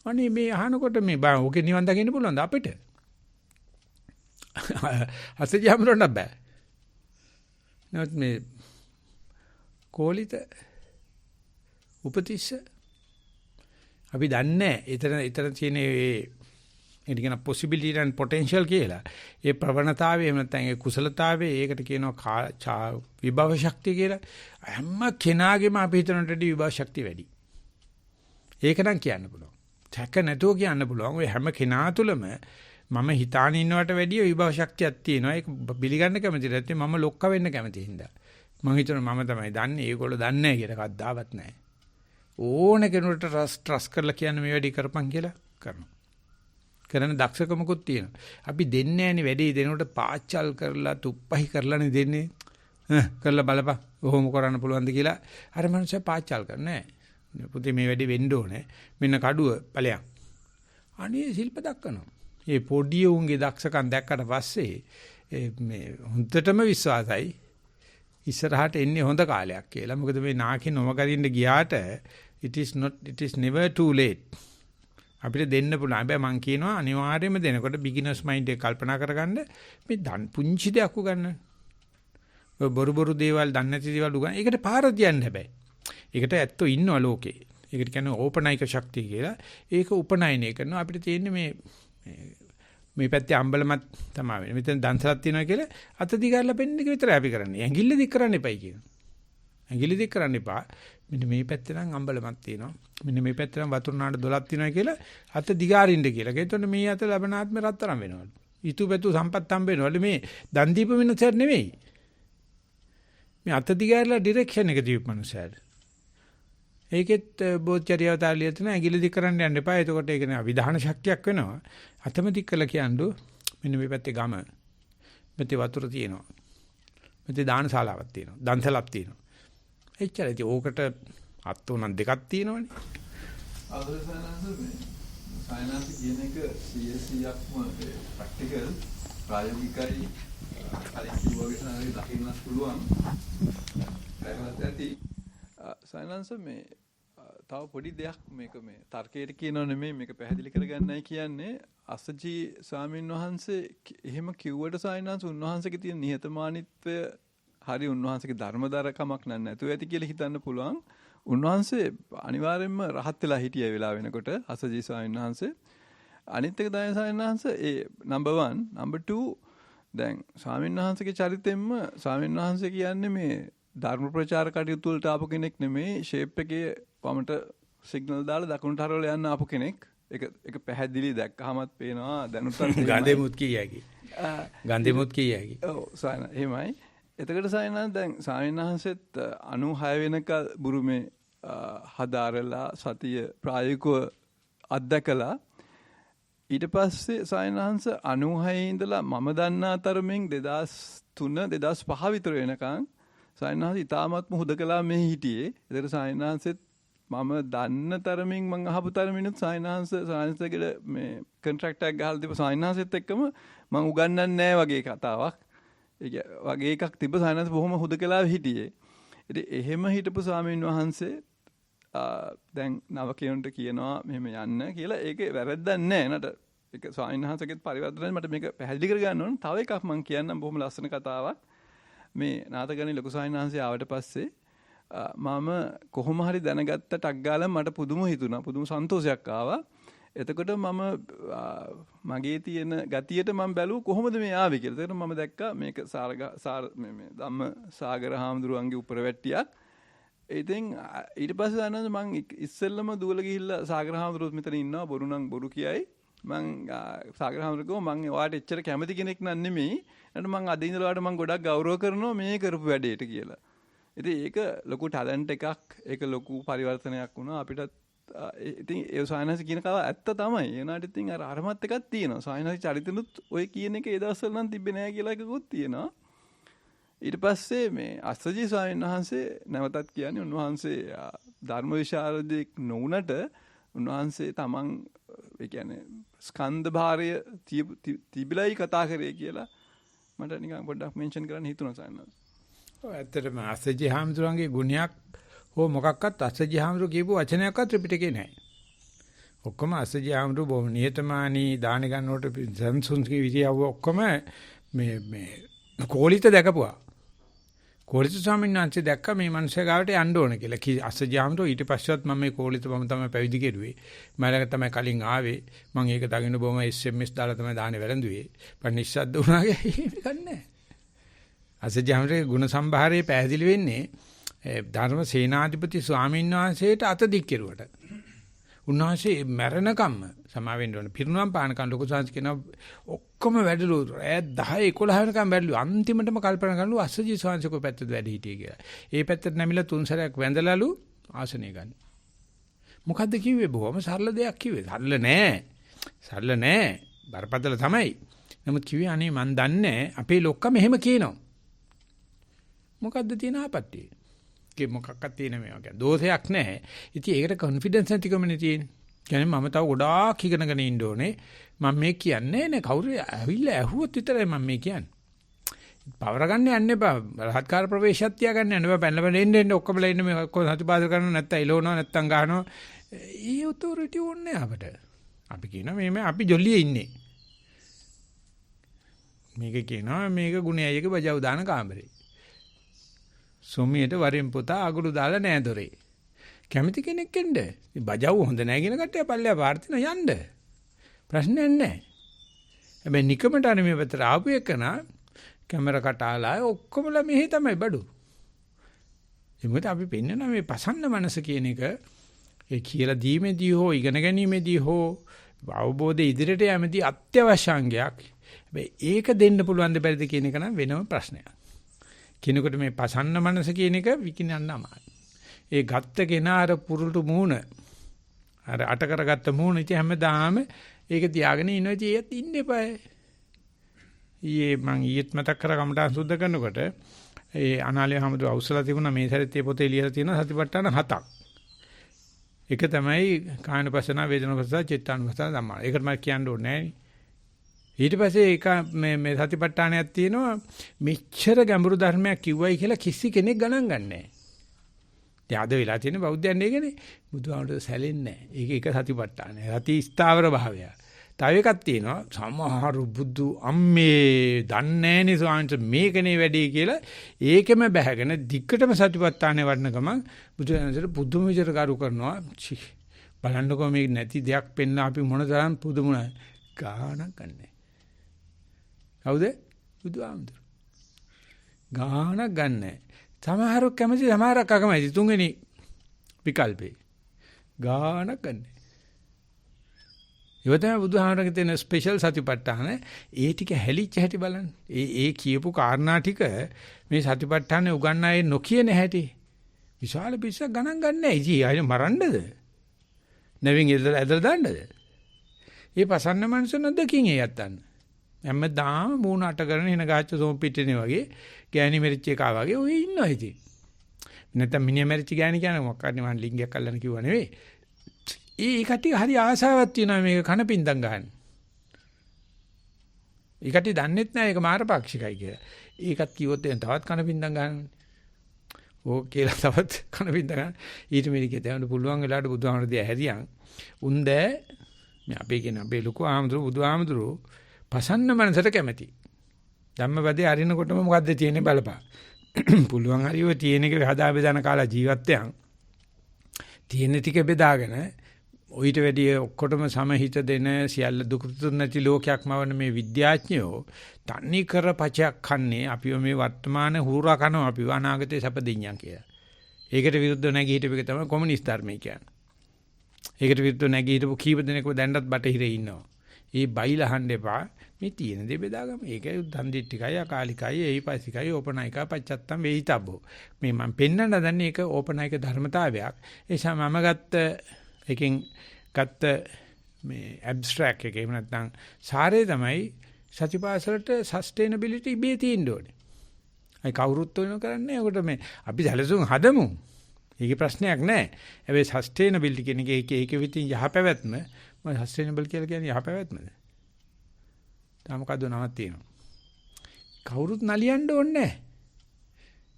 අනේ මේ අහනකොට මේ බා ඔකේ නිවන් දකින්න පුළුවන්ද අපිට? අස්සජි හැමෝට බෑ. නමුත් මේ කෝලිත උපතිස්ස අපි දන්නේ ඊතර තියෙන ඒ කියන possibility and potential කියලා. ඒ ප්‍රවණතාවය එහෙම නැත්නම් ඒ කුසලතාවය ඒකට කියනවා විභව ශක්තිය කියලා. හැම කෙනාගේම අපි හිතනටදී විභව ශක්තිය වැඩි. ඒක නම් කියන්න පුළුවන්. තැක නැතුව කියන්න පුළුවන්. ඔය හැම කෙනා තුළම මම හිතාන ඉන්නවට වැඩිය විභව ශක්තියක් තියෙනවා. ඒක පිළිගන්න කැමති නැත්නම් මම ලොක්ක වෙන්න කැමති හින්දා. මම හිතනවා මම තමයි දන්නේ ඒගොල්ලෝ දන්නේ නැහැ කියලා කද්දාවත් නැහැ. ඕන කෙනෙකුට ට්‍රස්ට් කරලා කියන්නේ මේ වැඩි කරපන් කියලා කරනවා. කරන දක්ෂකමකුත් තියෙනවා. අපි දෙන්නේ නැහැනේ වැඩි දෙනකොට පාච්චල් කරලා තුප්පහි කරලානේ දෙන්නේ. කරලා බලපන්. කොහොම කරන්න පුළුවන්ද කියලා අර මනුස්සයා පාච්චල් කරන්නේ නැහැ. පුතේ මේ වැඩි වෙන්න ඕනේ. මෙන්න කඩුව ඵලයන්. අනේ ශිල්ප දක්වනවා. මේ පොඩි උන්ගේ දක්ෂකම් දැක්කට පස්සේ මේ හොඳටම විශ්වාසයි. ඉස්සරහට එන්නේ හොඳ කාලයක් කියලා. මොකද මේ නාකි නොමගරින්න ගියාට it is never too late. අපිට දෙන්න පුළුවන්. හැබැයි මම කියනවා අනිවාර්යයෙන්ම දෙනකොට beginners mind එක කල්පනා කරගන්න මේ පුංචි දෙයක් උගන්න. බොරු දේවල් දන්නේ නැති දේවල් උගන්න. ඒකට පාර තියන්න හැබැයි. ඒකට ඇත්තෝ ඉන්නවා ලෝකේ. ඒකට කියන්නේ ඕපනයික ශක්තිය කියලා. ඒක උපනයනය කරනවා. අපිට තියෙන්නේ මේ පැත්තේ අම්බලමත් තමයි වෙන්නේ. මෙතන දන්සලක් තියෙනවා කියලා අත දිගාරලා පෙන්න එක විතරයි අපි කරන්නේ. ඇඟිල්ල දික් කරන්න එපයි කියනවා. ඇඟිලි දික් කරන්න එපා. මෙන්න මේ පැත්තේ නම් අම්බලමක් තියෙනවා. මෙන්න මේ පැත්තේ නම් වතුර නාඩ 12ක් තියෙනවා කියලා අත දිගාරින්න කියලා. ඒතකොට මේ අත ලබනාත්ම රත්තරන් වෙනවලු. ඊතුපෙතු සම්පත් හම්බ වෙනවලු. මේ දන් දීප වෙනසක් නෙවෙයි. මේ අත දිගාරලා ඩිරෙක්ෂන් එක දීපු මනුස්සයද. ඒකෙත් බෝධචර්යාව තාලිය තියෙන ඇඟිලි දික් කරන්න යන්න එපා. එතකොට ඒක නේ විධාන ශක්තියක් වෙනවා. අතම දික් කළා කියන්නේ මෙන්න මේ පැත්තේ ගම. මෙතේ වතුර තියෙනවා. මෙතේ දාන ශාලාවක් තියෙනවා. දන්සලක් තියෙනවා. එච්චරයි. ඉතින් ඕකට අත් උනන් දෙකක් තියෙනවනේ. සායනාන්ත කියන එක 100%ක්ම ප්‍රැක්ටිකල් ප්‍රායෝගිකයි කලින් කිව්වාගේ තමයි දකින්නත් පුළුවන්. ඒකත් ඇති. සායනාන්ත මේ තව පොඩි දෙයක් මේක මේ තර්කයට කියනව නෙමෙයි මේක පැහැදිලි කරගන්නයි කියන්නේ අසජී ස්වාමීන් වහන්සේ එහෙම කිව්වට සායනාන්ත උන්වහන්සේගේ තියෙන නිහතමානීත්වය හරි උන්වහන්සේගේ ධර්මදරකමක් නැතුව ඇති කියලා හිතන්න පුළුවන්. උන්වහන්සේ අනිවාර්යයෙන්ම රහත් වෙලා හිටිය වෙලාව වෙනකොට අසජී ස්වාමීන් වහන්සේ අනිත් එක තමයි ස්වාමීන් වහන්සේ ඒ number 1 number 2 දැන් ස්වාමීන් වහන්සේගේ චරිතෙන්ම ස්වාමීන් වහන්සේ කියන්නේ මේ ධර්ම ප්‍රචාර කටයුතු වලට ආපු කෙනෙක් නෙමෙයි ෂේප් එකේ වමට සිග්නල් දාලා දකුණට හරවලා යන්න ආපු කෙනෙක්. ඒක පැහැදිලි දැක්කහමත් පේනවා දැනුත් ගන්දෙමුත් කියයි. ගන්දෙමුත් කියයි. ඔව් සායන එහෙමයි. එතකොට සායනන් දැන් ස්වාමීන් වහන්සේත් 96 වෙනකල් බුරුමේ හදාරලා සතිය ප්‍රායෝගිකව අත්දකලා ඊට පස්සේ ස්වාමීන් වහන්සේ 96 ඉඳලා මම දන්නා තරමින් 2003 2005 විතර වෙනකන් ස්වාමීන් වහන්සේ ඉතාමත්ම හුදකලා මෙහි හිටියේ. ඒතර ස්වාමීන් වහන්සේත් මම දන්න තරමින් මම අහපු තරමිනුත් ස්වාමීන් වහන්සේගේ මේ කොන්ට්‍රැක්ට් එකක් ගහලා තිබ්බ ස්වාමීන් වහන්සේත් එක්කම මම උගන්වන්නේ නැහැ වගේ කතාවක්. ඒක වගේ එකක් තිබ්බ සායනත් බොහොම හුදකලා හිටියේ. ඉතින් එහෙම හිටපු ස්වාමීන් වහන්සේ දැන් නවකයන්ට කියනවා මෙහෙම යන්න කියලා. ඒකේ වැරද්දක් නැහැ නේද? ඒක ස්වාමීන් වහන්සේගෙත් පරිවර්තනයි මට මේක පැහැදිලි කරගන්න ඕන. තව එකක් මම කියන්නම් බොහොම ලස්සන කතාවක්. මේ නාතගණි ලොකු ස්වාමීන් වහන්සේ ආවට පස්සේ මම කොහොම හරි දැනගත්ත ටක් ගාලා මට පුදුම හිතුණා. පුදුම සන්තෝෂයක් ආවා. එතකොට මම මගේ තියෙන ගතියට මම බැලුවා කොහොමද මේ ආවේ කියලා. ඒකට මම දැක්කා මේක මේ ධම්ම සාගර හාමුදුරුවන්ගේ උපරවැට්ටියක්. ඉතින් ඊට පස්සේ ආනන්ද මම ඉස්සෙල්ලම දුවලා ගිහිල්ලා සාගර හාමුදුරුවොත් මෙතන ඉන්නවා බොරු නම් බොරු කියයි. මම සාගර හාමුදුරුවෝ මම ඔයාට එච්චර කැමති කෙනෙක් නන් නෙමෙයි. නැත්නම් මම අද ඉඳලා ඔයාට මම ගොඩක් ගෞරව කරනවා මේ කරපු වැඩේට කියලා. ඉතින් ඒක ලොකු ටැලන්ට් එකක්. ඒක ලොකු පරිවර්තනයක් වුණා අපිටත්. ඉතින් ඒ සායනස් කියන කතාව ඇත්ත තමයි. ඒනාට ඉතින් අර අරමත් එකක් තියෙනවා. සායනස් චරිතනුත් ඔය කියන එක ඒ දවස්වල නම් තිබ්බේ නෑ කියලා එකකුත් තියෙනවා. ඊට පස්සේ මේ අස්සජී ස්වාමීන් වහන්සේ නැවතත් කියන්නේ උන්වහන්සේ ධර්ම විශාරදෙක් නොවුනට උන්වහන්සේ තමන් ඒ කියන්නේ ස්කන්ධ භාරය තිබිලයි කතා කරේ කියලා මට නිකන් පොඩ්ඩක් මෙන්ෂන් කරන්න හිතුණා සායනස්. ඔව් ඇත්තටම අස්සජී හාමුදුරන්ගේ ගුණයක් හෝ මොකක්වත් අස්සජී හාමුදුරුවෝ කියපු වචනයක්වත් ත්‍රිපිටකේ නැහැ. ඔක්කොම අස්සජී හාමුදුරුවෝ බොහොම නිහතමානී දාන ගන්නකොට සංසුන්ගේ විදියව ඔක්කොම මේ කෝලිත දැකපුවා. කෝලිත ස්වාමීන් වහන්සේ දැක්ක මේ මනුස්සයා ගාවට යන්න ඕන කියලා. අස්සජී හාමුදුරුවෝ ඊට පස්සෙත් මම මේ කෝලිත මම තමයි පැවිදි කෙරුවේ. මම ළඟ තමයි කලින් ආවේ. මම ඒක දකින්න බොහොම SMS දාලා තමයි දානේ වැළඳුවේ. पण නිස්සද්ද වුණාගේ ඒක නැහැ. අස්සජී හාමුදුරුවෝගේ ගුණ සම්භාරයේ පැහැදිලි වෙන්නේ ධර්ම සේනාධිපති ස්වාමීන් වහන්සේට අත දික් කෙරුවට. උන්වහන්සේ මැරෙනකම්ම සමා වෙන්න ඕනේ. පිරුණම් පානකම් ලොකු සංස් කියන ඔක්කොම වැඩලු 10 11 වෙනකම් වැඩලු. අන්තිමටම කල්පනා කරනලු අස්සජී සංස්කෘතික පැත්තට වැඩ හිටියේ කියලා. ඒ පැත්තට නැමිලා 3 සැරයක් වැඳලාලු ආසනය ගන්න. මොකද්ද කිව්වේ? බොහොම සරල දෙයක් කිව්වේ. සරල නෑ. බරපතල තමයි. නමුත් කිව්වේ අනේ මන් දන්නේ අපේ ලොක්කා මෙහෙම කියනවා. මොකද්ද තියෙන ආපත්‍තිය? ඒක මොකක්වත් තියෙන මේවා කියන්නේ. දෝෂයක් නැහැ. ඉතින් ඒකට කොන්ෆිඩන්ස් නැතිකමනේ තියෙන්නේ. කියන්නේ මම තව ගොඩාක් ඉගෙනගෙන ඉන්න ඕනේ. මම මේ කියන්නේ නේ කවුරු ඇවිල්ලා ඇහුවොත් විතරයි මම මේ කියන්නේ. පවර ගන්න යන්න එපා. රහත්කාර ප්‍රවේශයක් තියාගන්න යන්න එපා. පැනලා එන්න ඔක්කොම ඉන්න මේ ඔක්කොම සතිපාසල කරනවා නැත්තම් එලවනවා නැත්තම් ගහනවා. ඒ ඔතොරිටි ඕනේ අපට. අපි කියනවා මේ අපි ජොලියේ ඉන්නේ. මේක කියනවා මේක ගුණයයක බජව දාන කාමරේ. සොමියට වරෙන් පුතා අගුළු දාලා නෑ දොරේ. කැමති කෙනෙක් එන්න. බජව හොඳ නෑ කියන කට්ටිය පල්ලෙහා පාර්තින යන්න. ප්‍රශ්නයක් නෑ. හැබැයි නිකමට අර මේ පැත්තට ආපු එකන කැමරා කටාලා ඔක්කොමලා මෙහි තමයි බඩු. ඒ මොකද අපි පෙන්නන මේ පසන්න මනස කියන එක ඒ කියලා දීමේදී හෝ ඉගෙන ගැනීමේදී හෝ අවබෝධය ඉදිරියට යෑමේදී අත්‍යවශ්‍ය අංගයක්. හැබැයි ඒක දෙන්න පුළුවන් ද බැරිද කියන එක නම් වෙනම ප්‍රශ්නයක්. කිනකොට මේ පසන්න මනස කියන එක විකිනන්න අමාරුයි. ඒ ගත්ත කෙනා අර පුරුදු මූණ අර අට කරගත්ත මූණ ඉතින් හැමදාම ඒක තියාගෙන ඉනවා. ඉතින් ඒත් ඉන්න එපා. ඊයේත් මතක් කර කමටහන් සුද්ධ කරනකොට ඒ අනාලේ හැමදෙර අවසලා තිබුණා මේ සැරේ පොතේ ලියලා තියෙනවා සතිපට්ඨාන 7ක්. එක තමයි කායනුපස්සන, වේදනානුපස්සන, චිත්තානුපස්සන ධම්මා. ඒකට මම කියන්න ඕනේ නැහැ. ඊට පස්සේ ඒක මේ සතිපට්ඨානයක් තියෙනවා මෙච්චර ගැඹුරු ධර්මයක් කිව්වයි කියලා කිසි කෙනෙක් ගණන් ගන්නෑ. දැන් අද වෙලා තියෙන බෞද්ධයන් ඒකනේ බුදුහාමුදුරුවෝ සැලෙන්නේ නැහැ. ඒක සතිපට්ඨානය. සති ස්ථාවර භාවය. තව එකක් තියෙනවා සමහරු බුදු අම්මේ දන්නේ නැනේ ස්වාමීන් මේකනේ වැඩි කියලා ඒකෙම බැහැගෙන දික්කටම සතිපට්ඨානේ වඩන ගමන් බුදුහාමුදුරුවෝ පුදුම විදිහට කරු කරනවා. බලන්නකෝ මේ නැති දෙයක් පෙන්න අපි මොන තරම් පුදුමුණා ගානක් ගන්නෑ. කවුද? බුදුහාමුදුරුවෝ. ගානක් ගන්නෑ. සමහරක් කැමති සමහරක් අකමැති තුන්වෙනි විකල්පේ. ගානක් ගන්නෑ. ඒ තමයි බුදුහාමරගේ තියෙන ස්පෙෂල් සතිපට්ඨාන. ඒ ටික හැලිච්ච හැටි බලන්න. ඒ කියපු කාරණා ටික මේ සතිපට්ඨානේ උගන්නායේ නොකියන හැටි. විශාල පිස්සක් ගණන් ගන්නෑ. ඉතින් අය මරන්නද? නැවින් ඇදලා දාන්නද? ඒ පසන්න මනුස්සන දෙකින් ඒ යත්තන්න. හැමදාම මූණ අට කරන එන ගාච්ච සෝම් පිටිනේ වගේ ගෑණි මෙරිච් එකා වගේ ඔය ඉන්නවා ඉතින්. නැත්තම් මිනිහා මෙරිච් ගෑණි කියන මොකක්ද මම ලිංගයක් අල්ලන්න කිව්වා නෙවෙයි. ඒ කට්ටිය හරි ආසාවක් තියෙනවා මේක කනපින්දම් ගන්න. ඒ කට්ටිය දන්නෙත් නෑ ඒක මාරපාක්ෂිකයි කියලා. ඒකත් කිව්වොත් එහෙනම් තවත් කනපින්දම් ගන්නනේ. ඕක කියලා තවත් කනපින්දම් ගන්න. ඊට මෙරිකේ තවන්න පුළුවන් වෙලාවට බුදුහාමරදී හැරියන්. උන්ද මේ අපේ කියන අපේ ලොකු ආමතුරු බුදුහාමතුරු පසන්න මනසට කැමති. ධම්මපදේ අරිනකොටම මොකද්ද තියෙන්නේ බලපන්. පුළුවන් හරියෝ තියෙන එක හදා බෙදාන කාලා ජීවිතයන් තියෙන ටික බෙදාගෙන ඔయిత වැඩි ඔක්කොටම සමහිත දෙන සියල්ල දුකතුන් නැති ලෝකයක්ම වන මේ විද්‍යාඥයෝ තනි කර පචයක් කන්නේ අපිව මේ වර්තමාන හුරා කනවා අපිව අනාගතේ සැප දෙඤ්ඤම් කියලා. ඒකට විරුද්ධව නැගී හිටපු එක තමයි කොමියුනිස්ට් ධර්මය කියන්නේ. ඒකට විරුද්ධව නැගී හිටපු කීප දෙනෙක්ව දැන්නත් බටහිරේ ඉන්නවා. ඒ බයිල අහන්න එපා. මේ තියෙන දේ බෙදාගම. ඒකයි දන්දිට්ටිකයි අකාලිකයි ඒයිපසිකයි ඕපනායික පච්චත්තම් වේිතබ්බෝ. මේ මම පෙන්වන්න දන්නේ ඒක ඕපනායික ධර්මතාවයක්. ඒ නිසා මම ගත්ත මේ ඇබ්ස්ට්‍රැක්ට් එක එහෙම නැත්නම් සාරේ තමයි සතිපාසලට සස්ටේනබිලිටි ඉබේ තියෙන්න ඕනේ. අයි කවුරුත් වෙන කරන්නේ. ඒකට මේ අපි සැලසුම් හදමු. ඒකේ ප්‍රශ්නයක් නැහැ. හැබැයි සස්ටේනබිලිටි කියන එක ඒක විදිහින් යහපැවැත්ම මම සස්ටේනබල් කියලා කියන්නේ යහපැවැත්මද? තා මොකද්ද නමක් තියෙනවා. කවුරුත් නලියන්න ඕනේ නැහැ.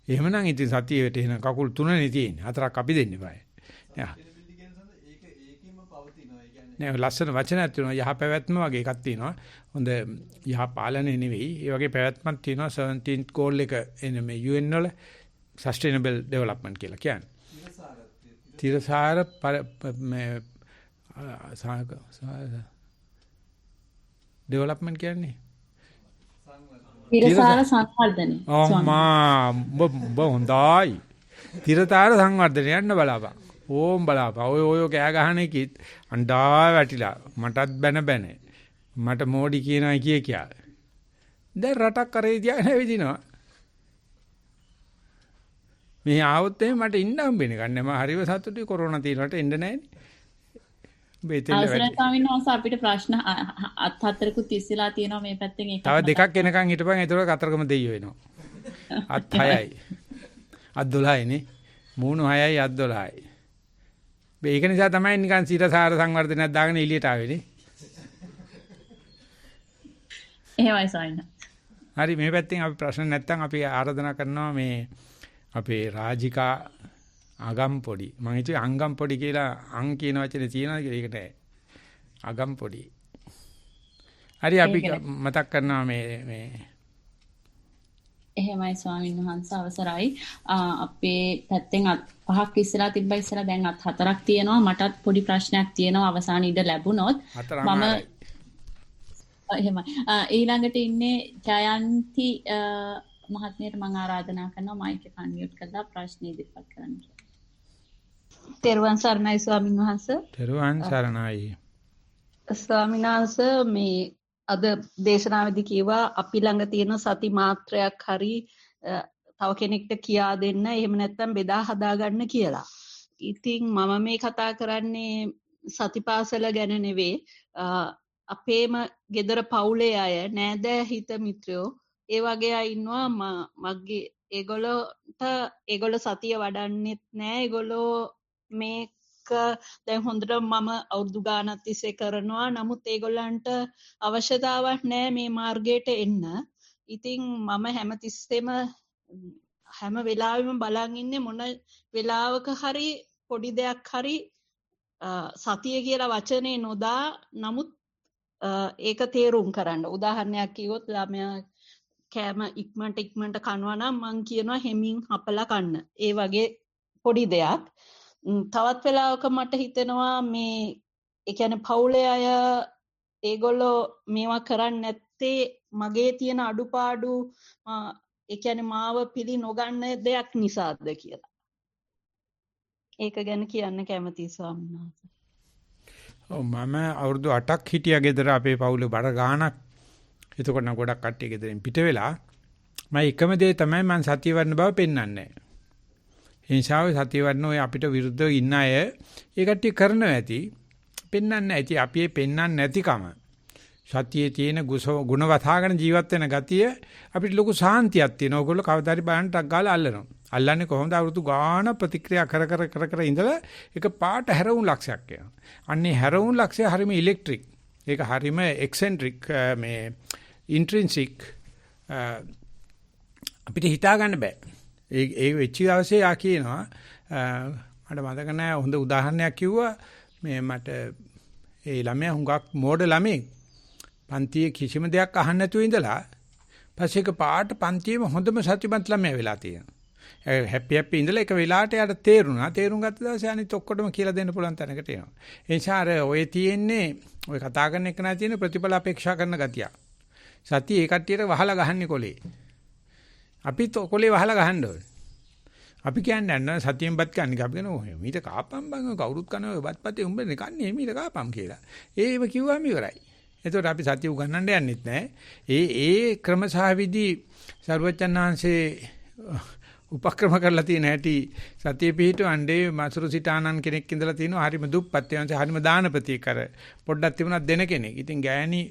එහෙමනම් ඉතින් සතියේට එන කකුල් තුනනේ තියෙන්නේ. හතරක් අපි දෙන්න බෑ. නෑ ලස්සන වචනයක් තියෙනවා යහපැවැත්ම වගේ එකක් තියෙනවා. හොඳ යහ පාලනය නෙවෙයි. ඒ වගේ පැවැත්මක් තියෙනවා 17th goal එක එන්නේ මේ UN වල sustainable development කියලා කියන්නේ. තිරසාර මේ ඩෙවලොප්මන්ට් කියන්නේ තිරසාර සංවර්ධනය. අම්මා හොඳයි. තිරසාර සංවර්ධනය යන්න බලපන්. ඕම් බලාපා. ඔය කෑ ගහන එකත් අඬා වැටිලා මටත් බැන මට මෝඩි කියනවා කියා. දැන් රටක් කරේ තියාගෙන ඇවිදිනවා. මේ ආවොත් එහෙනම් මට ඉන්න හම්බෙන්නේ නැහැ. මම හරිව සතුටුයි කොරෝනා තියෙනවට එන්න නැහැනේ. අවසරයි ස්වාමීන් වහන්සේ අපිට ප්‍රශ්න අත් 4කුත් ඉස්සලා තියෙනවා මේ පැත්තෙන් එකක්. තව දෙකක් එනකන් හිටපන් ඒතකොට කතරගම දෙයියෝ වෙනවා. අත් 6යි. අත් 12යි නේ. මූණු 6යි අත් 12යි. මේක නිසා තමයි නිකන් සිරසාර සංවර්ධනයක් දාගෙන එළියට ආවේ නේ. එහෙමයි ස්වාමීන් වහන්සේ. හරි මේ පැත්තෙන් අපි ප්‍රශ්න නැත්තම් අපි ආරාධනා කරනවා මේ අපේ රාජිකා අගම් පොඩි මම හිතුවේ අංගම් පොඩි කියලා අං කියන වචනේ තියෙනවා කියලා ඒකට අගම් පොඩි. හරි අපි මතක් කරනවා මේ එහෙමයි ස්වාමීන් වහන්සේ අවසරයි. අපේ පැත්තෙන් අත් 5ක් ඉස්සලා තිබ්බා ඉස්සලා දැන් අත් 4ක් තියෙනවා. මටත් පොඩි ප්‍රශ්නයක් තියෙනවා අවසාන ඉඳ ලැබුණොත්. මම එහෙමයි. ඊළඟට ඉන්නේ ජයන්ති මහත්මියට මම ආරාධනා කරනවා මයික් එක අන්මියුට් කරලා ප්‍රශ්න ඉදිරිපත් කරන්න කියලා. තෙරුවන් සරණයි ස්වාමීන් වහන්සේ. තෙරුවන් සරණයි. ස්වාමීන් වහන්සේ මේ අද දේශනාවේදී කියවා අපි ළඟ තියෙන සති මාත්‍රයක් හරි තව කෙනෙක්ට කියා දෙන්න එහෙම නැත්නම් බෙදා හදා ගන්න කියලා. ඉතින් මම මේ කතා කරන්නේ සතිපාසල ගැන නෙවෙයි. අපේම ගෙදර පවුලේ අය නෑදෑ හිත මිත්‍රයෝ ඒ වගේ අය ඉන්නවා මගේ ඒගොල්ලෝ සතිය වඩන්නෙත් නෑ. ඒගොල්ලෝ මේක දැන් හොඳට මම අවුරුදු ගානක් තිස්සේ කරනවා. නමුත් ඒගොල්ලන්ට අවශ්‍යතාවක් නෑ මේ මාර්ගයට එන්න. ඉතින් මම හැමතිස්සෙම හැම වෙලාවෙම බලන් ඉන්නේ මොන වෙලාවක හරි පොඩි දෙයක් හරි සතිය කියලා වචනේ නොදා නමුත් ඒක තේරුම් කරන්න. උදාහරණයක් කිව්වොත් ළමයා කෑම ඉක්මනට කනවා නම් මං කියනවා හෙමින් හපලා කන්න. ඒ වගේ පොඩි දෙයක්. තවත් වෙලාවක මට හිතෙනවා මේ ඒ කියන්නේ පවුලේ අය ඒගොල්ලෝ මේවා කරන්නේ නැත්තේ මගේ තියෙන අඩුපාඩු ඒ කියන්නේ මාව පිළි නොගන්න දෙයක් නිසාද කියලා. ඒක ගැන කියන්න කැමතියි ස්වාමීන් වහන්සේ. ඔව් මම අවුරුදු 8ක් හිටියා ගෙදර අපේ පවුලේ බර ගානක්. එතකොට නම් ගොඩක් කට්ටිය ගෙදරින් පිට වෙලා මම එකම දේ තමයි මම සතිය වඩන බව පෙන්වන්නේ. ඒ නිසා ඔය සතිය වඩන ඔය අපිට විරුද්ධව ඉන්න අය ඒ කට්ටිය කරනවා ඇති පෙන්වන්නේ නැති අපි ඒ පෙන්වන්නේ නැතිකම සතියේ තියෙන ගුණ වතාගෙන ජීවත් වෙන ගතිය අපිට ලොකු සාන්තියක් තියෙනවා. ඕගොල්ලෝ කවදාරි බලන්නටක් ගාලා අල්ලනවා. අල්ලන්නේ කොහොමද අවුරුදු ගාන ප්‍රතික්‍රියා කර ඉඳලා ඒක පාට හැරවුම් ලක්ෂයක් වෙනවා. අන්නේ හැරවුම් ලක්ෂය හරීම ඉලෙක්ට්‍රික්. ඒක හරීම එක්සෙන්ට්‍රික් මේ ඉන්ට්‍රින්සික් අපිට හිතා ගන්න බෑ. ඒ වෙච්ච දවසේ යා කියනවා මට මතක නෑ හොඳ උදාහරණයක් කිව්වා මේ මට ඒ ළමයා හුඟක් මෝඩ ළමෙක් පන්තියේ කිසිම දෙයක් අහන්න නැතුව ඉඳලා පස්සේ එක පාට පන්තියේම හොඳම සත්‍යමත් ළමයා වෙලා තියෙනවා. හැපි ඉඳලා එක වෙලාවට යාට තේරුණා. තේරුම් ගත්ත දවසේ අනිත් ඔක්කොටම කියලා දෙන්න පුළුවන් තැනකට එනවා. ඒ නිසා අර ඔය තියෙන්නේ ඔය කතා කරන එක නා තියෙන ප්‍රතිඵල අපේක්ෂා කරන ගතිය. සතිය ඒ කට්ටියට වහලා ගහන්නේ කොලේ. අපිත් කොලේ වහලා ගහන්න ඕනේ. අපි කියන්නේ නැහැ සතියෙන් බත් කන්නේ. අපි කියනවා මීට කාපම් බං කවුරුත් කනවා ඔය බත්පතේ උඹනේ කන්නේ මීට කාපම් කියලා. ඒව කිව්වම ඉවරයි. එතකොට අපි සතිය උගන්නන්න යන්නෙත් නැහැ. ඒ ක්‍රම සහ විදි සර්වචන්නාංශේ උපක්‍රම කරලා තියෙන හැටි සතිය පිහිටවන්නේ මසුරු සිතානන් කෙනෙක් ඉඳලා තිනවා හරිම දුප්පත් වෙනස හරිම දානපතිය කර පොඩ්ඩක් තිබුණා දෙන කෙනෙක්. ඉතින් ගෑණි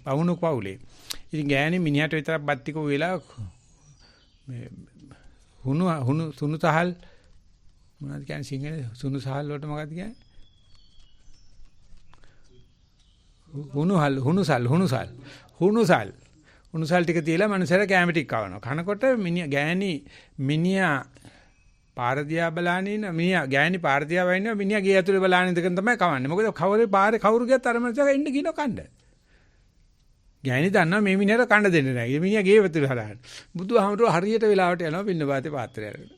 පවුණු පවුලේ. ඉතින් ගෑණි මිනිහට විතරක් බත්තික වෙලා මේ හුණු සුණු සහල් මොනවද කියන්නේ සිංහලේ සුණු සහල් වලට මොකක්ද කියන්නේ? හුණුසල් ටික තියලා මනුස්සයර කැම ටික කවනවා. කනකොට මිනිහා පාරදියා බලානින ගෑණි පාරදියා වයින්නවා මිනිහා ගේ ඇතුලේ බලානින දෙකෙන් තමයි කවන්නේ. මොකද කවුරු පාරේ කවුරු ගියත් අර මනුස්සයා ඉන්න කිනෝ කණ්ඩ. ගෑණි දන්නවා මේ මිනිහට කණ්ඩ දෙන්නේ නැහැ. මිනිහා ගේ ඇතුලේ හදාගන්න. බුදුහාමුදුරුවෝ හරියට වෙලාවට යනවා පින්න පාතේ පාත්‍රය අරගෙන.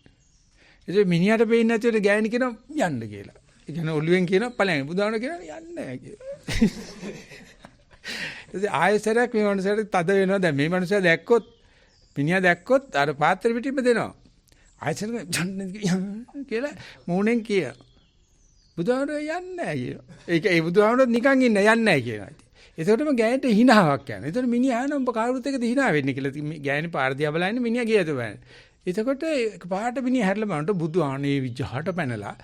ඒ මිනිහට පේන්නේ නැතිවට ගෑණි කියනවා යන්න කියලා. ඒ කියන්නේ ඔළුවෙන් කියනවා ඵලයන්. බුදුහාමුදුරුවෝ කියනවා යන්න නැහැ කියලා. ඉතින් ආයෙසරක් මේ මනුස්සයාට තද වෙනවා. දැන් මේ මනුස්සයා දැක්කොත් මිනිහා දැක්කොත් අර පාත්‍ර පිටින්ම දෙනවා. ආයෙසරක් කියලා මූණෙන් කිය. බුදුහාමුදුරුවෝ යන්නේ නැහැ කියනවා. ඒ බුදුහාමුදුරුවෝ නිකන් ඉන්න යන්නේ නැහැ කියනවා. එතකොටම ගෑනට හිනාවක් යනවා. එතකොට මිනිහා අහනවා උඹ කවුරුත් එක්කද හිනා වෙන්නේ කියලා. ගෑණි පාර දිහා බලන්නේ මිනිහා ගියද බලන්නේ. එතකොට පාට මිනිහා හැරිලා බලනකොට බුදුහානේ විජහට පැනලා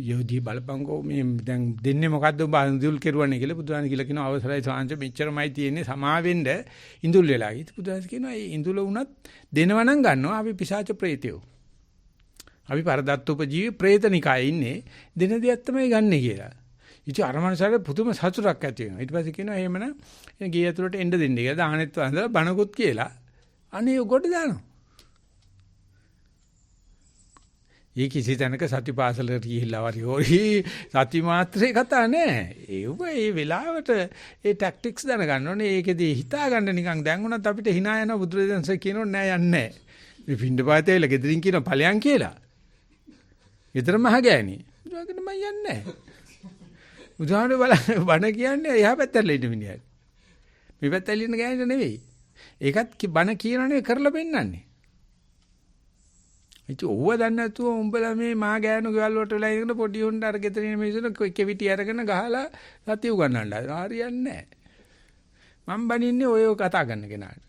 යෝධි බලපංකෝ මේ දැන් දෙන්නේ මොකද්ද උඹ ඉඳුල් කෙරුවන්නේ කියලා බුදුහානේ කියලා කියනවා අවසරයි සාංශ මෙච්චරමයි තියෙන්නේ සමාවෙන්න ඉඳුල් වෙලා. ඉතින් බුදුහානේ කියනවා මේ ඉඳුල වුණත් දෙනවනම් ගන්නවා අපි පිසාච ප්‍රේතයෝ. අපි පරදත්තුපජීවි ප්‍රේතනිකායේ ඉන්නේ දෙන දෙයක් තමයි ගන්නෙ කියලා. ඉතින් අර මනසට පුදුම සතුටක් ඇති වෙනවා. ඊට පස්සේ කියනවා එහෙමනම් ගේ ඇතුළට එන්න දෙන්න කියලා. දාහනෙත් වන්දලා බණකුත් කියලා. අනේ උගොඩ දානවා. ඒ කිසි තැනක සතිපාසලට ගිහිල්ලා වරි සති මාත්‍රේ කතා නැහැ. ඒ වෙලාවට ඒ ටැක්ටික්ස් දැනගන්න ඕනේ. ඒකෙදී හිතා ගන්න නිකන් දැන් උනත් අපිට hina යන බුදුරජාණන්සේ කියනෝ නෑ යන්නේ නැහැ. මේ පින්ඩ පාතේල ගෙදරින් කියන ඵලයන් කියලා. ඊතර මහ ගෑණි. බුදුහාගෙන මම යන්නේ නැහැ. බුදුහාමර බණ කියන්නේ එහා පැත්තට ඉන්න මිනිහයි. මේ පැත්තට ඉන්න ගෑනිට නෙවෙයි. ඒකත් බණ කියනනේ කරලා පෙන්නන්නේ. ඉතින් ඕව දන්නේ නැතුව උඹලා මේ මහා ගෑනු ගෙවල් වලට වෙලා ඉඳගෙන පොඩි උන්ට අර ගෙදර ඉන්න මිනිස්සුන්ට කෙවිටි අරගෙන ගහලා සතිය උගන්නන්න. හරියන්නේ නැහැ. මම බනින්නේ ඔය කතා කරන කෙනාට.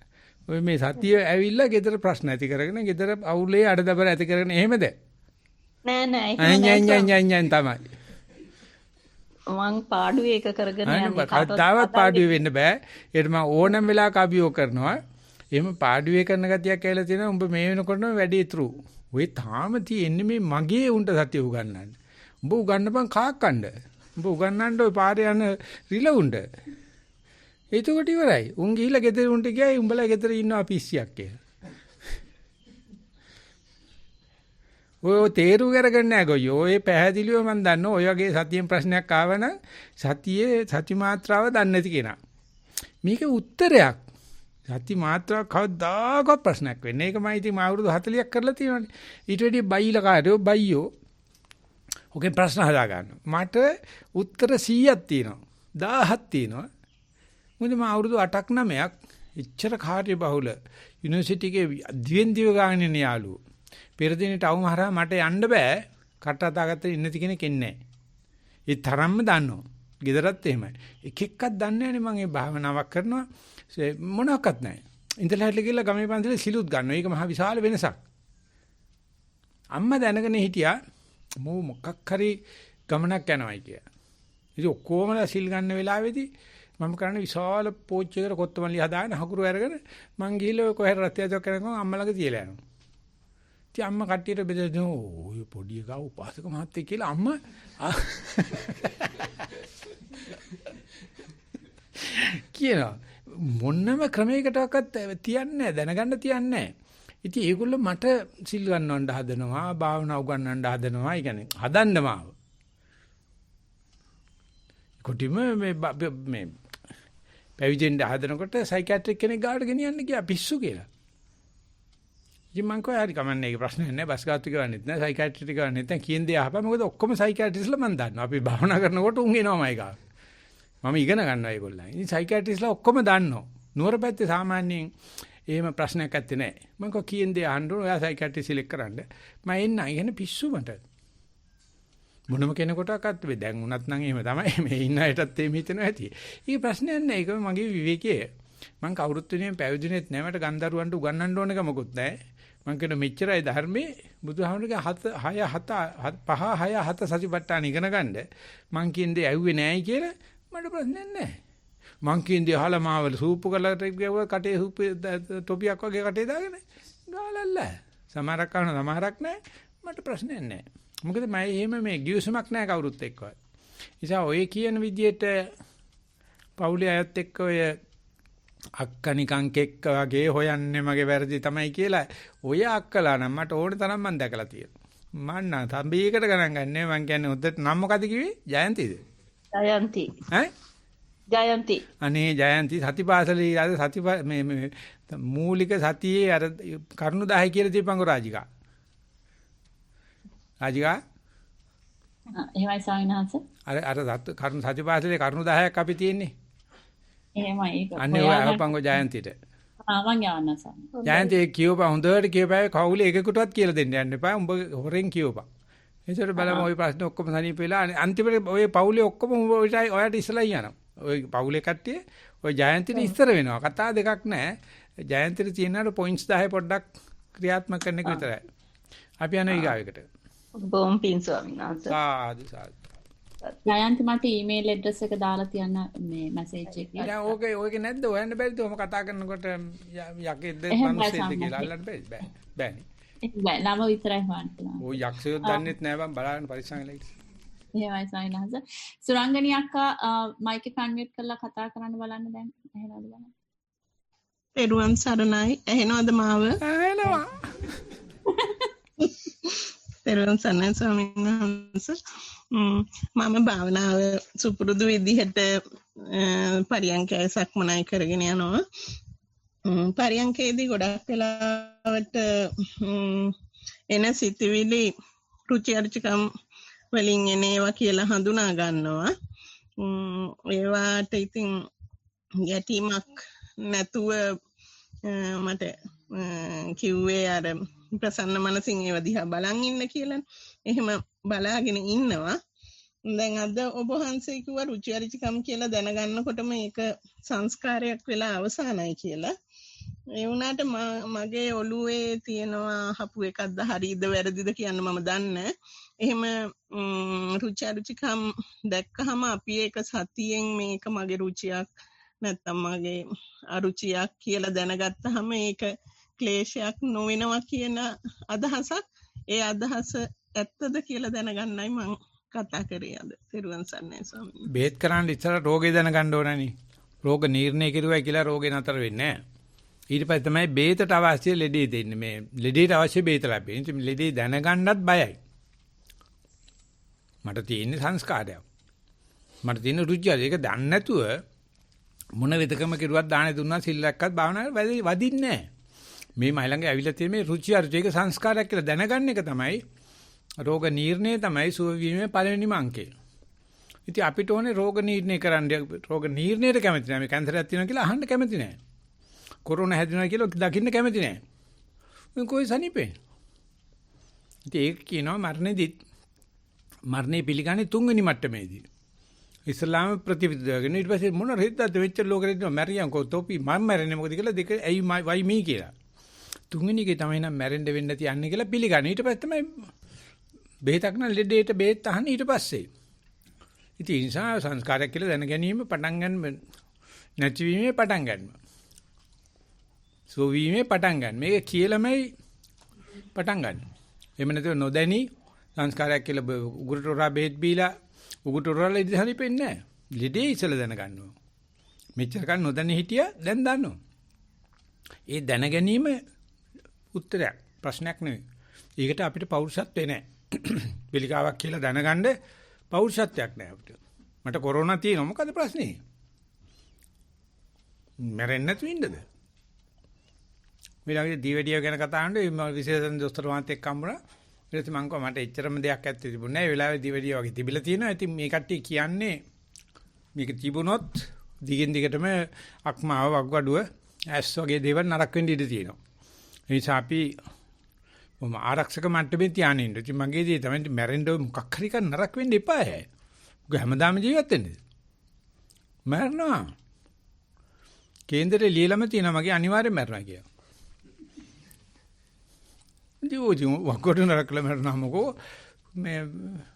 ඔය මේ සතිය ඇවිල්ලා ගෙදර ප්‍රශ්න ඇති කරගෙන ගෙදර අවුලේ අඩදබර ඇති කරගෙන එහෙමද? නෑ නෑ එහෙම තමයි. මං පාඩුවේ එක කරගෙන යන්නේ කවදාවත් පාඩුවේ වෙන්න බෑ. ඒකට මම ඕනම වෙලාවක අභියෝග කරනවා. එහෙම පාඩුවේ කරන ගතියක් ඇවිල්ලා තියෙනවා. උඹ මේ වෙනකොටම වැඩි ඉතුරු. ඔය තාම තියෙන්නේ මේ මගේ උන්ට සතිය උගන්නන්න. උඹ උගන්නපන් කාක්කණ්ඩ. උඹ උගන්නන්න ඔය පාරේ යන රිලවුන්ට. ඒකට ඉවරයි. උන් ගිහිල්ලා ගෙදර උන්ට ගියයි උඹලා ගෙදර ඉන්නවා පිස්සියක් කියලා. ඔය තේරු කරගන්න නැහැ ගොයෝ. ඔය පැහැදිලිව මම දන්නවා. ඔය වගේ සතියෙන් ප්‍රශ්නයක් ආවනම් සතියේ සති මාත්‍රාව දන්නේ නැති කෙනා. මේක උත්තරයක්. සති මාත්‍රාව කවදාකවත් ප්‍රශ්නයක් වෙන්නේ. ඒකමයි ඉතින් මම අවුරුදු 40ක් කරලා තියෙනවානේ. ඊට වැඩි බයිලා කාර්යෝ බයියෝ. ඔකෙන් ප්‍රශ්න හදා ගන්නවා. මට උත්තර 100ක් තියෙනවා. 1000ක් තියෙනවා. මොකද මම අවුරුදු 8ක් 9ක් එච්චර කාර්ය බහුල යුනිවර්සිටි එකේ දිවෙන් දිව ගානේ යාළුවෝ. පෙර දිනට අවුම හරහා මට යන්න බෑ. කටහදාගත්ත ඉන්න ති කෙනෙක් එන්නේ නැහැ. ඒ තරම්ම දන්නවා. ගෙදරත් එහෙමයි. එක එකක් දන්නේ නැනේ මම මේ භාවනාවක් කරනවා. මොනවත් නැහැ. ඉඳලා හිටලා ගිහලා ගමේ පන්සලේ සිලුත් ගන්නවා. ඒක මහ විශාල වෙනසක්. අම්මා දැනගෙන හිටියා මොකක් හරි ගමනක් යනවායි කියලා. ඉතින් ඔක්කොමලා සිල් ගන්න වෙලාවේදී මම කරන්නේ විශාල පෝච්චයකට කොත්තමල්ලි හදාගෙන හකුරු අරගෙන මං ගිහලා කොහෙද රත්යදක් කරනකම් අම්මා ළඟ තියලා යනවා. ඉතින් අම්මා කට්ටියට බෙදෙනවා ඔය පොඩි එකා උපාසක මහත්තයෙක් කියලා අම්මා කියනවා මොන්නම ක්‍රමයකටවත් තියන්නේ දැනගන්න තියන්නේ. ඉතින් ඒගොල්ලෝ මට සිල් ගන්නවන්න හදනවා භාවනා උගන්වන්න හදනවා. ඒ කියන්නේ හදන්න මාව. කොටිම මේ පැවිදෙන්න හදනකොට සයිකියාට්‍රික් කෙනෙක් ගාවට ගෙනියන්න ගියා පිස්සු කියලා. ඉතින් මං කෝ හරි කමන්නේ ඒක ප්‍රශ්නයක් නෑ. බස් ගාතු ගන්නෙත් නෑ සයිකියාට්‍රික් ගන්නෙත් නෑ කියන දේ අහපන්. මොකද ඔක්කොම සයිකියාට්‍රිස්ලා මං දන්නවා. අපි භාවනා කරනකොට උන් එනවාමයි ගාව. මම ඉගෙන ගන්නවා ඒගොල්ලන්. ඉතින් සයිකියාට්‍රිස්ලා ඔක්කොම දන්නවා. නුවර පැත්තේ සාමාන්‍යයෙන් එහෙම ප්‍රශ්නයක් ඇත්තේ නෑ. මං කෝ කියන දේ අහන්න ඕන. ඔයා සයිකියාට්‍රිස් සිලෙක්ට් කරන්න. මම එන්න. ඉගෙන පිස්සු මට. මොනම කෙනෙකුටවත් වෙයි. දැන් උනත් නම් එහෙම තමයි. මේ ඉන්න අයටත් එහෙම හිතෙනවා ඇති. ඒක ප්‍රශ්නයක් නෑ. ඒක මගේ විවේකයේ. මං කවුරුත් වෙනුවෙන් පැවිදිුනේත් නෑ. මට ගන්දරුවන්ට උගන්වන්න ඕන එක මොකුත් නෑ. මං කියන මෙච්චරයි ධර්මයේ බුදුහාමුදුරගේ 5 6 7 සතිපට්ඨාන ඉගෙන ගන්න. මං කියන දේ ඇහුවේ නෑයි කියලා මට ප්‍රශ්නයක් නෑ. මං කියන දේ අහලා මාවල සූප්පු කරලා ගියව කටේ සූප්පු ටොපියක් වගේ කටේ දාගෙන ගාලල්ල. සමහරක් කරන සමහරක් නෑ. මට ප්‍රශ්නයක් නෑ. මොකද මම එහෙම මේ ගිවිසුමක් නෑ කවුරුත් එක්කවත්. නිසා ඔය කියන විදිහට පවුලේ අයත් එක්ක ඔය අක්කා නිකන් කෙක්ක වගේ හොයන්නේ මගේ වැරදි තමයි කියලා ඔය අක්කලා නම් මට ඕන තරම් මම දැකලා තියෙනවා. මම නම් තඹීකට ගණන් ගන්නෑ. මං කියන්නේ උද්දට නම් මොකද කිව්වේ? ජයන්තිද? ජයන්ති. ඈ? ජයන්ති. අනේ ජයන්ති සතිපාසලේ අද මේ මූලික සතියේ අර කරුණු 10 කියලා දීපංගෝ රාජිකා. රාජිකා? එහෙමයි සාවිනාංශ. අර කරුණු සතිපාසලේ කරුණු 10ක් අපි තියෙන්නේ. එහෙමයි ඒක. අනේ ඔය අහපංගෝ ජයන්තිට. මං යවන්න සම්. ජයන්ති කියවපන් හොඳට කියපෑ කවුලේ එකෙකුටවත් කියලා දෙන්න යන්න එපා. උඹ හොරෙන් කියවපන්. ඒතර බලමු ওই ප්‍රශ්න ඔක්කොම සනීප වෙලා අන්තිමට ඔය පවුලේ ඔක්කොම ඔයාට ඉස්සලා යනවා. ඔය පවුලේ කට්ටිය ඔය ජයන්තිට ඉස්සර වෙනවා. කතා දෙකක් නැහැ. ජයන්තිට තියෙනාට පොයින්ට්ස් 10 පොඩ්ඩක් ක්‍රියාත්මක කරන එක විතරයි. අපි යනවා ඊගාවෙකට. බොම් පින් ස්වාමීන් වහන්සේ. සාදු සාදු. ජයන්ති මට ඊමේල් ඇඩ්‍රස් එක දාලා තියන්න මේ මැසේජ් එකේ. දැන් ඕකේ නැද්ද? හොයන්න බැරිද? ඔහම කතා කරනකොට යකෙක්ද මිනිස්සෙක්ද කියලා අල්ලන්න බැරිද? බෑනේ. බෑ නම විතරයි හොයන්න පුළුවන්. ඔය යක්ෂයෝ දන්නෙත් නෑ බං බලන්න පරිස්සම් වෙලා ඉන්න. එහෙමයි සයින්හස. සුරංගනී අක්කා මයික් එක කන්වියුට් කරලා කතා කරන්න බලන්න දැන්. එහෙමද බලන්න. පෙරුවන් සරණයි. ඇහෙනවද මාව? ඇහෙනවා. පෙරුවන් සරණයි ස්වාමීන් වහන්සේ. මම භාවනාව සුපුරුදු විදිහට පරියන්කය සක්මනයි කරගෙන යනවා. පරියන්කේදී ගොඩක් වෙලාවට එන සිතුවිලි රුචි අරුචිකම් වලින් එන ඒවා කියලා හඳුනා ගන්නවා. ඒවාට ඉතින් ගැටීමක් නැතුව මට කිව්වේ අර ප්‍රසන්න මනසින් ඒව දිහා බලන් ඉන්න කියලා. එහෙම බලාගෙන ඉන්නවා. දැන් අද ඔබ වහන්සේ කිව්වා රුචි අරුචිකම් කියලා දැනගන්නකොටම ඒක සංස්කාරයක් වෙලා අවසానයි කියලා. ඒ වුණාට මගේ ඔළුවේ තියෙනවා හපු එකක්ද හරිද වැරදිද කියන්න මම දන්නේ. එහෙම රුචි අරුචිකම් දැක්කහම අපි ඒක සතියෙන් මේක මගේ රුචියක් නැත්තම් මගේ අරුචියක් කියලා දැනගත්තාම ඒක ක්ලේශයක් නොවෙනවා කියන අදහසක්. ඒ අදහස ඇත්තද කියලා දැනගන්නයි මම කතා කරේ අද. තෙරුවන් සරණයි ස්වාමීනි. බේත් කරන්න ඉස්සර රෝගේ දැනගන්න ඕනනේ. රෝග නිర్ణය කෙරුවයි කියලා රෝගේ නතර වෙන්නේ නැහැ. ඊට පස්සේ තමයි බේතට අවශ්‍ය ලෙඩේ දෙන්නේ. මේ ලෙඩේට අවශ්‍ය බේත ලැබෙන්නේ. ඉතින් ලෙඩේ දැනගන්නත් බයයි. මට තියෙන සංස්කාරයක්. මට තියෙන රුචිය. ඒක දන්නේ නැතුව මොන වෙදකම කෙරුවත් දාහනේ දුන්නා සිල් රැක්කත් භාවනාවේ වදින්නේ නැහැ. මේ මයි ළඟ ඇවිල්ලා තියෙන මේ රුචි අරුචික සංස්කාරයක් කියලා දැනගන්න එක තමයි රෝග නිర్ణය තමයි සුව වීමේ පළවෙනිම අංකය. ඉතින් අපිට ඕනේ රෝග නිర్ణය කරන්න. රෝග නිర్ణයට කැමති නැහැ. මේ කැන්සරයක් තියෙනවා කියලා අහන්න කැමති නැහැ. කොරෝනා හැදෙනවා කියලා දකින්න කැමති නැහැ. මේ කොයි සනීපේ. ඉතින් ඒක කියනවා මරණය පිළිගන්නේ තුන්වෙනි මට්ටමේදී. ඉස්ලාම ප්‍රතිවිරුද්ධගෙන ඊට පස්සේ මොන රෙද්දද වෙච්ච ලෝකෙට මැරියන් කොතෝපි මම මැරෙන්නේ මොකද කියලා දෙක ඇයි වයි මේ කියලා. තුන්වෙනි එකේ තමයි නම් මැරෙන්න වෙන්නේ නැති යන්නේ කියලා පිළිගන්නේ. ඊට පස්සේ තමයි බෙහෙතක් නම් ලෙඩේට බෙහෙත් අහන්නේ ඊට පස්සේ. ඉතින් ඒ නිසා සංස්කාරයක් කියලා දැන ගැනීම පටන් ගන්න නැතිවීමේ පටන් ගන්නවා. සෝවීමේ පටන් ගන්න. මේක කියලාමයි පටන් ගන්න. එහෙම නැතුව නොදැනි සංස්කාරයක් කියලා උගුරට උරා බෙහෙත් බීලා උගුරට උරලා ඉඳි හරිපෙන්නේ නැහැ. ලෙඩේ ඉස්සල දැන ගන්නවා. මෙච්චර කල් නොදැනි හිටියා දැන් දන්නවා. ඒ දැන ගැනීම උත්තරයක් ප්‍රශ්නයක් නෙවෙයි. ඒකට අපිට පෞරුෂත්වේ නැහැ. පිළිකාවක් කියලා දැනගන්න පෞරුෂත්වයක් නැහැ අපිට. මට කොරෝනා තියෙනවා මොකද ප්‍රශ්නේ? මැරෙන්නේ නැතු ඉන්නද? ඊළඟට දීවැඩිය ගැන කතා කරනකොට මේ විශේෂයෙන් දොස්තර මහත්තයෙක් එක්ක හම්බුණා. ඊට පස්සේ මම කිව්වා මට එච්චරම දෙයක් ඇත්තේ තිබුණේ නැහැ. ඒ වෙලාවේ දීවැඩිය වගේ තිබිලා තියෙනවා. ඉතින් මේ කට්ටිය කියන්නේ මේක තිබුණොත් දිගින් දිගටම අක්මාව වග්ගඩුව ඇස් වගේ දේවල් නරක වෙන්න ඉඩ තියෙනවා. ඒ නිසා අපි මොම ආරක්ෂක මට්ටමේ තියාගෙන ඉන්න. ඉතින් මගේ දේ තමයි මැරෙන්න මොකක් හරි කර නරක වෙන්න එපා ඈ. ඔක හැමදාම ජීවත් වෙන්නේ. මැරෙනවා. කේන්දරේ ලියලම තියෙනවා මගේ අනිවාර්යෙන් මැරෙනවා කියලා. ඉතින් වග්ගඩුව නරකලා මැරෙනවා මොකෝ මේ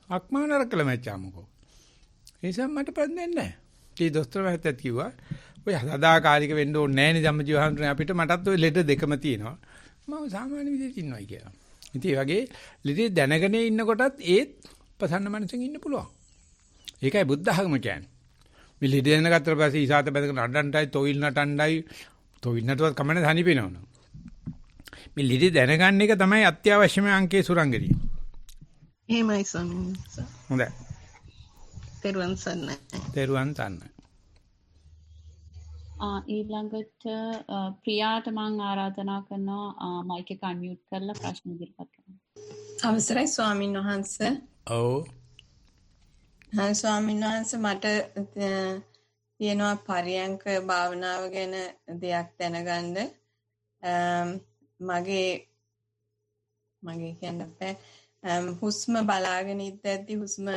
අක්මා නරකලා මැච්චා මොකෝ. ඒ නිසා මට ප්‍රශ්නයක් නැහැ. ඒ දොස්තර මහත්තයා කිව්වා ඔය සදාකාලික වෙන්න ඕනේ නැහැ නේ ධම්මජීවහන්තුනේ අපිට මටත් ඔය ලෙඩ දෙකම තියෙනවා. මම සාමාන්‍ය විදිහට ඉන්නවා කියලා. ඉතින් ඒ වගේ ලෙඩේ දැනගෙන ඉන්නකොටත් ඒත් ප්‍රසන්න මනසෙන් ඉන්න පුළුවන්. ඒකයි බුද්ධ ධර්ම කියන්නේ. මේ ලෙඩ දැනගත්තට පස්සේ ඊසాత බැදගෙන අඬන්ටයි තොইল නටණ්ඩයි තොইল නටුවත් කමන්නේ තනිපෙනවනේ. මේ ලෙඩ දැනගන්න එක තමයි අත්‍යවශ්‍යම අංකේ සුරංගනිය. එහෙමයි ස්වාමීන් වහන්සේ. හොඳයි. තෙරුවන් සරණයි. තෙරුවන් සරණයි. ඊළඟට ප්‍රියාට මම ආරාධනා කරනවා මයික් එක අන්මියුට් කරලා ප්‍රශ්න ඉදිරිපත් කරන්න. අවසරයි ස්වාමීන් වහන්සේ. ඔව්. ස්වාමීන් වහන්සේ මට තියෙනවා පරියංක භාවනාව ගැන දෙයක් දැනගන්න. මගේ කියන්න බෑ හුස්ම බලාගෙන ඉඳද්දි හුස්ම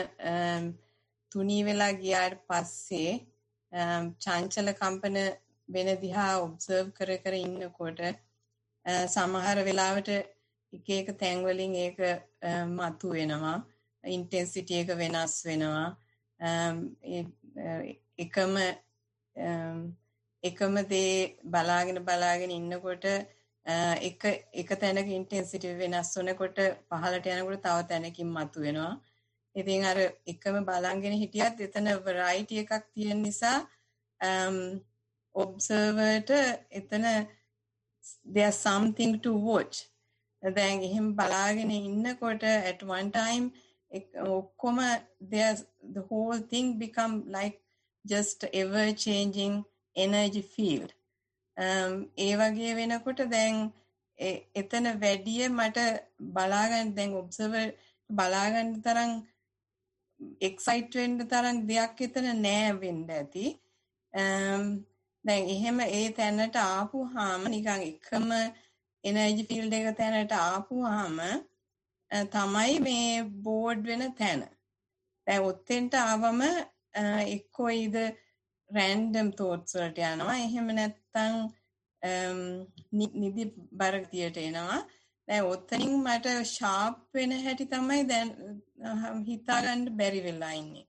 තුනී වෙලා ගියාට පස්සේ චංචල කම්පන වෙන දිහා ඔබ්සර්ව් කර කර ඉන්නකොට සමහර වෙලාවට එක එක තැන් වලින් ඒක මතු වෙනවා, ඉන්ටෙන්සිටි එක වෙනස් වෙනවා. එකම දේ බලාගෙන ඉන්නකොට එක තැනක ඉන්ටෙන්සිටි වෙනස් වෙනකොට පහළට යනකොට තව තැනකින් මතු වෙනවා. ඉතින් අර එකම බලංගෙන හිටියත් එතන variety එකක් තියෙන නිසා observer එතන there's something to watch. දැන් එහෙම බලාගෙන ඉන්නකොට at one time ඔක්කොම the whole thing become like just ever changing energy field. ඒ වගේ වෙනකොට දැන් එතන වැඩිය මට බලාගන්න දැන් observer බලාගන්න තරම් excite වෙන්න තරම් දෙයක් එතන නෑ වෙන්න ඇති. දැන් එහෙම ඒ තැනට ආපුවාම නිකන් එකම energy field එක තැනට ආපුවාම තමයි මේ බෝඩ් වෙන තැන. දැන් ඔතෙන්ට ආවම එක්කෝ ඉද random thoughts වලට යනවා. එහෙම නැත්නම් නිදි බරගතියට එනවා. දැන් ඔතනින් මට sharp වෙන හැටි තමයි දැන් හිතා ගන්න බැරි වෙලා ඉන්නේ.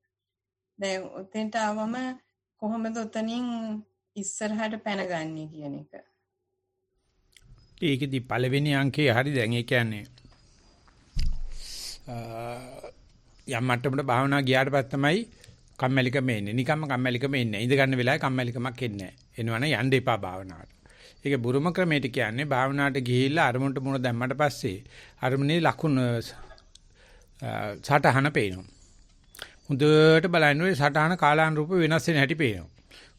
දැන් ඔතෙන්ට ආවම කොහොමද ඔතනින් ඉස්සරහට පැනගන්නේ කියන එක. ඒකෙදි පළවෙනි අංකේ හරි දැන් ඒ කියන්නේ යම් මට්ටමකට භාවනා ගියාට පස්සේ තමයි කම්මැලිකම එන්නේ. නිකම්ම කම්මැලිකම එන්නේ. ඉඳ ගන්න වෙලාවේ කම්මැලිකමක් එන්නේ නැහැ. එනවනේ යන්න එපා භාවනාවට. ඒක බුරුම ක්‍රමයට කියන්නේ භාවනාවට ගිහිල්ලා අරමුණට මුණ දැම්මට පස්සේ අරමුණේ ලකුණු සටහන පේනවා. හොඳට බලනකොට සටහන කාලානුරූප වෙනස් වෙන හැටි පේනවා.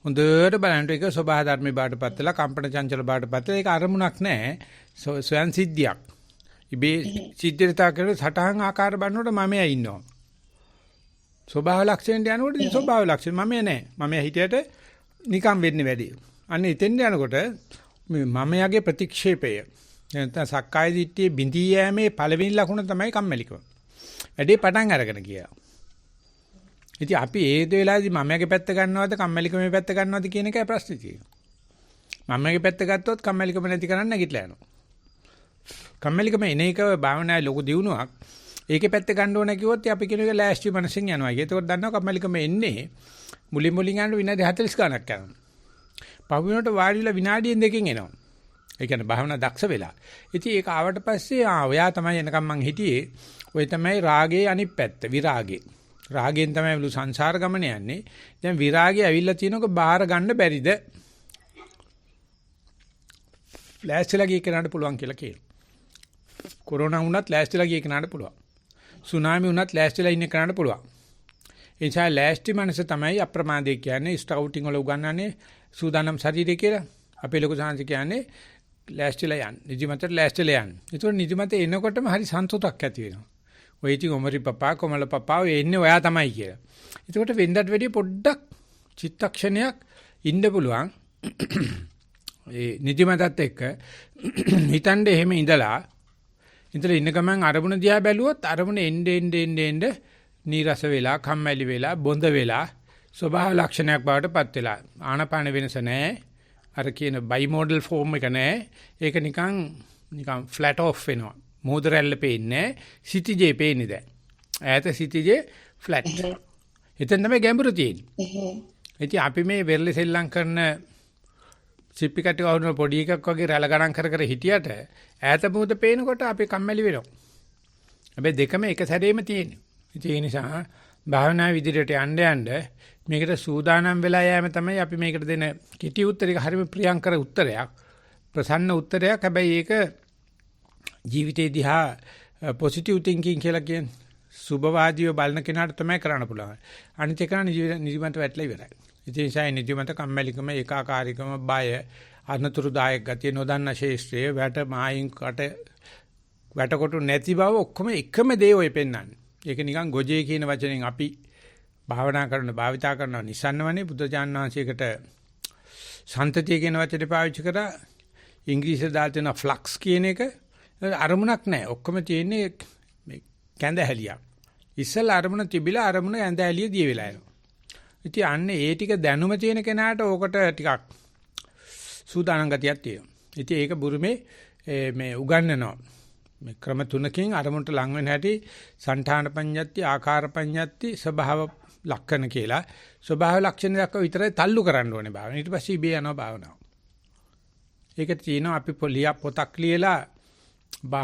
හොඳට බලනකොට ඒක සබහා ධර්මේ බාටපත් වෙලා කම්පන චංචල බාටපත් වෙලා ඒක අරමුණක් නැහැ. ස්වයන් සිද්ධියක්. ඉබේ සිද්ධියතා කරන සටහන් ආකාර බලනකොට මමයා ඉන්නවා. ස්වභාව ලක්ෂණයට යනකොට ස්වභාව ලක්ෂණ මමයා නැහැ. මමයා හිටියට නිකම් වෙන්නේ වැඩි. අන්න එතෙන් යනකොට මේ මමයාගේ ප්‍රතික්ෂේපය නැත්නම් සක්කාය දිට්ඨියේ බිඳී යෑමේ පළවෙනි ලකුණ තමයි කම්මැලිකම. වැඩේ පටන් අරගෙන ගියා. ඉතින් අපි ඒ වෙලාවේදී මමයාගේ පැත්ත ගන්නවද කම්මැලිකමේ පැත්ත ගන්නවද කියන එකයි ප්‍රශ්නේ තියෙන්නේ. මමයාගේ පැත්ත ගත්තොත් කම්මැලිකම නැති කරන්න නැගිටලා යනවා. කම්මැලිකම එන එක භාවනාවේ ලොකු දියුණුවක්. ඒකේ පැත්ත ගන්න ඕන කිව්වොත් අපි කියන එක ලෑස්ති මනසෙන් යනවා. ඒකෝට දන්නවා කම්මැලිකම එන්නේ මුලින් යන විනාඩි 40 ගණක් යනවා. පහුවෙනකොට වාඩිලා විනාඩියෙන් දෙකකින් එනවා. ඒ කියන්නේ භාවනා දක්ෂ වෙලා. ඉතින් ඒක ආවට පස්සේ ඔයා තමයි එනකම් මං හිටියේ. ඔය තමයි රාගේ අනිත් පැත්ත විරාගේ. රාගෙන් තමයි මුළු සංසාර ගමන යන්නේ. දැන් විරාගේ ඇවිල්ලා තිනක බාහිර ගන්න බැරිද? ලෑස්තිලා ගිය කෙනාට පුළුවන් කියලා කියනවා. කොරෝනා වුණත් ලෑස්තිලා ගිය කෙනාට පුළුවන්. සුනාමි වුණත් ලෑස්තිලා ඉන්න කෙනාට පුළුවන්. ඒ නිසා ලෑස්ති මනස තමයි අප්‍රමාදේ කියන්නේ ස්කවුටින් වල උගන්වන්නේ සූදානම් ශරීරය කියලා. අපේ ලොකු සාංශ කියන්නේ ලෑස්තිලා යන්න. නිදිමතට ලෑස්තිලා යන්න. ඒතකොට නිදිමත එනකොටම හරි සන්තෝෂයක් ඇති වෙනවා. ඔය ඉතින් ඔමරි පපා කොමල පපා ඔය එන්නේ ඔයා තමයි කියලා. ඒකට වෙන්දට වැඩිය පොඩ්ඩක් චිත්තක්ෂණයක් ඉන්න පුළුවන්. ඒ නිදිමතත් එක්ක හිතන්නේ එහෙම ඉඳලා ඉන්න ගමන් අරමුණ දිහා බැලුවොත් අරමුණ එන්නේ නීරස වෙලා කම්මැලි වෙලා බොඳ වෙලා ස්වභාව ලක්ෂණයක් බවට පත් වෙලා ආනපාන වෙනස නැහැ. අර කියන බයි මොඩල් ෆෝම් එක නැහැ. ඒක නිකන් ෆ්ලැට් ඔෆ් වෙනවා. මොහොත රැල්ල පේන්නේ සිටිජේ පේන්නේ දැන්. ඈත සිටිජේ ෆ්ලැට්. එතෙන් තමයි ගැඹුරු තියෙන්නේ. ඉතින් අපි මේ වෙරළේ සෙල්ලම් කරන සිප්පි කට්ටිය වහන පොඩි එකක් වගේ රැළ ගණන් කර හිටියට ඈත මොහොත පේනකොට අපි කම්මැලි වෙනවා. හැබැයි දෙකම එක සැරේම තියෙනවා. ඒ නිසා භාවනා විදිහට යන්න මේකට සූදානම් වෙලා යෑම තමයි අපි මේකට දෙන කිටි උත්තරයක හරිම ප්‍රියංකර උත්තරයක්. ප්‍රසන්න උත්තරයක්. හැබැයි ඒක ජීවිතේ දිහා පොසිටිව් තින්කින් කියලා කියන්නේ සුබවාදීව බලන කෙනාට තමයි කරන්න පුළුවන්. අනිත් එක නිදිමත වැටලා ඉවරයි. ඒ නිසා නිදිමත කම්මැලිකම ඒකාකාරීකම බය අනතුරුදායක ගතිය නොදන්න ශේෂ්ත්‍රයේ වැටකොටු නැති බව ඔක්කොම එකම දේ ඔය පෙන්වන්නේ. ඒක නිකන් ගොජේ කියන වචනෙන් අපි භාවනා භාවිතා කරනවා නිසන්නවනේ බුදුජාණන් වහන්සේකට සන්තතිය කියන වචනේ පාවිච්චි කරා ඉංග්‍රීසියෙන් දාලා තියෙන ෆ්ලක්ස් කියන එක අරමුණක් නැහැ. ඔක්කොම තියෙන්නේ මේ කැඳ හැලියක්. ඉස්සෙල්ලා අරමුණ තිබිලා අරමුණ ඇඳ හැලිය දිය වෙලා යනවා. ඉතින් අන්න ඒ ටික දැනුම තියෙන කෙනාට ඕකට ටිකක් සූදානම් ගතියක් තියෙනවා. ඉතින් ඒක බුරුමේ මේ උගන්වනවා. මේ ක්‍රම තුනකින් අරමුණට ලං වෙන හැටි සංඨාන පඤ්ඤත්ති, ආකාර පඤ්ඤත්ති, ස්වභාව ලක්ෂණ කියලා. ස්වභාව ලක්ෂණ දක්වා විතරයි තල්ලු කරන්න ඕනේ භාවන. ඊට පස්සේ ඉබේ යනවා භාවනාව. ඒක තියෙනවා අපි පොතක් ලියලා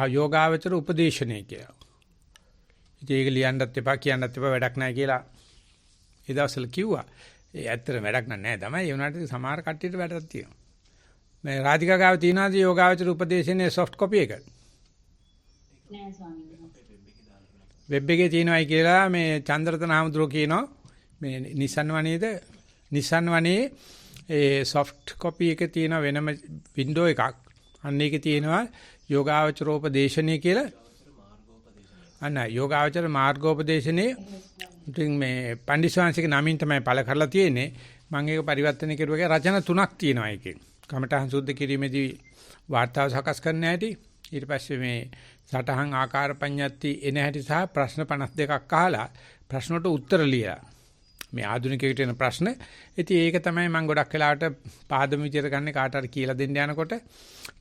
යෝගාවචර උපදේශනය කියලා. ඉතින් ඒක ලියන්නත් එපා කියන්නත් එපා වැඩක් නැහැ කියලා ඒ දවස්වල කිව්වා. ඒ ඇත්තට වැඩක් නැහැ තමයි. ඒ වුණාට සමහර කට්ටියට වැඩක් තියෙනවා. මේ රාධිකා ගාව තියනවාද යෝගාවචර උපදේශනේ සොෆ්ට් කොපි එක? නෑ ස්වාමීනි. වෙබ් එකේ තියෙනවායි කියලා මේ චන්ද්‍රරතන හාමුදුරුවෝ කියනවා. මේ නිසන් වනේ ඒ සොෆ්ට් කොපි එක තියෙන වෙනම වින්ඩෝ එකක්. අන්න ඒකේ තියෙනවා යෝගාවචරෝපදේශනේ කියලා. අන්න යෝගාවචර මාර්ගෝපදේශනේ ඉතින් මේ පණ්ඩිස්වාංශික නමින් තමයි පළ කරලා තියෙන්නේ. මම ඒක පරිවර්තන කරුවාගේ රචන 3ක් තියෙනවා ඒකේ. කමඨහං සුද්ධ කිරීමේදී වාර්තාව සකස් කරන්න හැටි, ඊට පස්සේ මේ සටහන් ආකාර පඤ්ඤත්ති එන හැටි සහ ප්‍රශ්න 52ක් අහලා ප්‍රශ්න වලට උත්තර ලියලා. මේ ආධුනිකයෙකුට එන ප්‍රශ්න. ඉතින් ඒක තමයි මම ගොඩක් වෙලාවට පාදම විදියට ගන්න කාට හරි කියලා දෙන්න යනකොට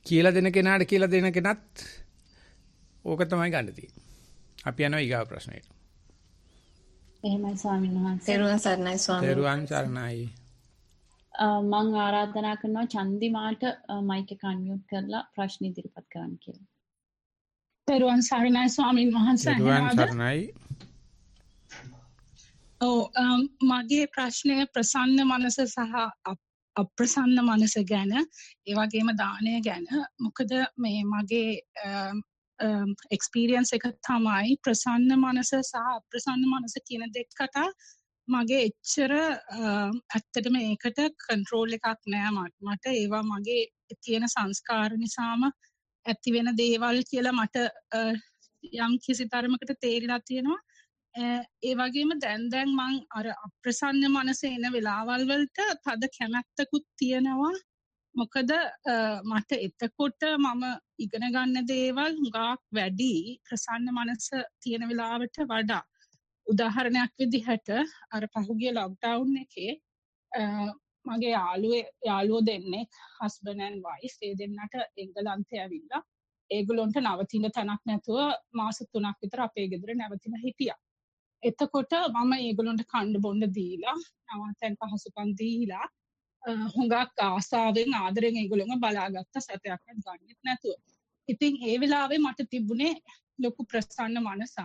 කියලා දෙන කෙනාට කියලා දෙන කෙනත් ඕක තමයි ගන්න තියෙන්නේ. අපි යනවා ඊගාව ප්‍රශ්නෙට. එහෙමයි ස්වාමීන් වහන්සේ. තෙරුවන් සරණයි ස්වාමීන් වහන්සේ. තෙරුවන් සරණයි. මම ආරාධනා කරනවා චන්දිමාට මයික් එක අන්මියුට් කරලා ප්‍රශ්න ඉදිරිපත් කරන්න කියලා. තෙරුවන් සරණයි ස්වාමීන් වහන්සේ. තෙරුවන් සරණයි. මගේ ප්‍රශ්නය ප්‍රසන්න මනස සහ අප්‍රසන්න මනස ගැන, ඒ වගේම දානය ගැන. මොකද මේ මගේ එක්ස්පීරියන්ස් එක තමයි ප්‍රසන්න මනස සහ අප්‍රසන්න මනස කියන දෙකට මගේ එච්චර ඇත්තටම ඒකට කන්ට්‍රෝල් එකක් නෑ මට. ඒවා මගේ තියෙන සංස්කාර නිසාම ඇති වෙන දේවල් කියලා මට යම් කිසි තරමකට තේරිලා තියෙනවා. ඒ වගේම දැන් මං අර අප්‍රසන්න මනස එන වෙලාවල් වලට තද කැමැත්තකුත් තියෙනවා. මොකද මට එතකොට මම ඉගෙන ගන්න දේවල් හුඟක් වැඩි ප්‍රසන්න මනස තියෙන වෙලාවට වඩා. උදාහරණයක් විදිහට අර පහුගිය ලොක්ඩවුන් එකේ මගේ යාළුවෝ දෙන්නෙක් හස්බන්ඩ් ඇන්ඩ් වයිෆ් ඒ දෙන්නට එංගලන්තේ ඇවිල්ලා ඒගොල්ලන්ට නවතින තැනක් නැතුව මාස 3ක් විතර අපේ ගෙදර නැවතිලා හිටියා. එතකොට මම ඒගොල්ලන්ට කන්න බොන්න දීලා නවතෙන් පහසුකම් දීලා හුඟක් ආසාවෙන් ආදරෙන් ඒගොල්ලන්ව බලාගත්ත සතයක්වත් ගන්නෙත් නැතුව. ඉතින් ඒ වෙලාවේ මට තිබුණේ ලොකු ප්‍රසන්න මනසක්.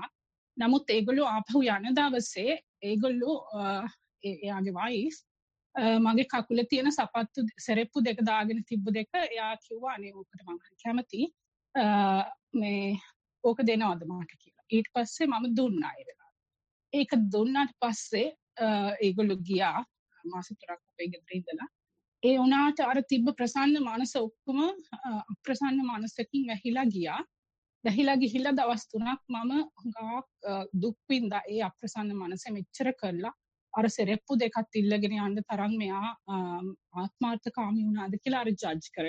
නමුත් ඒගොල්ලෝ ආපහු යන දවසේ ඒගොල්ලෝ එයාගේ වයිෆ් මගේ කකුලේ තියෙන සපත්තු සෙරෙප්පු දෙක දාගෙන තිබ්බ දෙක එයා කිව්වා අනේ ඕකට මම කැමති මේ ඕක දෙනවද මට කියලා. ඊට පස්සේ මම දුන්නා ඒ වෙලාවට. ඒක දුන්නාට පස්සේ ඒගොල්ලෝ ගියා මාස 3ක් අපේ ගෙදර ඉඳලා. ඒ වුණාට අර තිබ්බ ප්‍රසන්න මනස ඔක්කොම අප්‍රසන්න මනසකින් වැහිලා ගියා. වැහිලා ගිහිල්ලා දවස් 3ක් මම හුඟක් දුක් විඳා ඒ අප්‍රසන්න මනස මෙච්චර කරලා අර සෙරෙප්පු දෙකක් ඉල්ලගෙන යන්න තරම් මෙයා ආත්මාර්ථකාමී වුණාද කියලා අර ජජ් කර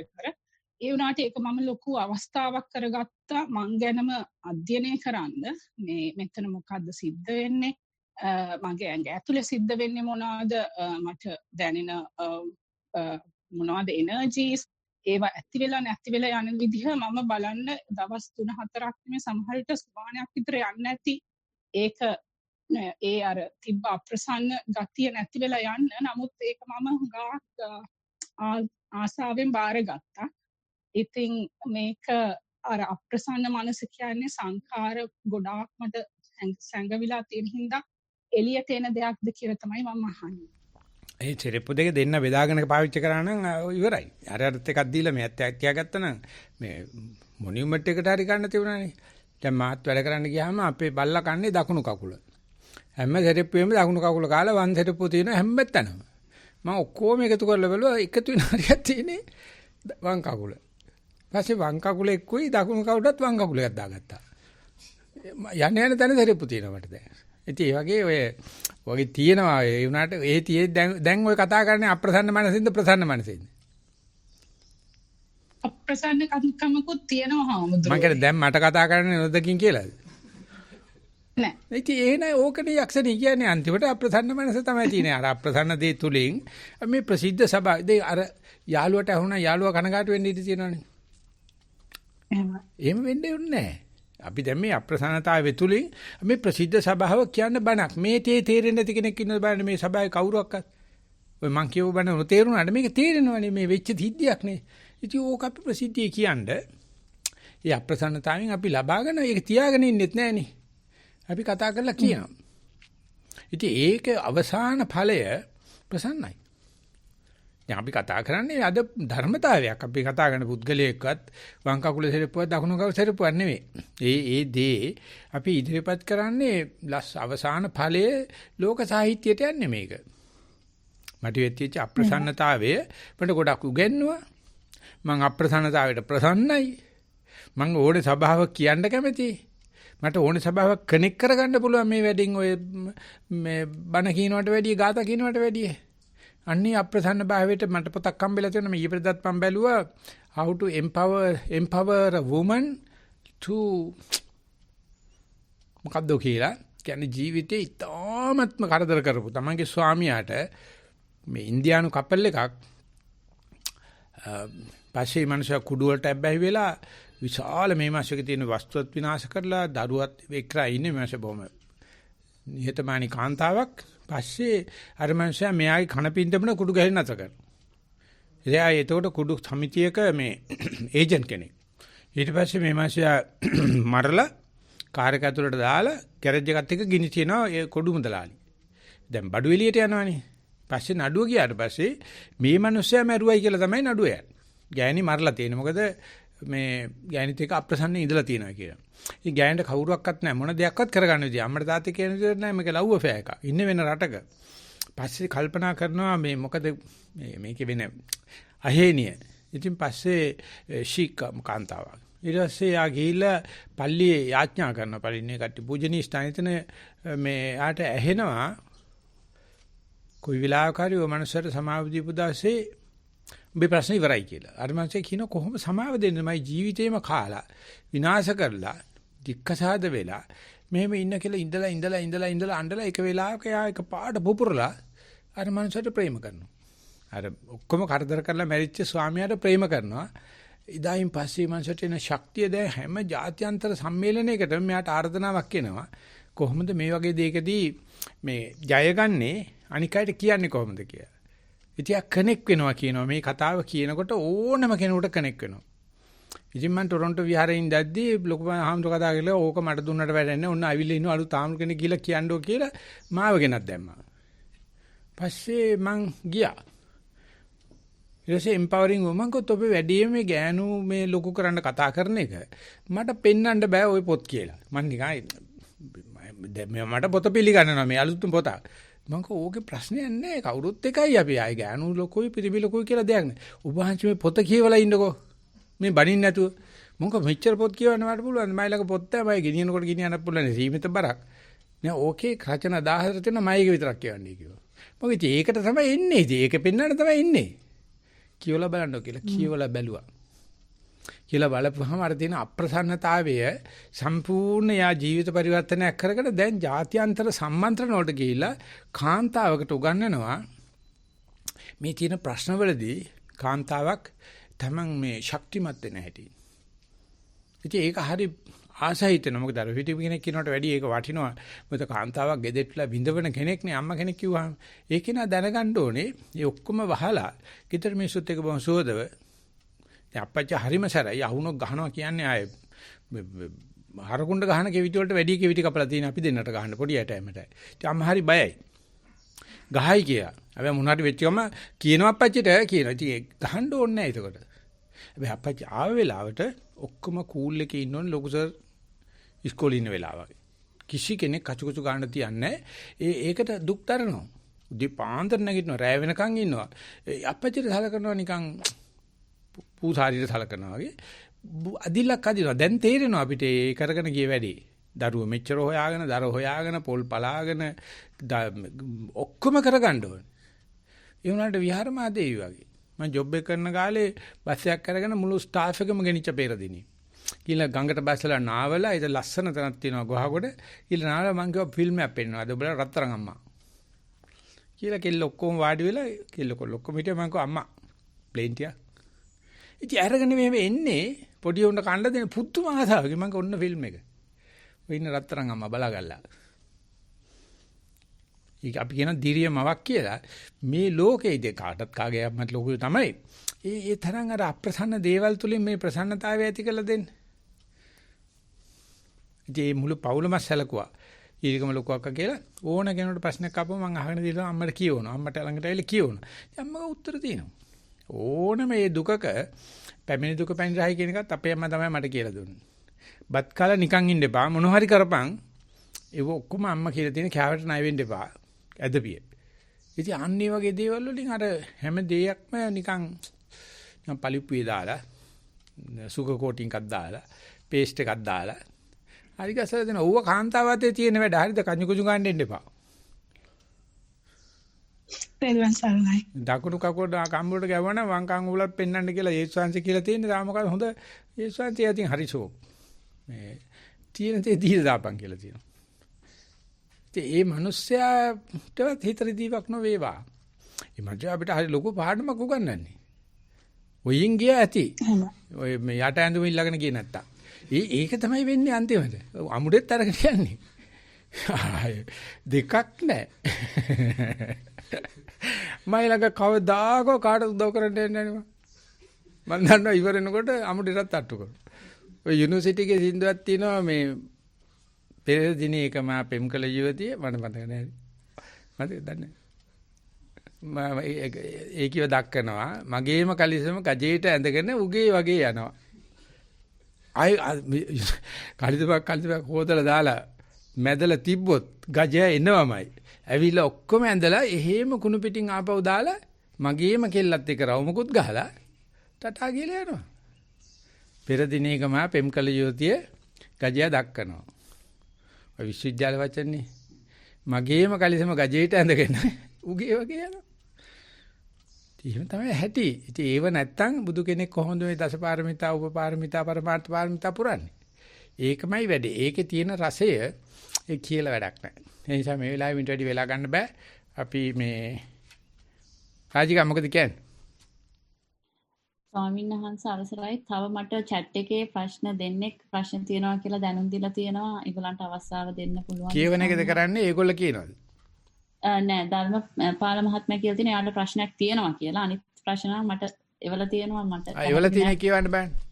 ඒ වුණාට ඒක මම ලොකු අවස්ථාවක් කරගත්තා මං ගැනම අධ්‍යයනය කරන්න. මේ මෙතන මොකද්ද සිද්ධ වෙන්නේ, මගේ ඇඟ ඇතුලේ සිද්ධ වෙන්නේ මොනවාද, මට දැනෙන මොනවාද එනර්ජීස්, ඒවා ඇති වෙලා නැති වෙලා යන විදිහ මම බලන්න දවස් 3-4ක් නෙමෙයි සමහර විට සුමානයක් විතර යන්න ඇති. ඒක ඒ අර තිබ්බ අප්‍රසන්න ගතිය නැති වෙලා යන්න. නමුත් ඒක මම හුඟක් ආසාවෙන් බාරගත්තා. ඉතින් මේක අර අප්‍රසන්න මනස කියන්නේ සංඛාර ගොඩාක් මට සංගවිලා තියෙන හින්දා එළියට එන දෙයක්ද කියලා තමයි මම අහන්නේ. ඒ සෙරෙප්පු දෙක දෙන්න බෙදාගෙන පාවිච්චි කරා නම් ඉවරයි. අරකට එකක් දීලා මේ ඇත්ත තියාගත්තා නම් මේ මොනියුමන්ට් එකට හරි ගන්න තිබුණානේ. දැන් මාත් වැඩ කරන්න ගියාම අපේ බල්ලා කන්නේ දකුණු කකුල. හැම සෙරෙප්පුවෙම දකුණු කකුල කාලා වන් සෙරෙප්පු තියෙන හැම තැනම. මම ඔක්කොම එකතු කරලා බලුවා එකතු වෙන හරියක් තියෙන්නේ වම් කකුල. ඊපස්සේ වම් කකුල එක්කුයි දකුණු කකුලටත් වම් කකුල එකක් දාගත්තා. යන්න තැන සෙරෙප්පු තියෙනවා මට දැන්. ඉතින් ඒ වගේ තියෙනවා ඒ වුණාට ඒ තියේ දැන් ඔය කතා කරන්නේ අප්‍රසන්න මනසින්ද ප්‍රසන්න මනසින්ද? අප්‍රසන්න කමකුත් තියෙනවා හාමුදුරුවෝ. මම කියන්නේ දැන් මට කතා කරන්නේ නොදකින් කියලාද? නෑ. ඉතින් ඒ නෑ ඕකනේ යක්ෂණී කියන්නේ අන්තිමට අප්‍රසන්න මනස තමයි තියෙන්නේ. අර අප්‍රසන්න දේ තුලින් මේ ප්‍රසිද්ධ සභාව දේ අර යාළුවට වුණා යාළුවා කනගාටු වෙන්න ඉඩ තියෙනවනේ. එහෙම වෙන්නේ නැහැ. අපි දැන් මේ අප්‍රසන්නතාවය තුලින් මේ ප්‍රසිද්ධ සභාව කියන්න බණක්. මේ තේරෙන්නේ නැති කෙනෙක් ඉන්න බෑනේ මේ සභාවේ කවුරක්වත්. ඔය මං කියව බණ නොතේරුණාට මේක තේරෙනවනේ මේ වෙච්ච සිද්ධියක් නේ. ඉතින් ඕක අපි ප්‍රසිද්ධිය කියන්නේ. ඒ අප්‍රසන්නතාවයෙන් අපි ලබාගෙන ඒක තියාගෙන ඉන්නෙත් නෑනේ. අපි කතා කරලා කියනවා. ඉතින් ඒක අවසාන ඵලය ප්‍රසන්නයි. දැන් අපි කතා කරන්නේ අද ධර්මතාවයක්. අපි කතා කරන පුද්ගලයෙක්වත් වම් කකුල සෙරප්පුවක් දකුණු කකුල සෙරප්පුවක් නෙවෙයි. ඒ දේ අපි ඉදිරිපත් කරන්නේ අවසාන ඵලයේ ලෝක සාහිත්‍යයට යන්නේ මේක. මට වෙච්ච අප්‍රසන්නතාවය මට ගොඩක් උගන්වුවා. මං අප්‍රසන්නතාවයට ප්‍රසන්නයි. මං ඕනේ සභාවක් කියන්න කැමතියි. මට ඕනේ සභාවක් කනෙක්ට් කරගන්න පුළුවන් මේ වැඩින් ඔය මේ බණ කියනවට වැඩිය ගාථා කියනවට වැඩිය. අන්නේ අප්‍රසන්න භාවයට මට පොතක් හම්බෙලා තියෙනවා. මේ ඊපෙරදත් මම බැලුවා how to empower a woman to මොකද්ද කියලා. කියන්නේ ජීවිතේ ඉතාමත්ම කරදර කරපු තමන්ගේ ස්වාමියාට මේ ඉන්දියානු කපල් එකක් පස්සේ මනුස්සයා කුඩු වලට ඇබ්බැහි වෙලා විශාල මේ මාසෙක තියෙන වස්තුවත් විනාශ කරලා දරුවත් එක්කලා ඉන්නේ මාස බොම නිහතමානී කාන්තාවක්. පස්සේ අර මනුස්සයා මෙයාගේ කන පින්දමන කුඩු ගහලා නැත කරනවා. එයා ඒතකොට කුඩු සමිතියක මේ ඒජන්ට් කෙනෙක්. ඊට පස්සේ මේ මාසයා මරලා කාර් එක ඇතුළට දාලා ගෑරේජ් එකත් එක්ක ගිනි තියනවා ඒ කුඩු මුදලාලි. දැන් බඩු එළියට යනවනේ. පස්සේ නඩුව ගියාට පස්සේ මේ මනුස්සයා මැරුවයි කියලා තමයි නඩුව යන්නේ. ගෑණි මරලා තියෙන්නේ. මොකද මේ ගෑණිත් එක අප්‍රසන්න ඉඳලා තියෙනවා කියලා. ඉතින් ගෑණිට කවුරුවක්වත් නැහැ මොන දෙයක්වත් කරගන්න විදිය. අම්මට තාත්තේ කියන විදිහට නැහැ මේක ලව්ව ෆෑ එකක්. ඉන්නේ වෙන රටක. පස්සේ කල්පනා කරනවා මේ මොකද මේකේ වෙන අහේනිය. ඉතින් පස්සේ ශීක් කාන්තාවක්. ඊට පස්සේ යා ගිහිල්ලා පල්ලියේ යාඥා කරනවා. පල්ලියේ කට්ටි පූජනීය ස්ථානිතන මේ ආට ඇහෙනවා කොයි වෙලාවකරි ඔය මනුස්සයට සමාව දීපු දාසේ උඹේ ප්‍රශ්න ඉවරයි කියලා. අර මනුස්සයා කියන කොහොම සමාව දෙන්නේ මයි ජීවිතේම කාලා විනාශ කරලා දික්කසාද වෙලා මෙහෙම ඉන්න කියලා ඉඳලා අඬලා එක වෙලාවක යා එක පාට පුපුරලා අර මනුස්සයට ප්‍රේම කරනවා. අර ඔක්කොම කරදර කරලා මැරිච්ච ස්වාමියාට ප්‍රේම කරනවා. ඉදායින් පස්සේ මනුස්සයට එන ශක්තිය දැන් හැම ජාත්‍යන්තර සම්මේලනයකටම මෙයාට ආර්දනාවක් එනවා. කොහොමද මේ වගේ දෙයකදී මේ ජයගන්නේ අනිකයට කියන්නේ කොහොමද කියලා. ඉතින් කනෙක්ට් වෙනවා කියනවා මේ කතාව කියනකොට ඕනම කෙනෙකුට කනෙක්ට් වෙනවා. ඉතින් මම ටොරොන්ටෝ විහාරේ ඉඳද්දී ලොකු හාමුදුර කතා කරලා ඕක මට දුන්නට වැඩක් නැහැ. ඔන්න අවිල්ල ඉන්න අලුත් හාමුදුර කෙනෙක් ගිහලා කියන්නෝ කියලා මාව ගෙනත් දැම්මා. පස්සේ මං ගියා. ඊටසේ empowering woman කොත් ඔබේ වැඩිම මේ ගෑනු මේ ලොකු කරන්න කතා කරන එක මට පෙන්වන්න බෑ ওই පොත් කියලා. මං නිකන් මට පොත පිළිගන්නවා මේ අලුත් පොත. මම කෝ ඕකේ ප්‍රශ්නයක් නැහැ කවුරුත් එකයි අපි ආයේ ගෑනු ලොකුයි පිරිමි ලොකුයි කියලා දෙයක් නැහැ. ඔබ වහන්සේ මේ පොත කියවලා ඉන්නකෝ. මේ බණින් නැතුව. මොකද මෙච්චර පොත් කියවන්න මට පුළුවන්. මයිලක පොත් තමයි ගෙනියනකොට ගෙනියන්න පුළුවන් සීමිත බරක්. නෑ ඕකේ රචන 14 තියෙනවා මයික විතරක් කියවන්නේ කිව්වා. මොකද ඒකට තමයි එන්නේ. ඉතින් ඒක පෙන්වන්න තමයි එන්නේ. කියවලා බලන්නෝ කියලා කියවලා බැලුවා. කියලා බලපුවහම අර තියෙන අප්‍රසන්නතාවය සම්පූර්ණ යා ජීවිත පරිවර්තනයක් කරගෙන දැන් ජාත්‍යන්තර සම්මන්ත්‍රණ වලට ගිහිල්ලා කාන්තාවකට උගන්වනවා මේ තියෙන ප්‍රශ්නවලදී කාන්තාවක් තමන් මේ ශක්තිමත් වෙන හැටි. ඉතින් ඒක හරි ආසහිතන මොකද අර හිටපු කෙනෙක් කියනකට වැඩිය ඒක වටිනවා. මොකද කාන්තාවක් ගෙදෙට්ටලා විඳවන කෙනෙක් නේ අම්මා කෙනෙක් කිව්වහම ඒක නා දැනගන්න ඕනේ. ඒ ඔක්කොම වහලා ගෙදර මිනිස්සුත් එක්ක බොහොම සුවදව දැන් අපච්චි හරිම සැරයි අහුනක් ගහනවා කියන්නේ ආයේ හරකුණ්ඩ ගහන කෙවිති වලට වැඩි කෙවිති කපලා තියෙන අපි දෙන්නට ගහන්න පොඩි ඇටයමට. ඉතින් අම්මා හරි බයයි. ගහයි කියලා. හැබැයි මොනවාට වෙච්ච ගම කියනවා අපච්චිට කියනවා. ඉතින් ගහන්න ඕනේ නැහැ ඒකට. හැබැයි අපච්චි ආව වෙලාවට ඔක්කොම කූල් එකේ ඉන්නෝනේ ලොකු සර් ඉස්කෝලේ ඉන්න වෙලාවක. කිසි කෙනෙක් කචුකුචු ගන්න තියන්නේ ඒකට දුක් තරනවා. උදේ පාන්දර නැගිටිනවා රැය වෙනකන් ඉන්නවා. අපච්චිට සලකනවා නිකන් පූසාරිට සලකනවා වගේ අදිලක් අදිනවා. දැන් තේරෙනවා අපිට ඒ කරගෙන ගිය වැඩේ. දරුව මෙච්චර හොයාගෙන, දර හොයාගෙන, පොල් පලාගෙන ඔක්කොම කරගන්න ඕනේ. ඒ වුණාට විහාරමාදේවි වගේ. මම ජොබ් එක කරන කාලේ බස් එකක් අරගෙන මුළු ස්ටාෆ් එකම ගෙනිච්ච පෙරදිනේ. කියලා ගඟට බැසලා නාවලා ඒක ලස්සන තැනක් තියෙනවා ගොහකොට. කියලා නාවලා මං කිව්වා ෆිල්ම් එකක් පෙන්නනවා. අද ඔබලා රත්තරන් අම්මා. කියලා කෙල්ල ඔක්කොම වාඩි වෙලා කෙල්ල ඔක්කොම හිටියා මං කිව්වා අම්මා ප්ලේන් ටික. ඉතින් අරගෙන මෙහෙම එන්නේ පොඩි උන්ට කණ්ඩ දෙන පුදුම ආසාවකින් මං ඔන්න ෆිල්ම් එක. ඔය ඉන්න රත්තරන් අම්මා බලාගල්ලා. ඒක අපි කියන දිරිය මවක් කියලා. මේ ලෝකේ ඉද කාටත් කාගේ අම්මත් ලෝකෙ තමයි. ඒ තරම් අර අප්‍රසන්න දේවල් තුලින් මේ ප්‍රසන්නතාවය ඇති කරලා දෙන්න. ඉතින් මුළු පවුලම සැලකුවා. ඊරිකම ලොකුවක් කියලා ඕන කෙනෙකුට ප්‍රශ්නයක් ආපුවම මම අහගෙන දිනවා අම්මට කියවනවා. අම්මට ළඟට ඇවිල්ලා කියවනවා. ඉතින් අම්මගේ උත්තර තියෙනවා. ඕනම මේ දුකක පැමිණි දුක පැමිණි කියන එකත් අපේ අම්මා තමයි මට කියලා දුන්නේ. බත් කාලා නිකන් ඉන්න එපා මොන හරි කරපන්. ඒක ඔක්කොම අම්මා කියලා තියෙන කෑවට ණය වෙන්න එපා. ඇදපිය. ඉතින් අන්නේ වගේ දේවල් වලින් අර හැම දෙයක්ම නිකන් පලිප්පුවේ දාලා සුගර් කෝටින් එකක් දාලා පේස්ට් එකක් දාලා හරි ගසලා දෙන ඕව කාන්තාවතේ තියෙන වැඩ හරිද කഞ്ഞු කුජු ගන්න දෙන්න එපා. පෙරවන් සරණයි. දකුණු කකුල කම්බුවට ගැවුවනම් වම් කන් උලත් පෙන්වන්න කියලා යේසුස්වංශ කියලා තියෙන්නේ. තාම මොකද හොඳ යේසුස්වංශය අතින් හරිසෝ. මේ තියෙන තේ දීලා දාපන් කියලා තියෙනවා. ඒ මිනිස්සයාට හිතරිදීවක් නොවේවා. ඒ මනුස්සයා අපිට හරි ලොකු පාඩමක් උගන්වන්නේ. ඔයින් ගියා ඇති. ඔය මේ යට ඇඳුම ඉල්ලගෙන ගියේ නැත්තම්. ඒක තමයි වෙන්නේ අන්තිමට. අමුඩෙත් අරගෙන යන්නේ. දෙකක් නැහැ. මයිලක කවදාකෝ කාට උදව් කරන්න යන්නේ නැහැ මම දන්නවා ඉවර වෙනකොට අමුඩෙටත් අට්ටු කරනවා. ඔය යුනිවර්සිටි එකේ සින්දුවක් තියෙනවා මේ පෙර දිනේ එක මා පෙම් කළ යුවතිය මට මතක නැහැ. මතක දන්නේ. මම ඒකිව දක්කනවා මගේම කලිසම ගජේට ඇඳගෙන උගේ වගේ යනවා. ආයි කලිසමක් හොදලා දාලා මැදලා තිබ්බොත් ගජය එනවමයි. ඇවිල්ලා ඔක්කොම ඇඳලා එහෙම කුණු පිටින් ආපහු දාලා මගේම කෙල්ලත් එක්ක රවුමකුත් ගහලා ටටා ගිහලා යනවා. පෙර දිනේක මා පෙම් කළ යුවතිය ගජය දක්කනවා. ඔය විශ්වවිද්‍යාල වචනේ මගේම කලිසම ගජේට ඇඳගෙන උගේ වගේ යනවා. එහෙම තමයි ඇති. ඉතින් ඒව නැත්තම් බුදු කෙනෙක් කොහොමද මේ දසපාරමිතා උපපාරමිතා පරමාර්ථ පාරමිතා පුරන්නේ? ඒකමයි වැඩේ. ඒකේ තියෙන රසය ඒ කියලා වැඩක් නැහැ. ඒ නිසා මේ වෙලාවෙ මිනිට වැඩි වෙලා ගන්න බෑ. අපි මේ රාජිකා මොකද කියන්නේ? ස්වාමීන් වහන්සේ අවසරයි. තව මට chat එකේ ප්‍රශ්න දෙන්නෙක් ප්‍රශ්න තියෙනවා කියලා දැනුම් දීලා තියෙනවා. ඒගොල්ලන්ට අවස්ථාව දෙන්න පුළුවන්. කියවන එකද කරන්නේ? ඒගොල්ලෝ කියනවාද? නෑ ධර්මපාල මහත්මයා කියලා තියෙන යාළුවා ප්‍රශ්නයක් තියෙනවා කියලා. අනිත් ප්‍රශ්න මට එවල තියෙනවා මට. එවල තියෙන කියවන්න බෑනේ.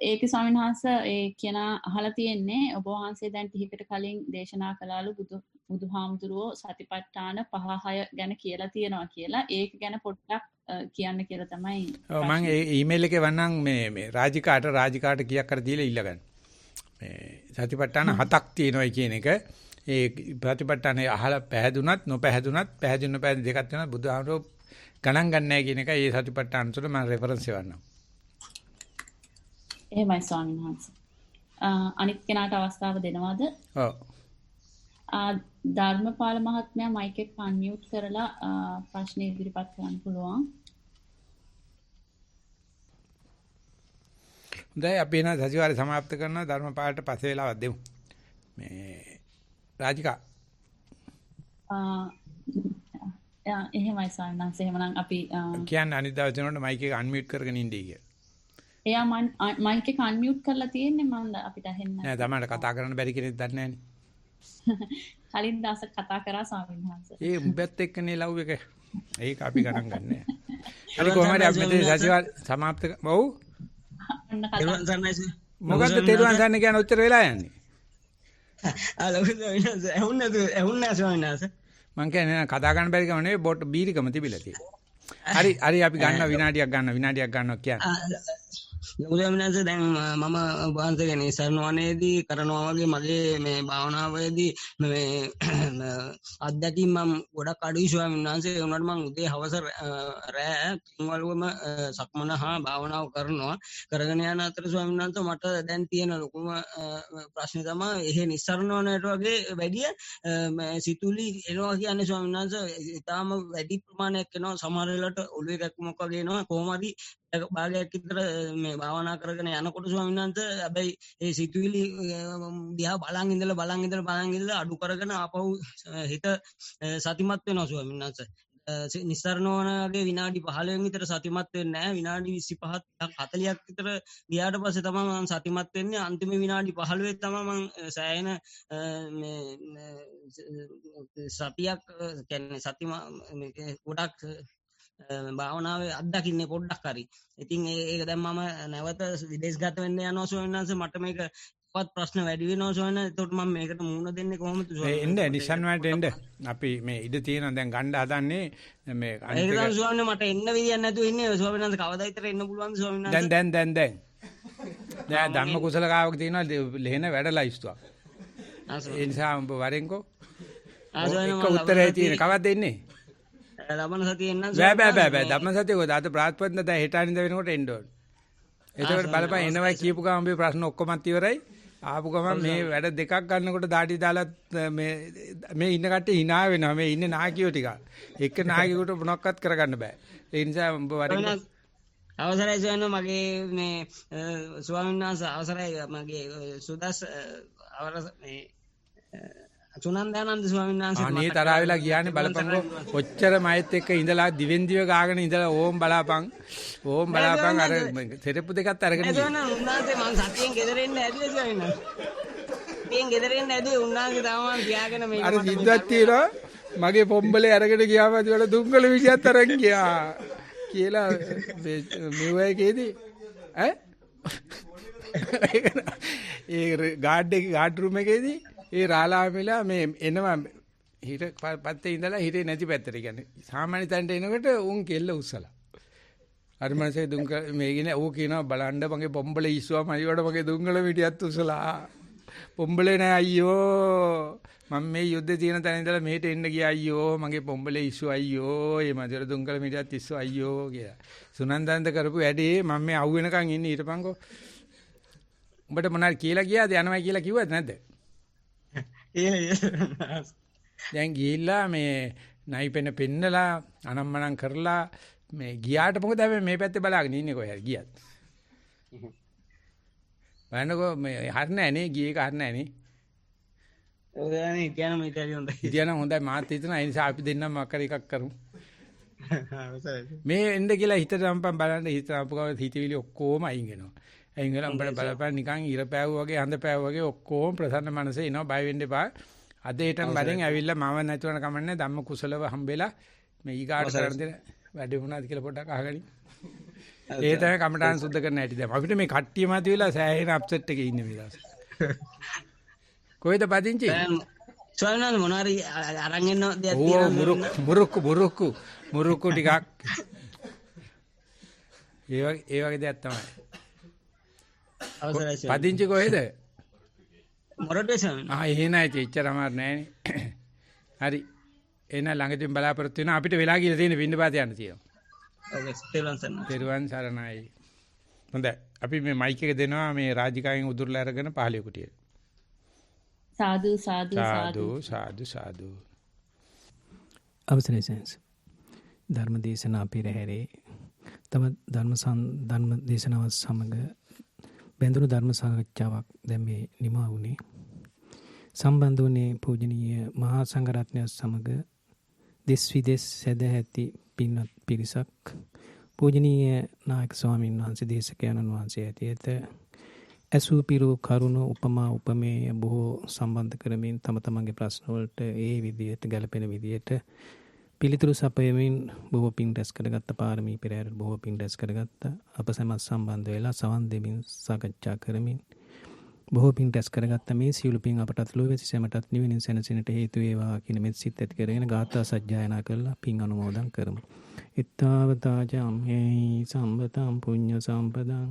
ඒකේ ස්වාමීන් වහන්සේ ඒ කියන අහලා තියෙන්නේ ඔබ වහන්සේ දැන් ටිකකට කලින් දේශනා කළාලු බුදුහාමුදුරුවෝ සතිපට්ඨාන 5-6 ගැන කියලා තියෙනවා කියලා. ඒක ගැන පොඩ්ඩක් කියන්න කියලා තමයි. ඔව් මම ඒ ඊමේල් එකේ වන්නම් මේ රාජිකාට කීයක් කර දීලා ඉල්ලගන්න. මේ සතිපට්ඨාන 7ක් තියෙනවා කියන එක. ඒ ප්‍රතිපත්තනේ අහලා පැහැදුනත් නොපැහැදුනත් පැහැදින්න පැහැදින දෙකක් වෙනවා බුදුහාමුදුරුවෝ ගණන් ගන්න නැහැ කියන එක ඒ සතිපට්ඨාන තුළ මම රෙෆරන්ස් එවන්නම්. එහෙමයි ස්වාමීන් වහන්සේ. අනිත් කෙනාට අවස්ථාව දෙනවද? ඔව්. ධර්මපාල මහත්මයා මයික් එක අන්මියුට් කරලා ප්‍රශ්න ඉදිරිපත් කරන්න පුළුවන්. හොඳයි අපි එන සතිವಾರය સમાપ્ત කරනවා ධර්මපාලට පස්සේ වෙලාවක් දෙමු. මේ රාජිකා එහෙමයි ස්වාමීන් වහන්සේ. එහෙමනම් අපි කියන්නේ අනිත් දවසේ යනකොට මයික් එක අන්මියුට් කරගෙන ඉඳී කියලා. එයා මයික් එක අන්මියුට් කරලා තියෙන්නේ මම අපිට ඇහෙන්නේ නෑ තමයි කතා කරන්න බැරි කෙනෙක් දන්නේ නෑනේ. කලින් දවසක් කතා කරා ස්වාමීන් වහන්සේ. ඒ උඹත් එක්කනේ ලව් එක. ඒක අපි ගණන් ගන්නෑ. හරි කොහමද අපි මේ සතිವಾರය સમાપ્ત ඔව්. මොකද්ද තෙරුවන් සරණ කියන උත්තර වෙලා යන්නේ? ඇහුන්නේ ස්වාමීන් වහන්සේ. මං කියන්නේ කතා ගන්න බැරි කම නෙවෙයි බොට බීරිකම තිබිලා තියෙනවා. හරි අපි ගන්න විනාඩියක් ගන්නවා කියන්නේ. උදේමනස දැන් මම වහන්සේගෙන සරණවනේදී කරනවා වගේ මගේ මේ භාවනාවේදී මේ අත්දැකීම් මම ගොඩක් අඩුයි ස්වාමීන් වහන්සේ. ඒ වුණාට මම උදේ හවස රෑ කින්වලුවම සක්මන හා භාවනාව කරගෙන යන අතර ස්වාමීන් වහන්සේ මට දැන් තියෙන ලොකුම ප්‍රශ්නේ තමයි එහෙ නිස්සරණවනේට වගේ වැඩිය සිතුලි එනවා කියන්නේ ස්වාමීන් වහන්සේ. ඊටාම වැඩි ප්‍රමාණයක් එනවා. සමහර වෙලාවට ඔළුවේ කැක්කමක් වගේ එනවා. කොහොම හරි භාගයක් විතර මේ භාවනා කරගෙන යනකොට ස්වාමීන් වහන්සේ හැබැයි ඒ සිතුවිලි දිහා බලන් ඉඳලා අඩු කරගෙන ආපහු හිත සතිමත් වෙනවා ස්වාමීන් වහන්සේ. නිස්සරණවනගේ විනාඩි 15 විතර සතිමත් වෙන්නේ නැහැ. විනාඩි 25ක් 40ක් විතර ගියාට පස්සේ තමයි මම සතිමත් වෙන්නේ. අන්තිම විනාඩි 15 තමයි මම සෑහෙන සතියක් කියන්නේ ගොඩක් භාවනාවේ අත්දකින්නේ පොඩ්ඩක් හරි. ඉතින් ඒක දැන් මම නැවත විදේශගත වෙන්න යනවා ස්වාමීන් වහන්සේ. මට මේක වත් ප්‍රශ්න වැඩි වෙනවා ස්වාමීන් වහන්සේ. එතකොට මම මේකට මුහුණ දෙන්නේ කොහොමද ස්වාමීන් වහන්සේ? නිසන් වලට එන්න. අපි මේ ඉඩ තියෙනවා දැන් ගන්න හදන්නේ මේ අනිත් එක ස්වාමීන් වහන්සේ මට එන්න විදියක් නැතුව ඉන්නේ ස්වාමීන් වහන්සේ. කවදා විතර එන්න පුළුවන්ද ස්වාමීන් වහන්සේ? දැන් ධම්ම කුසලකාවක තියෙනවා ලෙහෙන වැඩ ලයිස්තුවක්. ඒ නිසා උඹ වරෙන්කෝ. ඒක උත්තරේ තියෙන කවද්ද එන්නේ? ධම්ම සතිය එන්න බෑ ධම්ම සතිය කොහොමද? අද ප්‍රාත්පත්න දැන් හෙට අනින්ද වෙනකොට එන්න ඕන. ඒකට බලපන් එනවා කියපු ගමන් මේ ප්‍රශ්න ඔක්කොමත් ඉවරයි. ආපු ගමන් මේ වැඩ දෙකක් ගන්නකොට දාඩි දාලා මේ ඉන්න කට්ටිය hina වෙනවා. මේ ඉන්නේ නාකියෝ ටික. එක නාකියෙකුට මොනවක්වත් කරගන්න බෑ. ඒ නිසා උඹ වරින් අවසරයි සොයන්න මගේ මේ ස්වාමීන් වහන්සේ අවසරයි මගේ සුදස් අවරස මේ සුනන්දානන්ද ස්වාමීන් වහන්සේ අනේ තරහ වෙලා ගියානේ බලපංකෝ ඔච්චර මයිත් එක්ක ඉඳලා දිවෙන් දිව ගාගෙන ඉඳලා ඕම් බලාපන් අර සෙරප්පු දෙකත් අරගෙන ගියා නේද උන්වහන්සේ මං සතියෙන් ගෙදර එන්න ඇදිලා ස්වාමීන් වහන්සේ සතියෙන් ගෙදර එන්න ඇදී උන්වහන්සේ තමයි තියාගෙන මේ අර සිද්දක් තියෙනවා මගේ පොම්බලේ අරගෙන ගියාම ඒවල දුංගල විදියට අරන් ගියා කියලා මෙවයිකේදී ඈ ඒ ගාඩ් රූම් එකේදී ඒ රාලාවෙලා මේ එනවා හිර පැත්තේ ඉඳලා හිරේ නැති පැත්තට කියන්නේ සාමාන්‍ය තැනට එනකොට උන් කෙල්ල උස්සලා අර මනසේ දුංග මේකිනේ ඌ කියනවා බලන්න මගේ පොම්බලේ ඉස්සුවා මයිවට මගේ දුංගල මිටියත් උස්සලා පොම්බලේ නෑ අයියෝ මම මේ යුද්ධේ තියෙන තැන ඉඳලා මෙහෙට එන්න ගියා අයියෝ මගේ පොම්බලේ ඉස්සුවා අයියෝ ඒ මදර දුංගල මිටියත් ඉස්සුවා අයියෝ කියලා සුනන්දන්ද කරපු වැඩේ මම මේ අවු වෙනකන් ඉන්නේ ඊටපන්කෝ උඹට මොනාරි කියලා ගියාද යනවා කියලා කිව්වද නැද්ද දැන් ගිහිල්ලා මේ නයිපෙන පෙන්නලා අනම්මනම් කරලා මේ ගියාට මොකද මේ පැත්තේ බලාගෙන ඉන්නේ කොහේ ගියත් බලන්නකෝ මේ හරිය නෑනේ ගියේ එක හරිය නෑනේ ඔය දැන් ඉතියනම් ඉතින් හොඳයි ඉතියනම් හොඳයි මාත් හිතනවා ඒ නිසා අපි දෙන්නම අක්කර එකක් කරමු මේ එන්න කියලා හිතට සම්පම් බලන්න හිතාපුව හිතවිලි ඔක්කොම අයින් වෙනවා අයින් වෙලා උඹට බලපන් නිකන් ඉර පෑවු වගේ හඳ පෑවු වගේ ඔක්කොම ප්‍රසන්න මනසේ එනවා බය වෙන්න එපා අද ඊටම බඩෙන් ඇවිල්ලා මම නැතුවන කමන්නේ ධම්ම කුසලව හම්බෙලා මේ ඊගාට කරන දේ වැඩි වුණාද කියලා පොඩ්ඩක් අහගනින් ඒ තමයි කමටහන් සුද්ධ කරන්න හැටි දැන් අපිට මේ කට්ටිය මත වෙලා සෑහෙන අප්සෙට් එකේ ඉන්නේ මේ දවස් කොහෙද පදිංචි ස්වාමීන් මොනාරි අරන් එන්න දෙයක් තියෙනවා මුරුක්කු ටිකක් ඒ වගේ දෙයක් තමයි අවසරයි පදිංචි කොහෙද මොරටුවේ ස්වාමීන් එහෙ නැති එච්චර අමාරු නෑනේ හරි එන ළඟදීම බලාපොරොත්තු වෙන අපිට වෙලා ගිහලා තියෙන පින්නපාත යන්න තියෙනවා තෙරුවන් සරණයි හොඳයි අපි මේ මයික් එක දෙනවා මේ රාජිකාවෙන් උදුරලා අරගෙන පහලිය කුටියට සාදු අවසරයි සෙන්ස් ධර්ම දේශනා පෙරහැරේ තම ධර්ම දේශනාවත් සමග බැඳුණු ධර්ම සාකච්ඡාවක් දැන් මේ නිමා වුණේ සම්බන්ධ වුණේ පූජනීය මහා සංඝරත්නය සමග දෙස් විදෙස් සදැහැති පින්වත් පිරිසක් පූජනීය නායක ස්වාමීන් වහන්සේ දේශකයන්න් වහන්සේ ඇතියත ඇසූ පිරු කරුණ උපමා උපමේය බොහෝ සම්බන්ධ කරමින් තම තමන්ගේ ප්‍රශ්න වලට ඒ විදියට ගැලපෙන විදියට පිළිතුරු සපයමින් බොහෝ පින් රැස් කරගත්ත පාරමී පෙරහැර බොහෝ පින් රැස් කරගත්ත අප සමත් සම්බන්ධ වෙලා සවන් දෙමින් සාකච්ඡා කරමින් බොහෝ පින් රැස් කරගත්ත මේ සියලු පින් අපටත් ලෝකෙසි සැමටත් නිවෙනින් සැනසෙන්නට හේතු වේවා කියන මෙත් සිත් ඇති කරගෙන ගාථා සජ්ජායනා කරලා පින් අනුමෝදන් කරමු. ittavata jamhe sambataṃ puñña sampaдаṃ